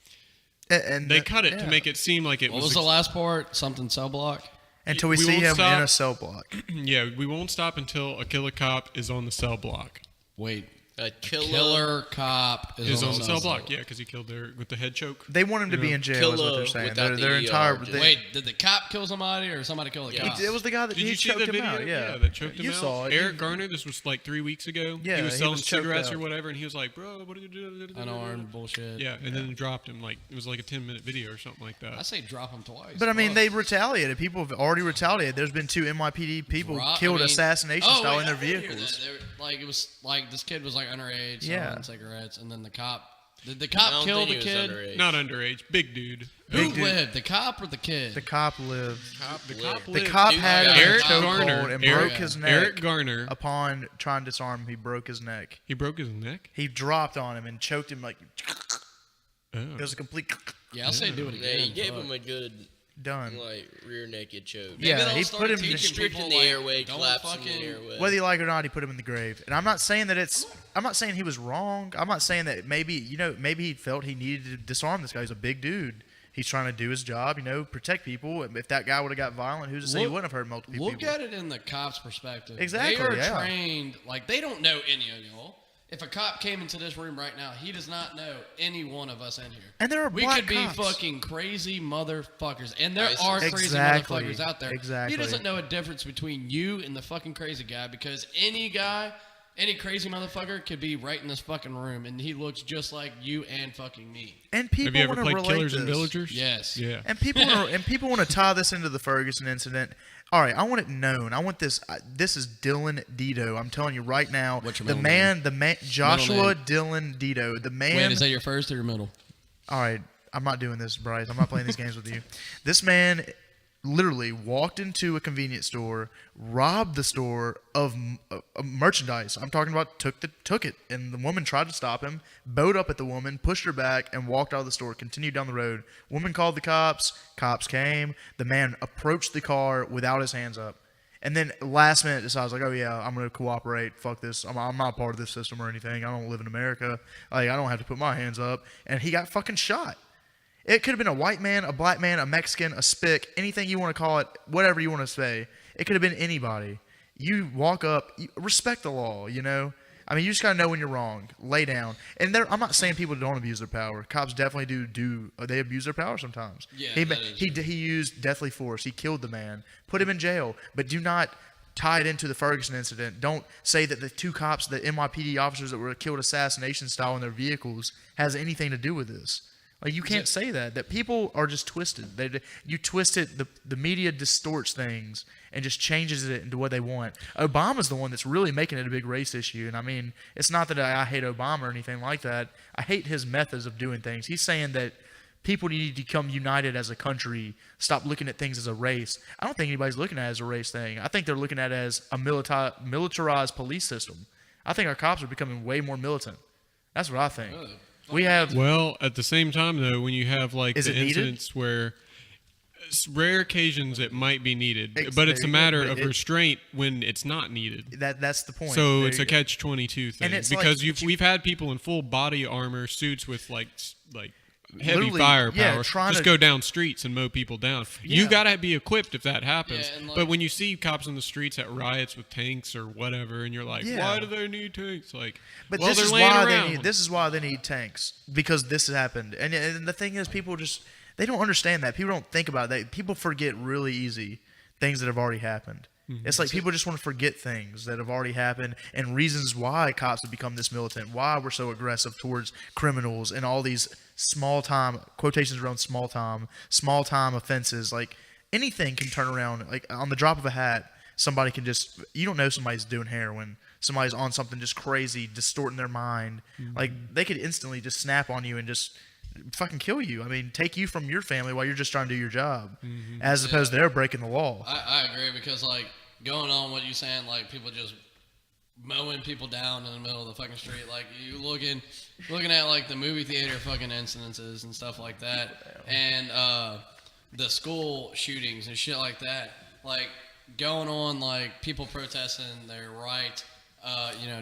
And they cut it to make it seem like it was. What was the last part? Something cell block? Until we see him in a cell block. Yeah, we won't stop until a killer cop is on the cell block. Wait. A killer cop is on the cell block. Yeah, because he killed with the head choke. They want him to be in jail, is what they're saying. Their entire. Wait, did the cop kill somebody or somebody kill the cop? It was the guy that Did you see the video? Out, yeah, that choked him you out. Saw it. Eric Garner. This was like 3 weeks ago. Yeah, he was selling choked cigarettes out. or whatever, and he was like, "Bro, what are you doing?" Unarmed bullshit. Yeah, and then dropped him. Like it was like a 10-minute video or something like that. I say drop him twice. But I mean, they retaliated. People have already retaliated. There's been 2 NYPD people killed assassination style in their vehicles. Like it was like this kid was like underage, Yeah. cigarettes, and then the cop. Did the cop kill the kid? Underage. Not underage, big dude. Who lived? The cop or the kid? The cop lived. The The cop had Eric a chokehold Garner and broke his neck. Eric Garner. Upon trying to disarm him, he broke his neck. He broke his neck. He dropped on him and choked him like. Oh. It was a complete. Yeah, I'll say do it Yeah, again. he gave him a good Done. like rear naked choke. Yeah, Maybe he they'll start put him teaching stripped people, in the like, airway, don't collapsed in fucking- the airway. Whether you like it or not, he put him in the grave. And I'm not saying that I'm not saying he was wrong. I'm not saying that maybe he felt he needed to disarm this guy. He's a big dude. He's trying to do his job, protect people. If that guy would have got violent, who's to say he wouldn't have hurt multiple people? Look at it in the cop's perspective. Exactly, They are yeah. trained, like, they don't know any of y'all. If a cop came into this room right now, he does not know any one of us in here. And there are We black could be cops. fucking crazy motherfuckers. And there ISIS. are crazy Exactly, motherfuckers out there. exactly. He doesn't know a difference between you and the fucking crazy guy because any crazy motherfucker could be right in this fucking room and he looks just like you and fucking me. And people Have you ever want to played relate Killers this. and Villagers? Yes. Yeah. And people want to tie this into the Ferguson incident. All right, I want it known. I want this. This is Dylan Dedeaux. I'm telling you right now. What's your the middle man, Joshua Dylan Dedeaux. The man. Wait, is that your first or your middle? All right, I'm not doing this, Brice. I'm not playing these games with you. This man literally walked into a convenience store, robbed the store of merchandise. I'm talking about took it, and the woman tried to stop him, bowed up at the woman, pushed her back, and walked out of the store. Continued down the road. Woman called the cops. Cops came. The man approached the car without his hands up. And then last minute decides like, oh yeah, I'm gonna cooperate. Fuck this. I'm not part of this system or anything. I don't live in America. Like I don't have to put my hands up. And he got fucking shot. It could have been a white man, a black man, a Mexican, a spick, anything you want to call it, whatever you want to say. It could have been anybody. You walk up, respect the law. I mean, you just gotta know when you're wrong. Lay down. And I'm not saying people don't abuse their power. Cops definitely do. They abuse their power sometimes. Yeah, he used deathly force. He killed the man. Put him in jail. But do not tie it into the Ferguson incident. Don't say that the 2 cops, the NYPD officers that were killed assassination style in their vehicles, has anything to do with this. Like you can't say that people are just twisted. You twist it. The media distorts things and just changes it into what they want. Obama's the one that's really making it a big race issue. And I mean, it's not that I hate Obama or anything like that. I hate his methods of doing things. He's saying that people need to become united as a country. Stop looking at things as a race. I don't think anybody's looking at it as a race thing. I think they're looking at it as a militarized police system. I think our cops are becoming way more militant. That's what I think. Really? We have. Well, at the same time, though, when you have like Is the it needed? incidents where rare occasions it might be needed, Ex- but it's there a you go, matter but of restraint when it's not needed. That's the point. So There it's you a go. catch-22 thing it's because like, we've had people in full body armor suits with like heavy Literally, firepower trying just to- go down streets and mow people down. You gotta be equipped if that happens. Yeah, and, like- but when you see cops in the streets at riots with tanks or whatever, and you're like, Yeah. why do they need tanks? Like, But well, this they're is laying why around. this is why they need tanks, because this has happened. And the thing is, people just they don't understand that. People don't think about that. People forget really easy things that have already happened. It's like people just want to forget things that have already happened and reasons why cops have become this militant, why we're so aggressive towards criminals and all these small time quotations around small time offenses. Like anything can turn around. Like on the drop of a hat, somebody can just you don't know somebody's doing heroin. Somebody's on something just crazy, distorting their mind. Like they could instantly just snap on you and just fucking kill you. I mean, take you from your family while you're just trying to do your job, as opposed to they're breaking the law. I agree because like going on what you're saying, like people just mowing people down in the middle of the fucking street. Like you looking at like the movie theater fucking incidences and stuff like that, and the school shootings and shit like that. Like going on like people protesting their right,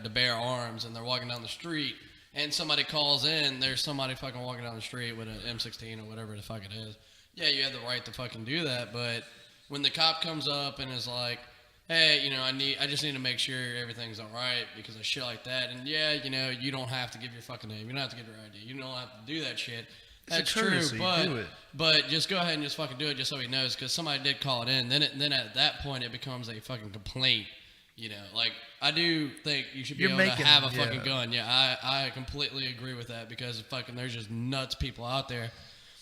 to bear arms, and they're walking down the street, and somebody calls in. There's somebody fucking walking down the street with an M16 or whatever the fuck it is. Yeah, you have the right to fucking do that, but when the cop comes up and is like, hey, I just need to make sure everything's all right because of shit like that. And yeah, you don't have to give your fucking name. You don't have to give your ID. You don't have to do that shit. That's true, but just go ahead and just fucking do it just so he knows, because somebody did call it in. Then at that point it becomes a fucking complaint. Like I do think you should be able to have a fucking gun. Yeah, I completely agree with that because fucking there's just nuts people out there.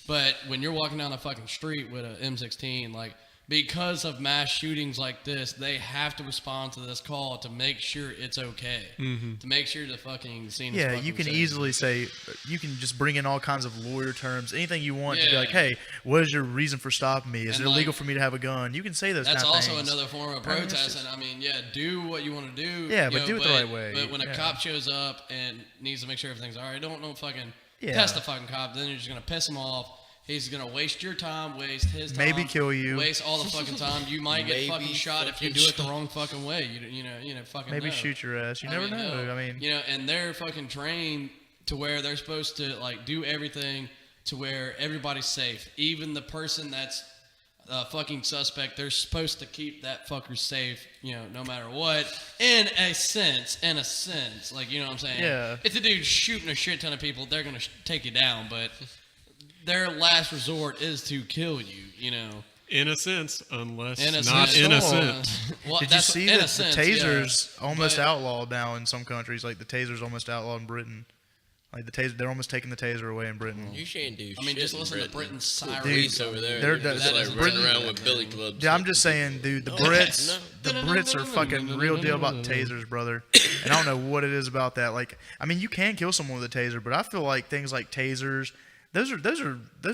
But when you're walking down the fucking street with an M16, like, because of mass shootings like this, they have to respond to this call to make sure it's okay. To make sure the fucking scene is fucking you can safe. easily say, you can just bring in all kinds of lawyer terms, anything you want to be like, hey, what is your reason for stopping me? Is it illegal for me to have a gun? You can say those kind of things. That's also another form of protest. And do what you want to do. Yeah, but do it the right way. But when a cop shows up and needs to make sure everything's all right, don't fucking test the fucking cop. Then you're just going to piss him off. He's going to waste your time, waste his time. Maybe kill you. Waste all the fucking time. You might get fucking shot if you do it the wrong fucking way. You fucking Maybe know. shoot your ass. You never know. I mean, and they're fucking trained to where they're supposed to, like, do everything to where everybody's safe. Even the person that's a fucking suspect, they're supposed to keep that fucker safe, no matter what. In a sense. Like, you know what I'm saying? Yeah. If the dude's shooting a shit ton of people, they're going to take you down, but their last resort is to kill you, In a sense, unless in a sense. Well, did you see that the taser's almost outlawed now in some countries? Like the taser's almost outlawed in Britain. Like the taser, they're almost taking the taser away in Britain. You can't do shit. I mean, just listen to Britain's sirens. Police over there. They're like running around with billy clubs. Yeah, I'm just saying, dude, the Brits are fucking real deal about tasers, brother. And I don't know what it is about that. Like, I mean, you can kill someone with a taser, but I feel like things like tasers, those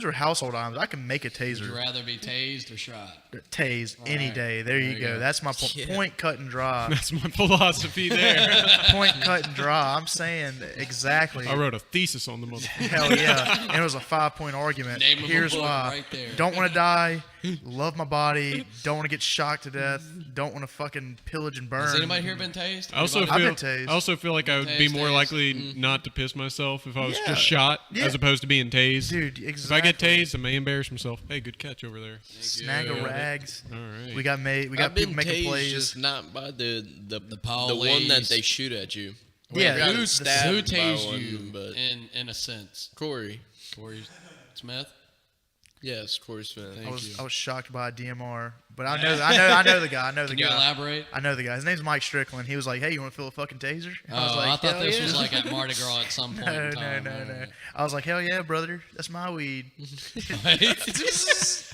are household items. I can make a taser. Would you rather be tased or shot? Tased any day. There you go. That's my point, cut and dry. That's my philosophy there. Point, cut and dry. I'm saying exactly. I wrote a thesis on the motherfucker. Hell yeah. And it was a 5-point argument. Here's why. Right there. Don't want to die. Love my body. Don't want to get shocked to death. Don't want to fucking pillage and burn. Has anybody here been tased? I also feel like I would be more likely not to piss myself if I was just shot as opposed to being tased. Dude, exactly. If I get tased, I may embarrass myself. Hey, good catch over there. Snag a rags. All right. We got people making plays. Just not by the police. one that they shoot at you. Yeah, who tased you in a sense? Corey Smith. Yes, Corey Smith. I was shocked by a DMR, but I know the guy. Can you elaborate? I know the guy. His name's Mike Strickland. He was like, "Hey, you want to feel a fucking taser?" I thought this was like at Mardi Gras at some point in time. No. I was like, "Hell yeah, brother, that's my weed." So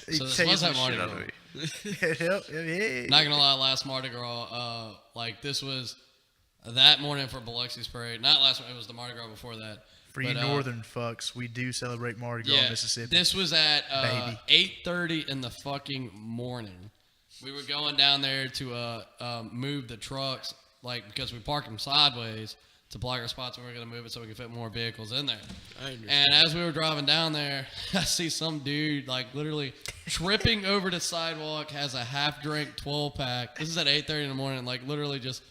this was at Mardi Gras. Yep. Not gonna lie, last Mardi Gras, this was that morning for Biloxi's parade. Not last one. It was the Mardi Gras before that. For you northern fucks, we do celebrate Mardi Gras, Mississippi. This was at 8:30 in the fucking morning. We were going down there to move the trucks, because we parked them sideways to block our spots, and we were going to move it so we could fit more vehicles in there. And as we were driving down there, I see some dude literally tripping over the sidewalk, has a half-drink 12-pack. This is at 8:30 in the morning, literally just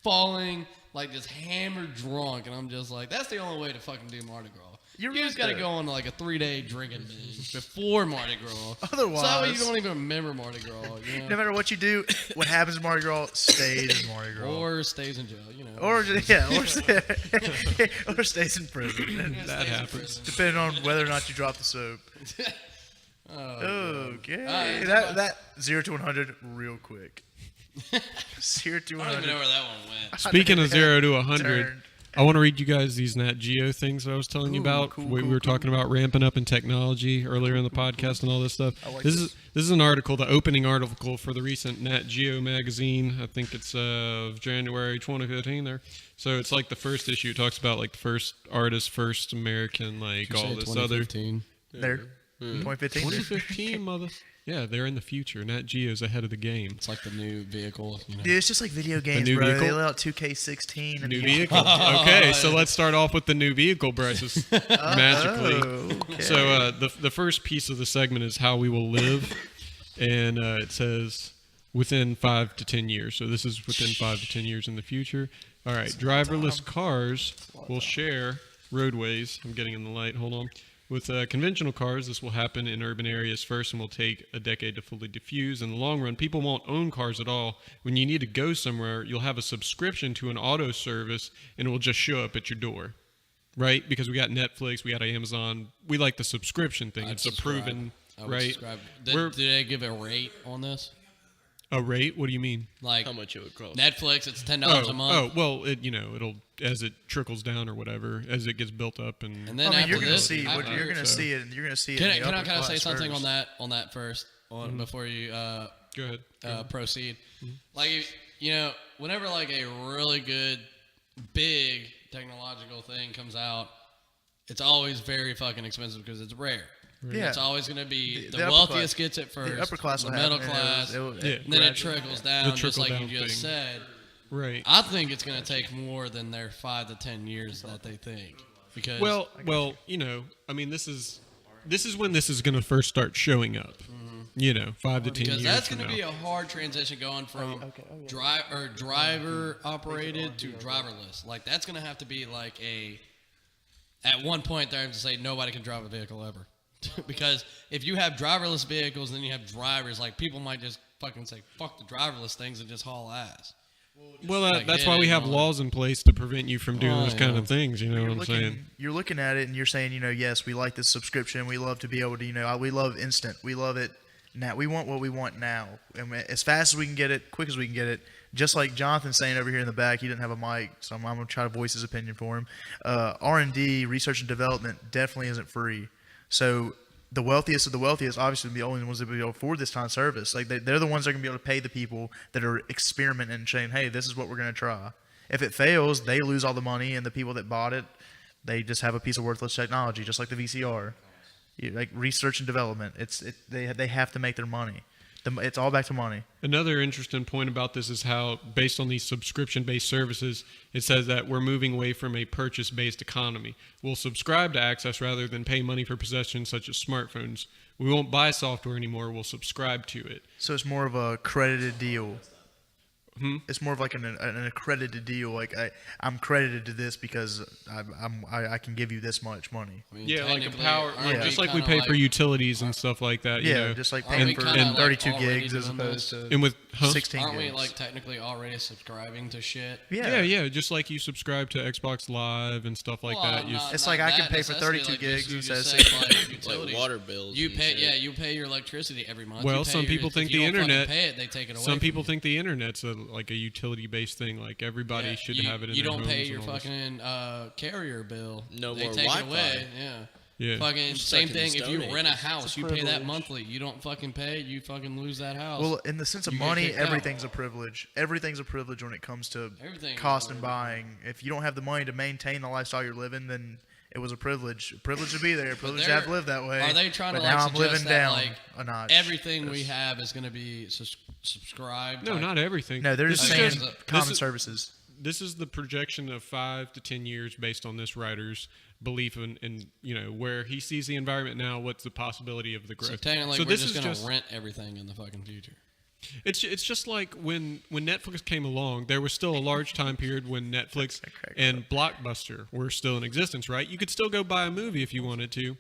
falling, just hammered drunk, and I'm just like, that's the only way to fucking do Mardi Gras. You just got to go on a 3-day drinking binge before Mardi Gras. Otherwise, so that way you don't even remember Mardi Gras. No matter what you do, what happens in Mardi Gras stays in Mardi Gras, or stays in jail. Or stays in prison. That happens, depending on whether or not you drop the soap. Okay, that 0 to 100 real quick. 0 to 100. I don't even know where that one went. Speaking of 0 to 100, I want to read you guys these Nat Geo things that I was telling you about. We were talking about ramping up in technology earlier in the podcast and all this stuff. This is an article, the opening article for the recent Nat Geo magazine. I think it's January 2015 there. So it's like the first issue. It talks about like the first artist, first American, like all this other. There. 2015? 2015, mother. Yeah, they're in the future. Nat Geo's ahead of the game. It's like the new vehicle. You know? Dude, it's just like video games, bro. Vehicle? They let out 2K16. New vehicle. Okay, so let's start off with the new vehicle, Bryce. Magically. Okay. So the first piece of the segment is how we will live. And it says within 5 to 10 years. So this is within 5 to 10 years in the future. All right, driverless cars will share roadways. I'm getting in the light. Hold on. With conventional cars, this will happen in urban areas first and will take a decade to fully diffuse. In the long run, people won't own cars at all. When you need to go somewhere, you'll have a subscription to an auto service, and it will just show up at your door, right? Because we got Netflix, we got Amazon. We like the subscription thing. It's a proven, right? Did they give a rate on this? A rate? What do you mean? Like how much it would cost? Netflix, it's $10 a month. Oh, well, it'll as it trickles down or whatever, as it gets built up, and then after you're gonna this, see what you're gonna see it. You're gonna see it. Can I say something on that first, before you go ahead. Proceed? Mm-hmm. Like whenever like a really good big technological thing comes out, it's always very fucking expensive because it's rare. Yeah. It's always going to be the wealthiest gets it first, the upper class, the middle class, and then it trickles down, just like you just said. Right. I think it's going to take more than their 5 to 10 years that they think. Because well, I mean, this is when this is going to first start showing up. 5 to 10 years. Because that's going to be a hard transition going from driver operated to driverless. Like that's going to have to be like at one point they're going to say nobody can drive a vehicle ever. Because if you have driverless vehicles and then you have drivers, like people might just fucking say fuck the driverless things and just haul ass. Well, that's why we have laws in place to prevent you from doing those kind of things. You know what I'm saying? You're looking at it and you're saying, yes, we like this subscription. We love to be able to, we love instant. We love it now. We want what we want now, and as fast as we can get it, quick as we can get it. Just like Johnathan saying over here in the back, he didn't have a mic, so I'm gonna try to voice his opinion for him. R&D, research and development, definitely isn't free. So the wealthiest of the wealthiest obviously the only ones that will be able to afford this kind of service. Like they're the ones that are going to be able to pay the people that are experimenting and saying, hey, this is what we're going to try. If it fails, they lose all the money, and the people that bought it, they just have a piece of worthless technology, just like the VCR. Like research and development, they have to make their money. It's all back to money. Another interesting point about this is how, based on these subscription-based services, it says that we're moving away from a purchase-based economy. We'll subscribe to access rather than pay money for possessions such as smartphones. We won't buy software anymore. We'll subscribe to it. So it's more of a credited deal. It's more of like an accredited deal. Like I'm credited to this because I can give you this much money. I mean, yeah, like a power, just we like we pay for utilities and stuff like that. Yeah, just like paying for 32 gigs as opposed to and with 16 aren't gigs. we like technically already subscribing to shit? Yeah. Just like you subscribe to Xbox Live and stuff like that. It's like I can pay for 32 gigs instead of 16. Like water bills. You pay, you pay your electricity every month. Well, some people think the internet. Pay it, they take it away. Some people think the internet's like a utility-based thing. Like everybody should have it in you their don't homes pay your and all fucking carrier bill. No they more take Wi-Fi. It away. Yeah. Fucking same thing. If you rent a house, you pay that monthly. You don't fucking pay, you fucking lose that house. Well, in the sense of money, everything's a privilege. Everything's a privilege when it comes to cost and buying. If you don't have the money to maintain the lifestyle you're living, then it was a privilege. A privilege to be there. A privilege to have to live that way. Are they trying to now like I'm living that, down like, a notch? Everything we have is going to be subscribed? No, not everything. No, they're just saying common services. This is the projection of 5 to 10 years based on this writer's belief in where he sees the environment now. What's the possibility of the growth? So technically, we're just going to rent everything in the fucking future. It's just like when Netflix came along, there was still a large time period when Netflix and Blockbuster were still in existence, right? You could still go buy a movie if you wanted to,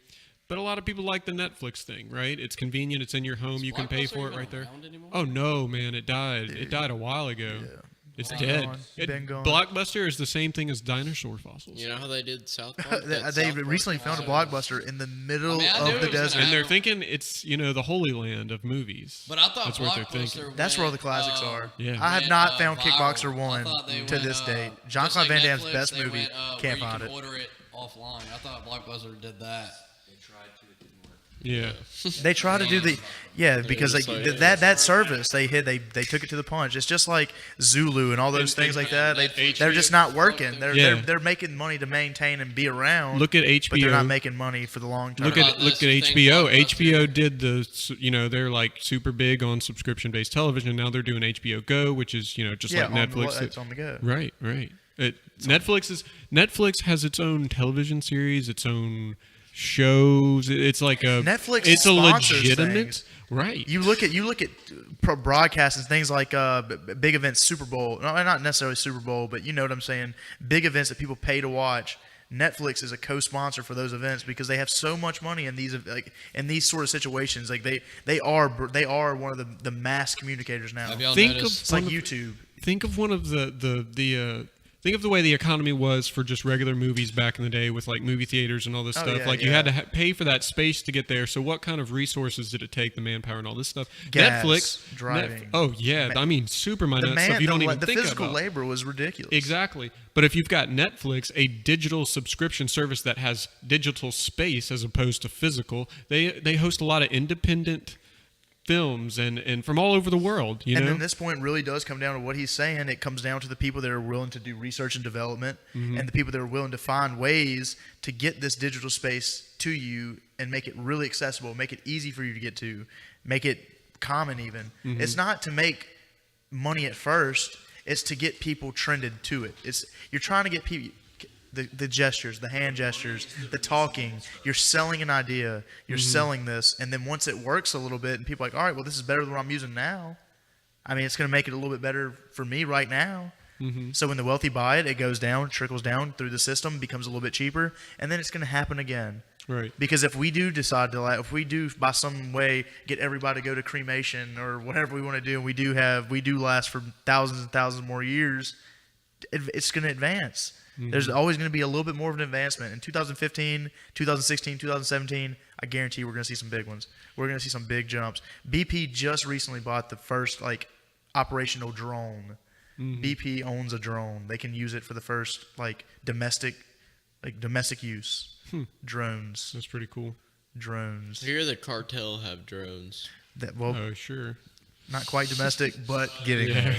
but a lot of people like the Netflix thing, right? It's convenient. It's in your home. You can pay for it right there. Oh no, man, it died. It died a while ago. Yeah. It's dead. Been gone. Blockbuster is the same thing as dinosaur fossils. You know how they did South Park? They recently found a Blockbuster in the middle of the desert. And they're thinking it's, the Holy Land of movies. But I thought that's what they're thinking. That's where all the classics are. Yeah. I have not found viral. Kickboxer 1 to this date. Just Jean-Claude like Van Damme's Netflix, best they movie. Can't where find you it. can order it offline. I thought Blockbuster did that. Yeah. They try to do because that service they took it to the punch. It's just like Zulu and all those things like that. They're just not working. They're making money to maintain and be around. Look at HBO. But they're not making money for the long term. Look at HBO. HBO did they're like super big on subscription based television. Now they're doing HBO Go, which is just like Netflix. It's on the go. Right. Netflix has its own television series, its own shows. It's like a Netflix. It's a legitimate things. Right. You look at broadcasts and things like big events, Super Bowl. No, not necessarily Super Bowl, but you know what I'm saying. Big events that people pay to watch. Netflix is a co-sponsor for those events because they have so much money in these sort of situations. Like they are one of the mass communicators now. Have y'all Think noticed? It's like YouTube. Think of one of think of the way the economy was for just regular movies back in the day with like movie theaters and all this stuff. You had to pay for that space to get there. So what kind of resources did it take, the manpower and all this stuff? Gas, Netflix. driving. I mean, super minute stuff you don't even think about. The physical labor was ridiculous. Exactly. But if you've got Netflix, a digital subscription service that has digital space as opposed to physical, they host a lot of independent films and from all over the world, And then this point really does come down to what he's saying. It comes down to the people that are willing to do research and development and the people that are willing to find ways to get this digital space to you and make it really accessible, make it easy for you to get to, make it common even. It's not to make money at first, it's to get people trended to it. You're trying to get people the gestures, the hand gestures, the talking. You're selling an idea. You're selling this. And then once it works a little bit and people are like, all right, well, this is better than what I'm using now. I mean, it's going to make it a little bit better for me right now. So when the wealthy buy it, it goes down, trickles down through the system, becomes a little bit cheaper, and then it's going to happen again. Right. Because if we do decide to, if we do by some way get everybody to go to cremation or whatever we want to do, and we do last for thousands and thousands more years, it's going to advance. There's always going to be a little bit more of an advancement. In 2015, 2016, 2017, I guarantee we're going to see some big ones. We're going to see some big jumps. BP just recently bought the first operational drone. BP owns a drone. They can use it for the first domestic use. Drones. That's pretty cool. Drones. Here the cartel have drones. Oh, sure. Not quite domestic, but getting there.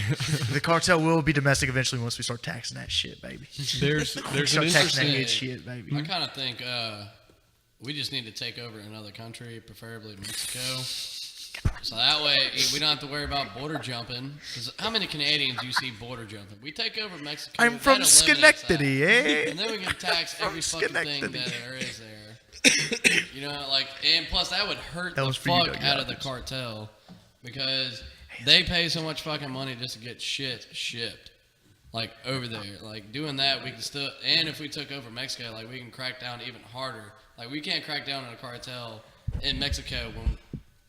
The cartel will be domestic eventually once we start taxing that shit, baby. There's an interesting shit, baby. I kind of think we just need to take over another country, preferably Mexico. So that way we don't have to worry about border jumping. Because how many Canadians do you see border jumping? We take over Mexico. I'm from Schenectady, eh? And then we can tax every fucking thing that there is there. And plus that would hurt the fuck out of the cartel. Because they pay so much fucking money just to get shit shipped, over there. Doing that, we can still. And if we took over Mexico, we can crack down even harder. We can't crack down on a cartel in Mexico when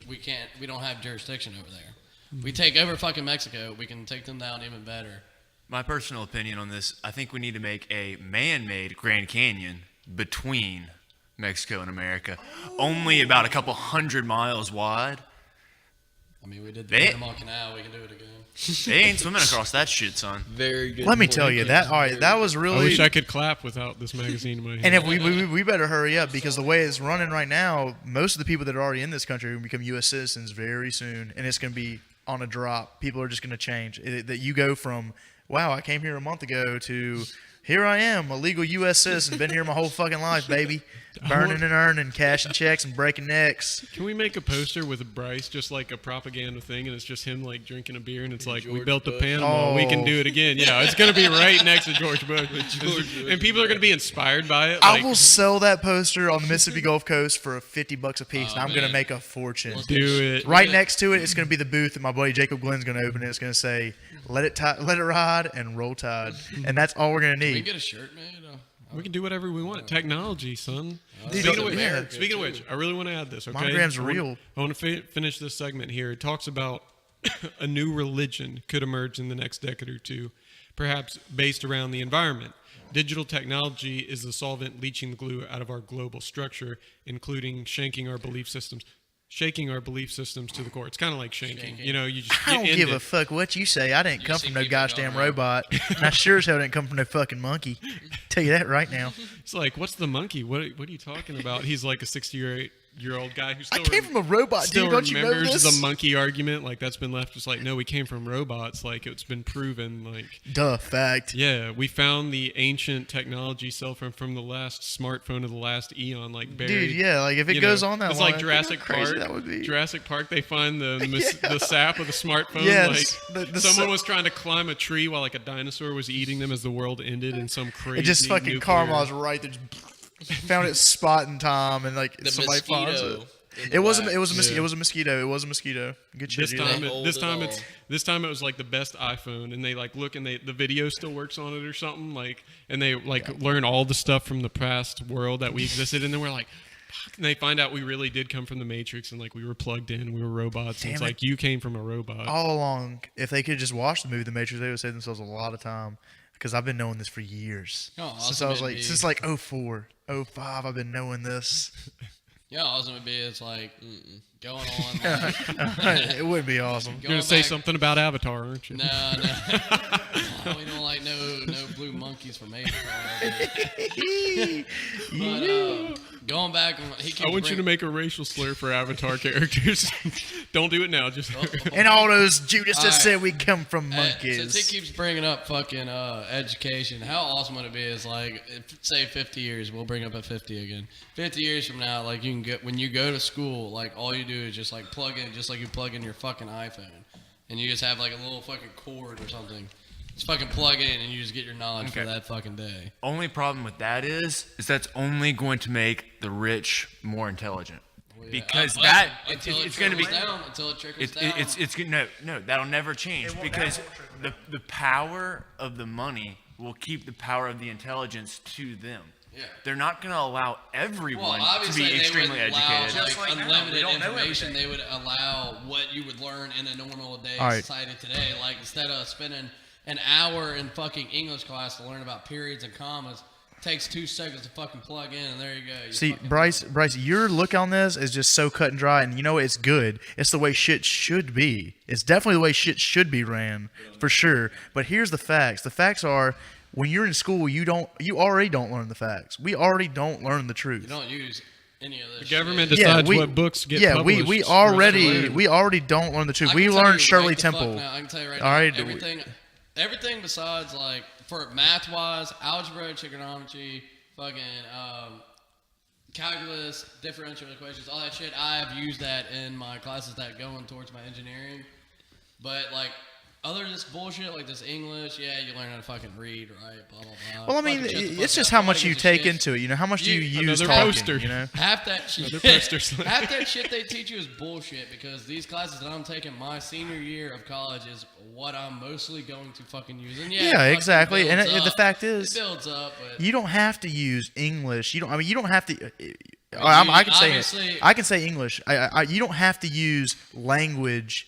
we don't have jurisdiction over there. We take over fucking Mexico, we can take them down even better. My personal opinion on this, I think we need to make a man-made Grand Canyon between Mexico and America, only about a couple 100 miles wide. I mean, we did the Panama Canal. We can do it again. They ain't swimming across that shit, son. Very good. Let me tell you that. All right, that was really. I wish I could clap without this magazine in my hand. And if we better hurry up because the way it's running right now, most of the people that are already in this country are going to become U.S. citizens very soon, and it's going to be on a drop. People are just going to change. That you go from wow, I came here a month ago to here I am, a legal U.S. citizen, been here my whole fucking life, baby. Burning and earning, cashing checks and breaking necks. Can we make a poster with Brice, just like a propaganda thing, and it's just him drinking a beer, and it's we built the Panama, we can do it again. Yeah, it's gonna be right next to George Bush, and people are gonna be inspired by it. I will sell that poster on the Mississippi Gulf Coast for $50 a piece, and I'm gonna make a fortune. Do it. Right next to it, it's gonna be the booth that my buddy Jacob Glenn's gonna open, and it's gonna say, "Let it ride and roll tide," and that's all we're gonna need. Can we get a shirt made? We can do whatever we want. Technology, son. Speaking of which, I really want to add this, okay? Monogram's real. I want to finish this segment here. It talks about a new religion could emerge in the next decade or two. perhaps based around the environment. Digital technology is the solvent leaching the glue out of our global structure, including shaking our belief systems to the core. It's kind of like shanking. You know, you just I don't give a fuck what you say. I didn't come from no gosh damn robot. And I sure as hell didn't come from no fucking monkey. Tell you that right now. It's like, what's the monkey? What are you talking about? He's like a 60-year-old guy who still I came from a robot, still dude. Don't you know remembers this? the monkey argument. Like, that's been left just like, no, we came from robots. Like, it's been proven. Like, duh, fact. Yeah, we found the ancient technology cell phone from the last smartphone of the last eon. Like, buried. Dude, yeah, like if it goes on that it's long, like Jurassic Park. That would be. Jurassic Park, they find the sap of the smartphone. Yes, like someone was trying to climb a tree while like a dinosaur was eating them as the world ended in some crazy. It just fucking caramelized right there. Found its spot in time, and like somebody finds it. It was a mosquito. Good shit. This time it was like the best iPhone, and they like look and the video still works on it or something like, and they like learn all the stuff from the past world that we existed, and then we're like, fuck, and they find out we really did come from the Matrix, and like we were plugged in, we were robots. And it's like you came from a robot all along. If they could just watch the movie The Matrix, they would save themselves a lot of time. Because I've been knowing this for years. Since I was like, since like 04, 05, I've been knowing this. Yeah, awesome would be it's like going on. Like, it would be awesome. You're gonna say something about Avatar, aren't you? No, we don't like no blue monkeys from Avatar. But going back, I want you to make a racial slur for Avatar characters. Don't do it now. Just and all those Judas just said we come from monkeys. Since he keeps bringing up fucking education, how awesome would it be? Is like, say 50 years, we'll bring up at 50 again. 50 years from now, like you can get when you go to school, like all you do is just like plug in, just like you plug in your fucking iPhone, and you just have like a little fucking cord or something. Just fucking plug in and you just get your knowledge for that fucking day. Only problem with that is that's only going to make the rich more intelligent. Well, yeah. Because it's going to be until it trickles down. It's no, that'll never change because the power of the money will keep the power of the intelligence to them. Yeah. They're not going to allow everyone to be extremely educated. Just like unlimited information, they would allow what you would learn in a normal day society today. Like instead of spending an hour in fucking English class to learn about periods and commas, takes 2 seconds to fucking plug in, and there you go. See, Brice, your look on this is just so cut and dry, and you know it's good. It's the way shit should be. It's definitely the way shit should be ran, for sure. But here's the facts. The facts are, when you're in school, you already don't learn the facts. We already don't learn the truth. You don't use any of this. The government decides what books get published. we already don't learn the truth. We learned Shirley Temple. I can tell you right now. Everything besides like for math wise, algebra, trigonometry, fucking calculus, differential equations, all that shit. I've used that in my classes that going towards my engineering. But like other than this bullshit, like this English, you learn how to fucking read, right? Blah blah blah. Well, I mean, it's just how much you take into it. You know, how much do you use talking? Poster. You know, half that shit. Half that shit they teach you is bullshit because these classes that I'm taking my senior year of college is what I'm mostly going to fucking use. And exactly. And the fact is, it builds up. But you don't have to use English. You don't have to. I can say English. You don't have to use language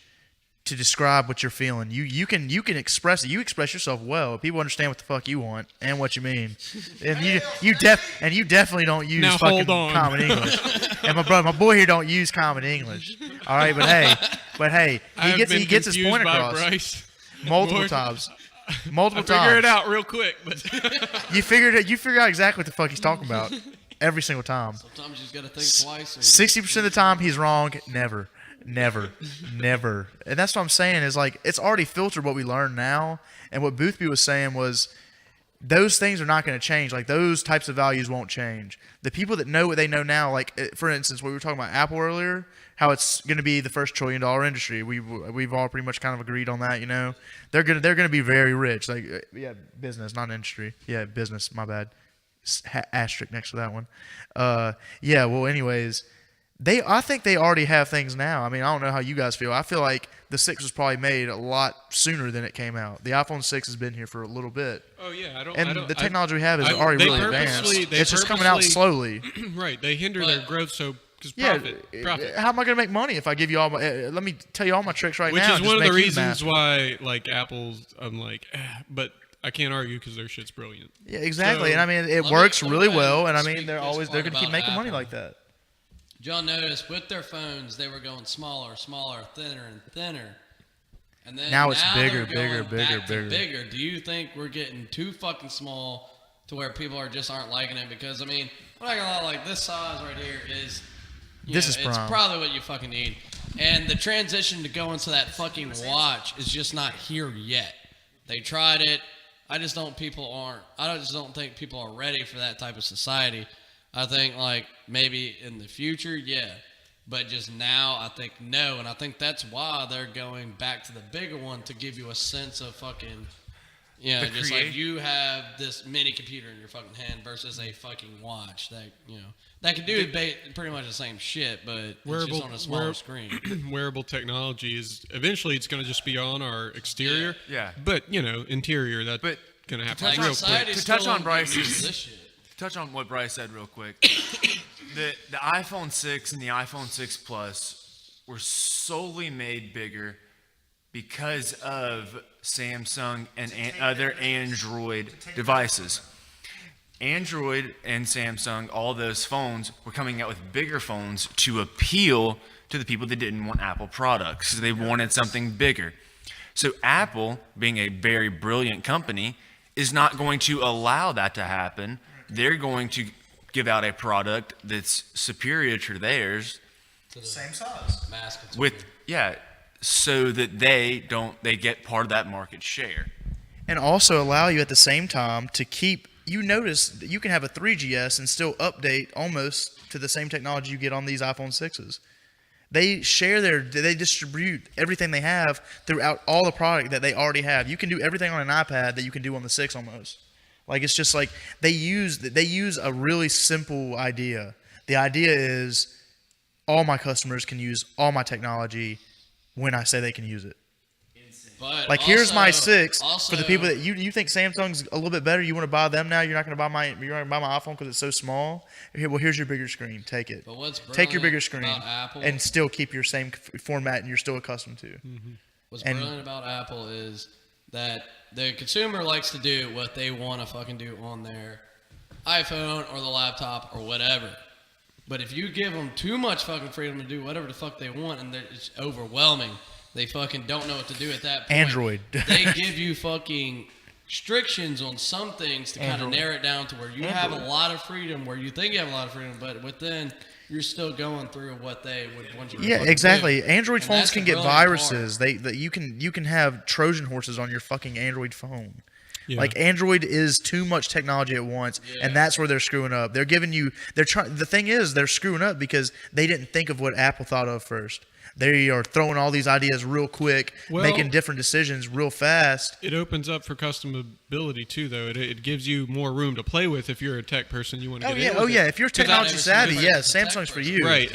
to describe what you're feeling. You can express it. You express yourself well. People understand what the fuck you want and what you mean. And you definitely don't use fucking common English. And my boy here don't use common English. All right, but hey, he gets his point across. Brice. Multiple times. I figure it out real quick, but you figure out exactly what the fuck he's talking about every single time. Sometimes you just gotta think twice. 60% of the time he's wrong. Never. And that's what I'm saying is like it's already filtered what we learn now. And what Boothby was saying was those things are not going to change. Like those types of values won't change. The people that know what they know now, like for instance, we were talking about Apple earlier, how it's going to be the first $1 trillion industry. We've all pretty much kind of agreed on that. You know, they're gonna be very rich. Like business, not industry. Yeah, business. My bad. Asterisk next to that one. Well, anyways. I think they already have things now. I mean, I don't know how you guys feel. I feel like the 6 was probably made a lot sooner than it came out. The iPhone 6 has been here for a little bit. Oh yeah, the technology we have is already really advanced. It's just coming out slowly. Right, they hinder their growth because profit. How am I going to make money if I give you all my? Let me tell you all my tricks right now. Which is one of the reasons why, like Apple's, I'm like, but I can't argue because their shit's brilliant. Yeah, exactly. So, and I mean, it works really well. And I mean, they're going to keep making money like that. Y'all notice with their phones, they were going smaller, thinner, and thinner. And then now it's bigger. Do you think we're getting too fucking small to where people aren't liking it? Because, I mean, I'm not going to lie, like, this size right here is, it's probably what you fucking need. And the transition to go into that fucking watch is just not here yet. They tried it. I just don't think people are ready for that type of society. I think, like, maybe in the future, yeah. But just now, I think no. And I think that's why they're going back to the bigger one to give you a sense of fucking, just like you have this mini computer in your fucking hand versus a fucking watch that, that can do pretty much the same shit, but it's just on a smaller screen. Wearable technology is, eventually it's going to just be on our exterior. Yeah. But, interior, that's going to happen real quick. To touch on Brice's... Touch on what Brice said real quick. The iPhone 6 and the iPhone 6 Plus were solely made bigger because of Samsung and other Android devices. Android and Samsung, all those phones were coming out with bigger phones to appeal to the people that didn't want Apple products. So they wanted something bigger. So Apple, being a very brilliant company, is not going to allow that to happen. They're going to give out a product that's superior to theirs, to the same size, so that they get part of that market share, and also allow you at the same time to keep. You notice that you can have a 3GS and still update almost to the same technology you get on these iPhone 6s. They distribute everything they have throughout all the product that they already have. You can do everything on an iPad that you can do on the 6 almost. Like, it's just like they use a really simple idea. The idea is all my customers can use all my technology when I say they can use it. But like, here's my 6 for the people that you think Samsung's a little bit better. You want to buy them now. You're not going to buy my iPhone because it's so small. Here's your bigger screen. Take it. But take your bigger screen Apple, and still keep your same format and you're still accustomed to. Mm-hmm. What's brilliant about Apple is that the consumer likes to do what they want to fucking do on their iPhone or the laptop or whatever. But if you give them too much fucking freedom to do whatever the fuck they want and it's overwhelming, they fucking don't know what to do at that point. Android. They give you fucking restrictions on some things to kind of narrow it down to where you have a lot of freedom, where you think you have a lot of freedom, but within you're still going through what they would want you to do. Yeah, exactly. Android phones can get viruses. You can have Trojan horses on your fucking Android phone. Yeah. Like, Android is too much technology at once, and that's where they're screwing up. The thing is, they're screwing up because they didn't think of what Apple thought of first. They are throwing all these ideas real quick, making different decisions real fast. It opens up for customability too, though. It gives you more room to play with if you're a tech person. You want to get in with it. If you're technology savvy, Samsung's for you. Right,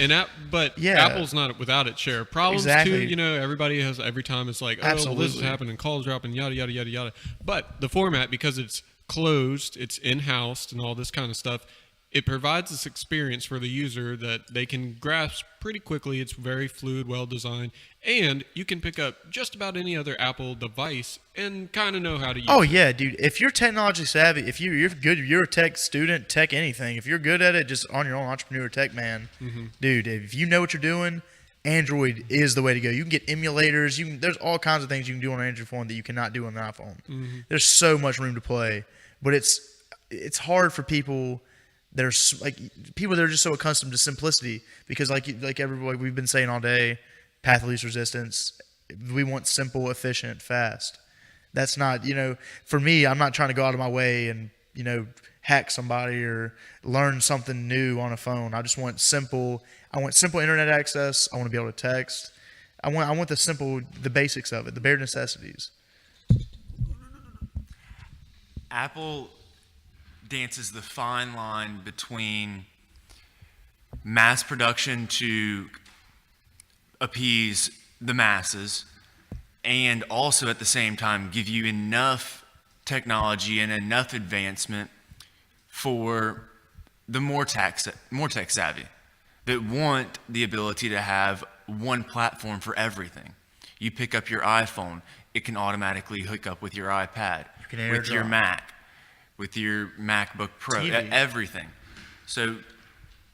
but Apple's not without its share of problems too. Everybody has, every time it's like, well, this is happening, calls dropping, yada yada yada yada. But the format, because it's closed, it's in-house and all this kind of stuff, it provides this experience for the user that they can grasp pretty quickly. It's very fluid, well designed, and you can pick up just about any other Apple device and kind of know how to use it. Oh yeah, dude. If you're technology savvy, if you're good, you're a tech student, tech anything. If you're good at it, just on your own, entrepreneur, tech man, dude. If you know what you're doing, Android is the way to go. You can get emulators. There's all kinds of things you can do on an Android phone that you cannot do on an iPhone. There's so much room to play, but it's hard for people. There's like people that are just so accustomed to simplicity because like everybody we've been saying all day, path of least resistance. We want simple, efficient, fast. That's not, for me, I'm not trying to go out of my way and, hack somebody or learn something new on a phone. I just want simple. I want simple internet access. I want to be able to text. I want the basics of it, the bare necessities. Apple dances the fine line between mass production to appease the masses and also at the same time give you enough technology and enough advancement for the more tech savvy that want the ability to have one platform for everything. You pick up your iPhone, it can automatically hook up with your iPad. with your Mac, with your MacBook Pro, everything. So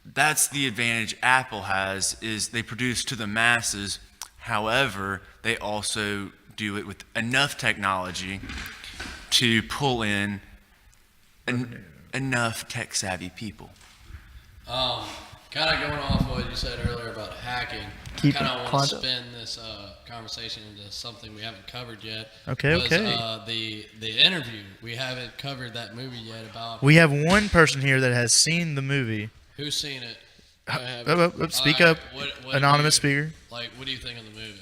that's the advantage Apple has, is they produce to the masses. However, they also do it with enough technology to pull in enough tech-savvy people. Kind of going off what you said earlier about hacking, I kind of want to spin this conversation into something we haven't covered yet. Okay. The interview, we haven't covered that movie yet. We have one person here that has seen the movie. Who's seen it? Speak up, anonymous speaker. Like, what do you think of the movie?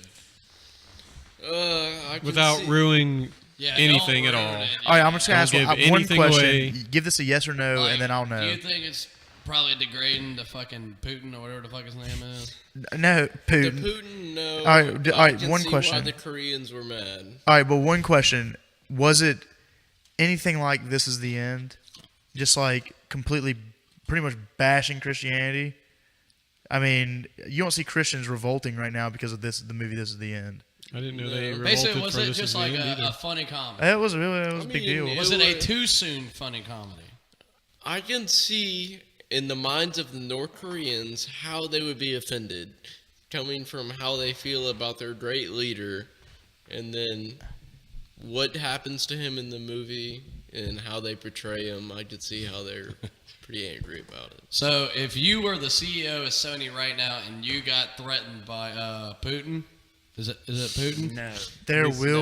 Without ruining anything at all. All right, I'm just going to ask one question. Away. Give this a yes or no, and then I'll know. Do you think it's probably degrading to fucking Putin or whatever the fuck his name is? No, Putin. The Putin, no. All right, one question. Why the Koreans were mad. All right, but one question. Was it anything like This Is the End? Just like completely, pretty much bashing Christianity? I mean, you don't see Christians revolting right now because of the movie This Is the End. I didn't know they revolted. Basically, was from it This just Is the like End a funny comedy? It was a big deal. Was it a too soon funny comedy? I can see in the minds of the North Koreans how they would be offended, coming from how they feel about their great leader, and then what happens to him in the movie and how they portray him. I could see how they're pretty angry about it. So if you were the CEO of Sony right now and you got threatened by Putin, is it Putin? No.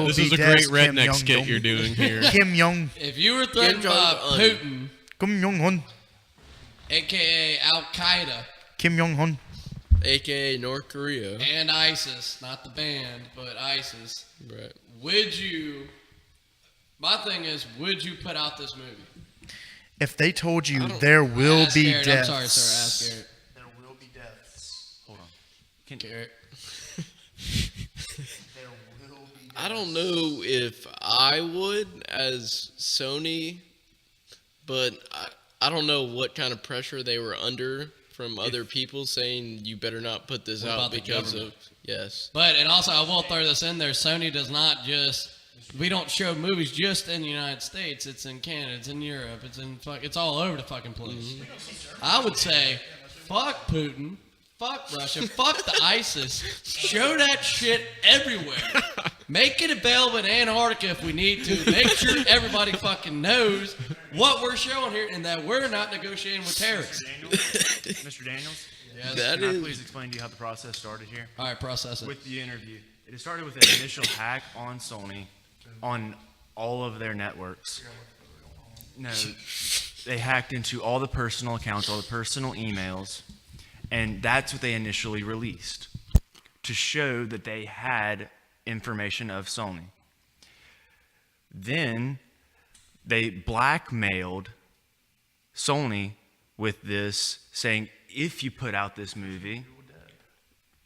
This is a great redneck skit you're doing here. Kim Jong. If you were threatened by Putin, Kim Jong-un. a.k.a. Al-Qaeda, Kim Jong-un, a.k.a. North Korea, and ISIS, not the band, but ISIS, right? Would you? My thing is, would you put out this movie? If they told you there will be Garrett, deaths. I'm sorry, sir. Ask Garrett. There will be deaths. Hold on. Garrett. There will be deaths. I don't know if I would as Sony, but I don't know what kind of pressure they were under from other people saying you better not put this out because of But and also I will throw this in there. Sony does not just. We don't show movies just in the United States. It's in Canada. It's in Europe. It's all over the fucking place. Mm-hmm. I would say, fuck Putin, fuck Russia, fuck the ISIS. Show that shit everywhere. Make it available in Antarctica if we need to. Make sure everybody fucking knows what we're showing here and that we're not negotiating with terrorists. Mr. Daniels? Yes. Can I please explain to you how the process started here? All right, process it. With the interview. It started with an initial hack on Sony, on all of their networks. No, they hacked into all the personal accounts, all the personal emails, and that's what they initially released to show that they had information of Sony. Then they blackmailed Sony with this, saying, if you put out this movie,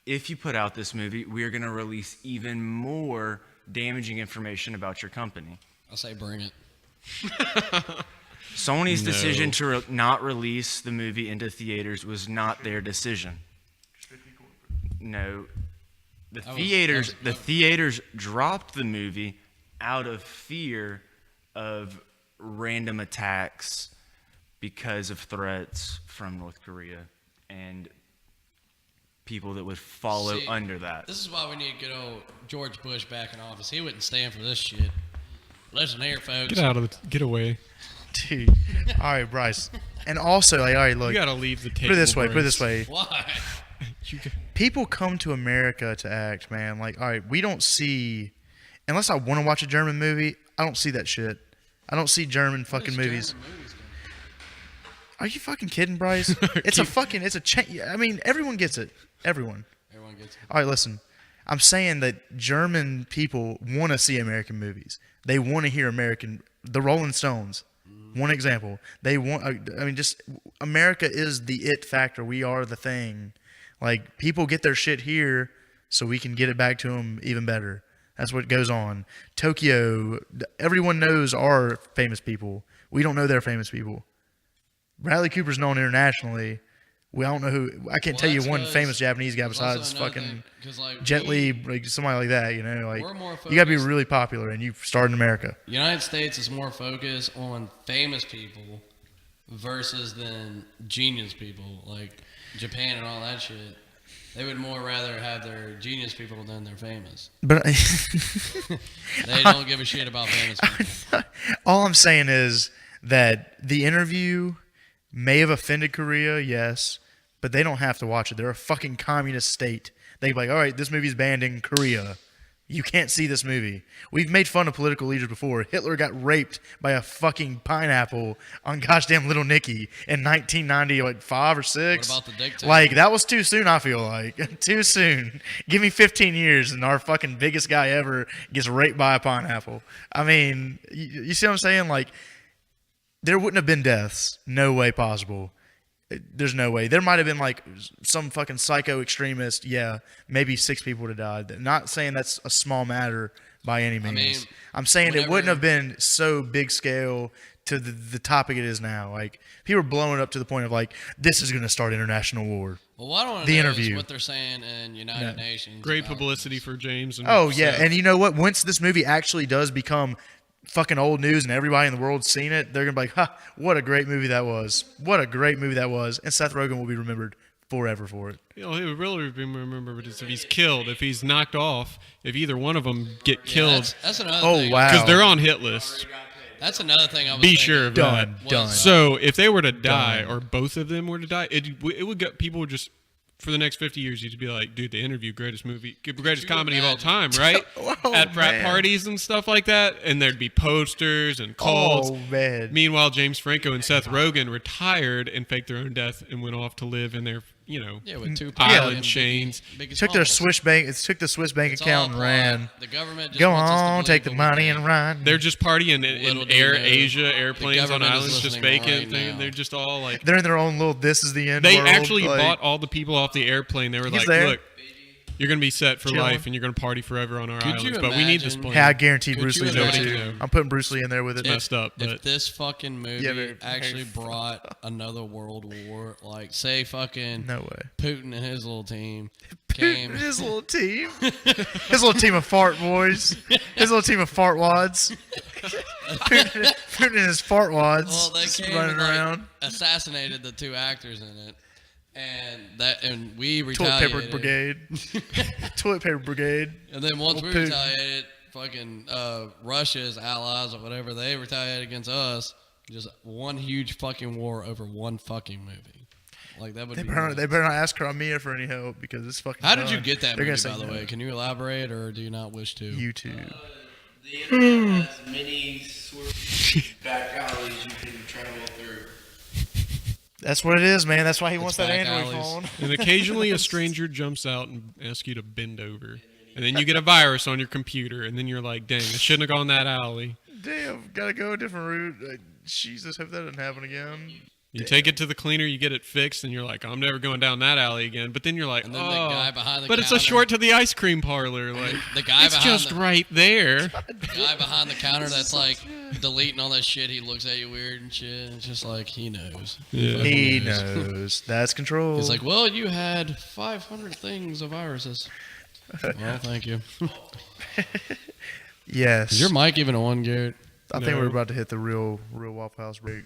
we are going to release even more damaging information about your company. I say bring it. Sony's decision to not release the movie into theaters was not their decision. No, the theaters dropped the movie out of fear of random attacks because of threats from North Korea and people that would follow under that. This is why we need good old George Bush back in office. He wouldn't stand for this shit. Listen here, folks. Get away. Dude. All right, Brice. And also, all right, look. You gotta leave the table. Put it this way. Why? People come to America to act, man. Like, all right, we don't see, unless I want to watch a German movie, I don't see that shit. I don't see German fucking movies. Are you fucking kidding, Brice? It's a change. I mean, everyone gets it. Everyone gets it. All right, listen. I'm saying that German people want to see American movies. They want to hear the Rolling Stones. One example. They want, just America is the it factor. We are the thing. Like, people get their shit here so we can get it back to them even better. That's what goes on. Tokyo, everyone knows our famous people. We don't know their famous people. Bradley Cooper's known internationally. I don't know who. I can't tell you one famous Japanese guy besides fucking Jet Li, like somebody like that. You know, like you gotta be really popular, and you start in America. United States is more focused on famous people versus than genius people, like Japan and all that shit. They would more rather have their genius people than their famous. But they don't give a shit about famous people. All I'm saying is that the interview may have offended Korea, yes, but they don't have to watch it. They're a fucking communist state. They'd be like, all right, this movie's banned in Korea. You can't see this movie. We've made fun of political leaders before. Hitler got raped by a fucking pineapple on goddamn Little Nicky in 1995 or 6. What about the dictator? Like, that was too soon, I feel like. Too soon. Give me 15 years and our fucking biggest guy ever gets raped by a pineapple. I mean, you see what I'm saying? Like, there wouldn't have been deaths. No way possible. There's no way. There might have been like some fucking psycho extremist. Yeah, maybe 6 people would have died. Not saying that's a small matter by any means. I'm saying it wouldn't have been so big scale to the topic it is now. Like, people are blowing up to the point of like, this is going to start international war. Well, what I want to know is what they're saying in United Nations. Great publicity for James. And and you know what? Once this movie actually does become fucking old news and everybody in the world's seen it, they're gonna be like, ha, what a great movie that was. What a great movie that was. And Seth Rogen will be remembered forever for it. You know, he would really be remembered if he's killed, if he's knocked off, if either one of them get killed. That's another thing. Wow. Because they're on hit lists. That's another thing I was Be sure of that. Done. So if they were to die, or both of them were to die, it would get people would just, for the next 50 years, you'd be like, dude, The Interview, greatest comedy of all time, right? At frat parties and stuff like that, and there'd be posters and calls. Oh, man. Meanwhile, James Franco and Seth Rogen retired and faked their own death and went off to live in their, with 2 island chains. Took their Swiss bank. It took the Swiss bank account and ran. The government just go wants us to on, believe take the what money we and run. They're just partying in Airasia airplanes on government is islands, just listening vacant. right now. They're just all like. They're in their own little. This is the end. They world. actually Like, bought all the people off the airplane. They were like, there. look, you're going to be set for Chilling. life and you're going to party forever on our Could you islands. But we need this imagine- plane. Hey, I guarantee Could Bruce you Lee's there imagine- too. I'm putting Bruce Lee in there with it. messed up. If But this fucking movie very actually brought another world war, like say fucking No way. Putin and his little team Putin came, and his little team. His little team of fart boys. His little team of fart wads. Putin and his fart wads. well, they just came running and, like, around. assassinated the 2 actors in it, and we Toilet retaliated. paper brigade. Toilet paper brigade. And then once we Putin. retaliated, fucking Russia's allies or whatever, they retaliated against us. Just one huge fucking war over one fucking movie. Like that would They be. better not ask Crimea for any help because it's fucking. How did you done. get that They're movie, gonna by say the no. way? Can you elaborate, or do you not wish to? YouTube. The internet has many sort of back alleys you can travel through. That's what it is, man. That's why he wants that back Android alleys. phone. and occasionally a stranger jumps out and asks you to bend over. And then you get a virus on your computer. And then you're like, dang, I shouldn't have gone that alley. Damn, gotta go a different route. Jesus, hope that doesn't happen again. You take it to the cleaner, you get it fixed, and you're like, I'm never going down that alley again. But then you're like, And then the guy behind the but it's a counter- short to the ice cream parlor. Like, The guy it's behind just the, right there. the guy behind the counter that's like deleting all that shit. He looks at you weird and shit. It's just like he knows. Yeah. He knows. That's control. He's like, well, you had 500 things of viruses. Well, thank you. yes. Is your mic even on, Garrett? I think No. we're about to hit the real Waffle House break.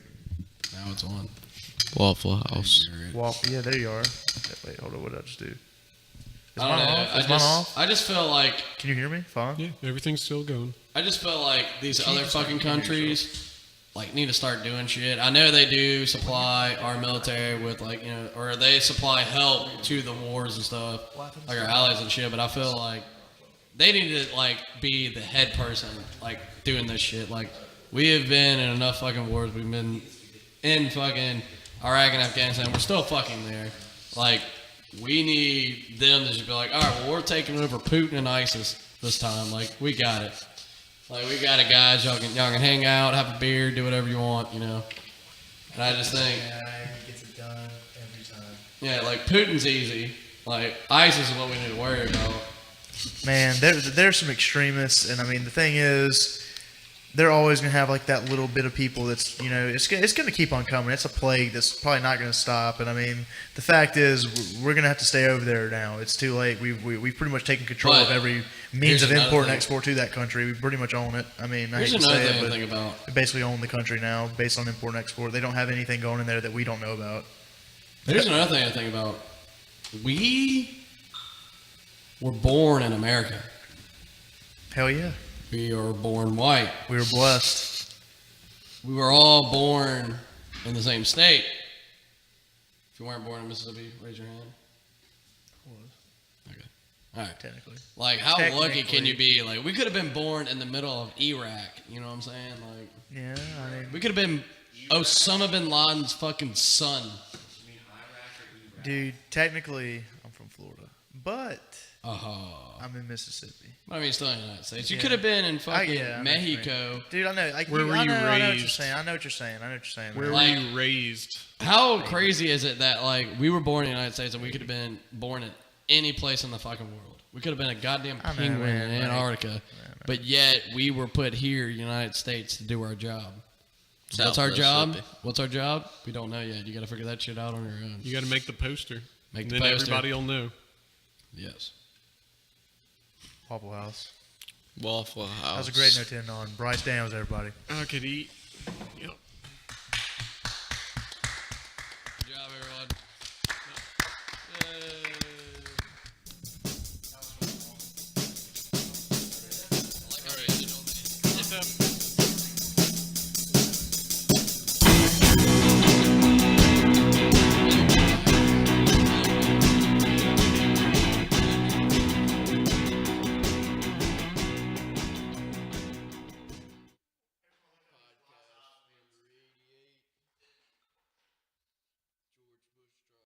Now it's on. Waffle House. Waffle. Yeah, there you are. Wait, hold on. What did I just do? Is I mine don't know. off? Is mine off? I just feel like Can you hear me? Fine. Yeah, everything's still going. I just feel like these other fucking countries like need to start doing shit. I know they do supply our military with like, you know, or they supply help to the wars and stuff, like our allies and shit, but I feel like they need to like be the head person like doing this shit. Like we have been in enough fucking wars. We've been in fucking Iraq and Afghanistan. We're still fucking there. Like we need them to just be like, all right, well, we're taking over Putin and ISIS this time. Like we got it. Like we got it, guys. Y'all can hang out, have a beer, do whatever you want, you know. And I just think, Gets it done every time. yeah, like Putin's easy. Like ISIS is what we need to worry about. Man, there's some extremists, and I mean the thing is, they're always going to have like that little bit of people that's, it's going to keep on coming. It's a plague that's probably not going to stop. And I mean, the fact is we're going to have to stay over there now. It's too late. We've pretty much taken control of every means of import and export to that country. We pretty much own it. I mean, I hate to say it, but we basically own the country now based on import and export. They don't have anything going in there that we don't know about. Here's another thing I think about. We were born in America. Hell yeah. We are born white. We were blessed. We were all born in the same state. If you weren't born in Mississippi, raise your hand. I was. Okay. All right. Technically. Like, how lucky can you be? Like, we could have been born in the middle of Iraq. You know what I'm saying? Like, yeah, I mean, we could have been Osama bin Laden's fucking son. Dude, technically, I'm from Florida, but I'm in Mississippi. I mean, still in the United States. You could have been in fucking Mexico. Dude, I know. Like, where were you raised? I know what you're saying. I know what you're saying. Where were you raised? How crazy is it that, like, we were born in the United States and we could have been born in any place in the fucking world? We could have been a goddamn penguin in Antarctica, but yet we were put here, United States, to do our job. So what's our job? What's our job? We don't know yet. You got to figure that shit out on your own. You got to make the poster. Make the poster. Then everybody will know. Yes. Waffle House. Waffle House. That was a great note to end on. Brice Daniels, everybody. I could eat. Yep.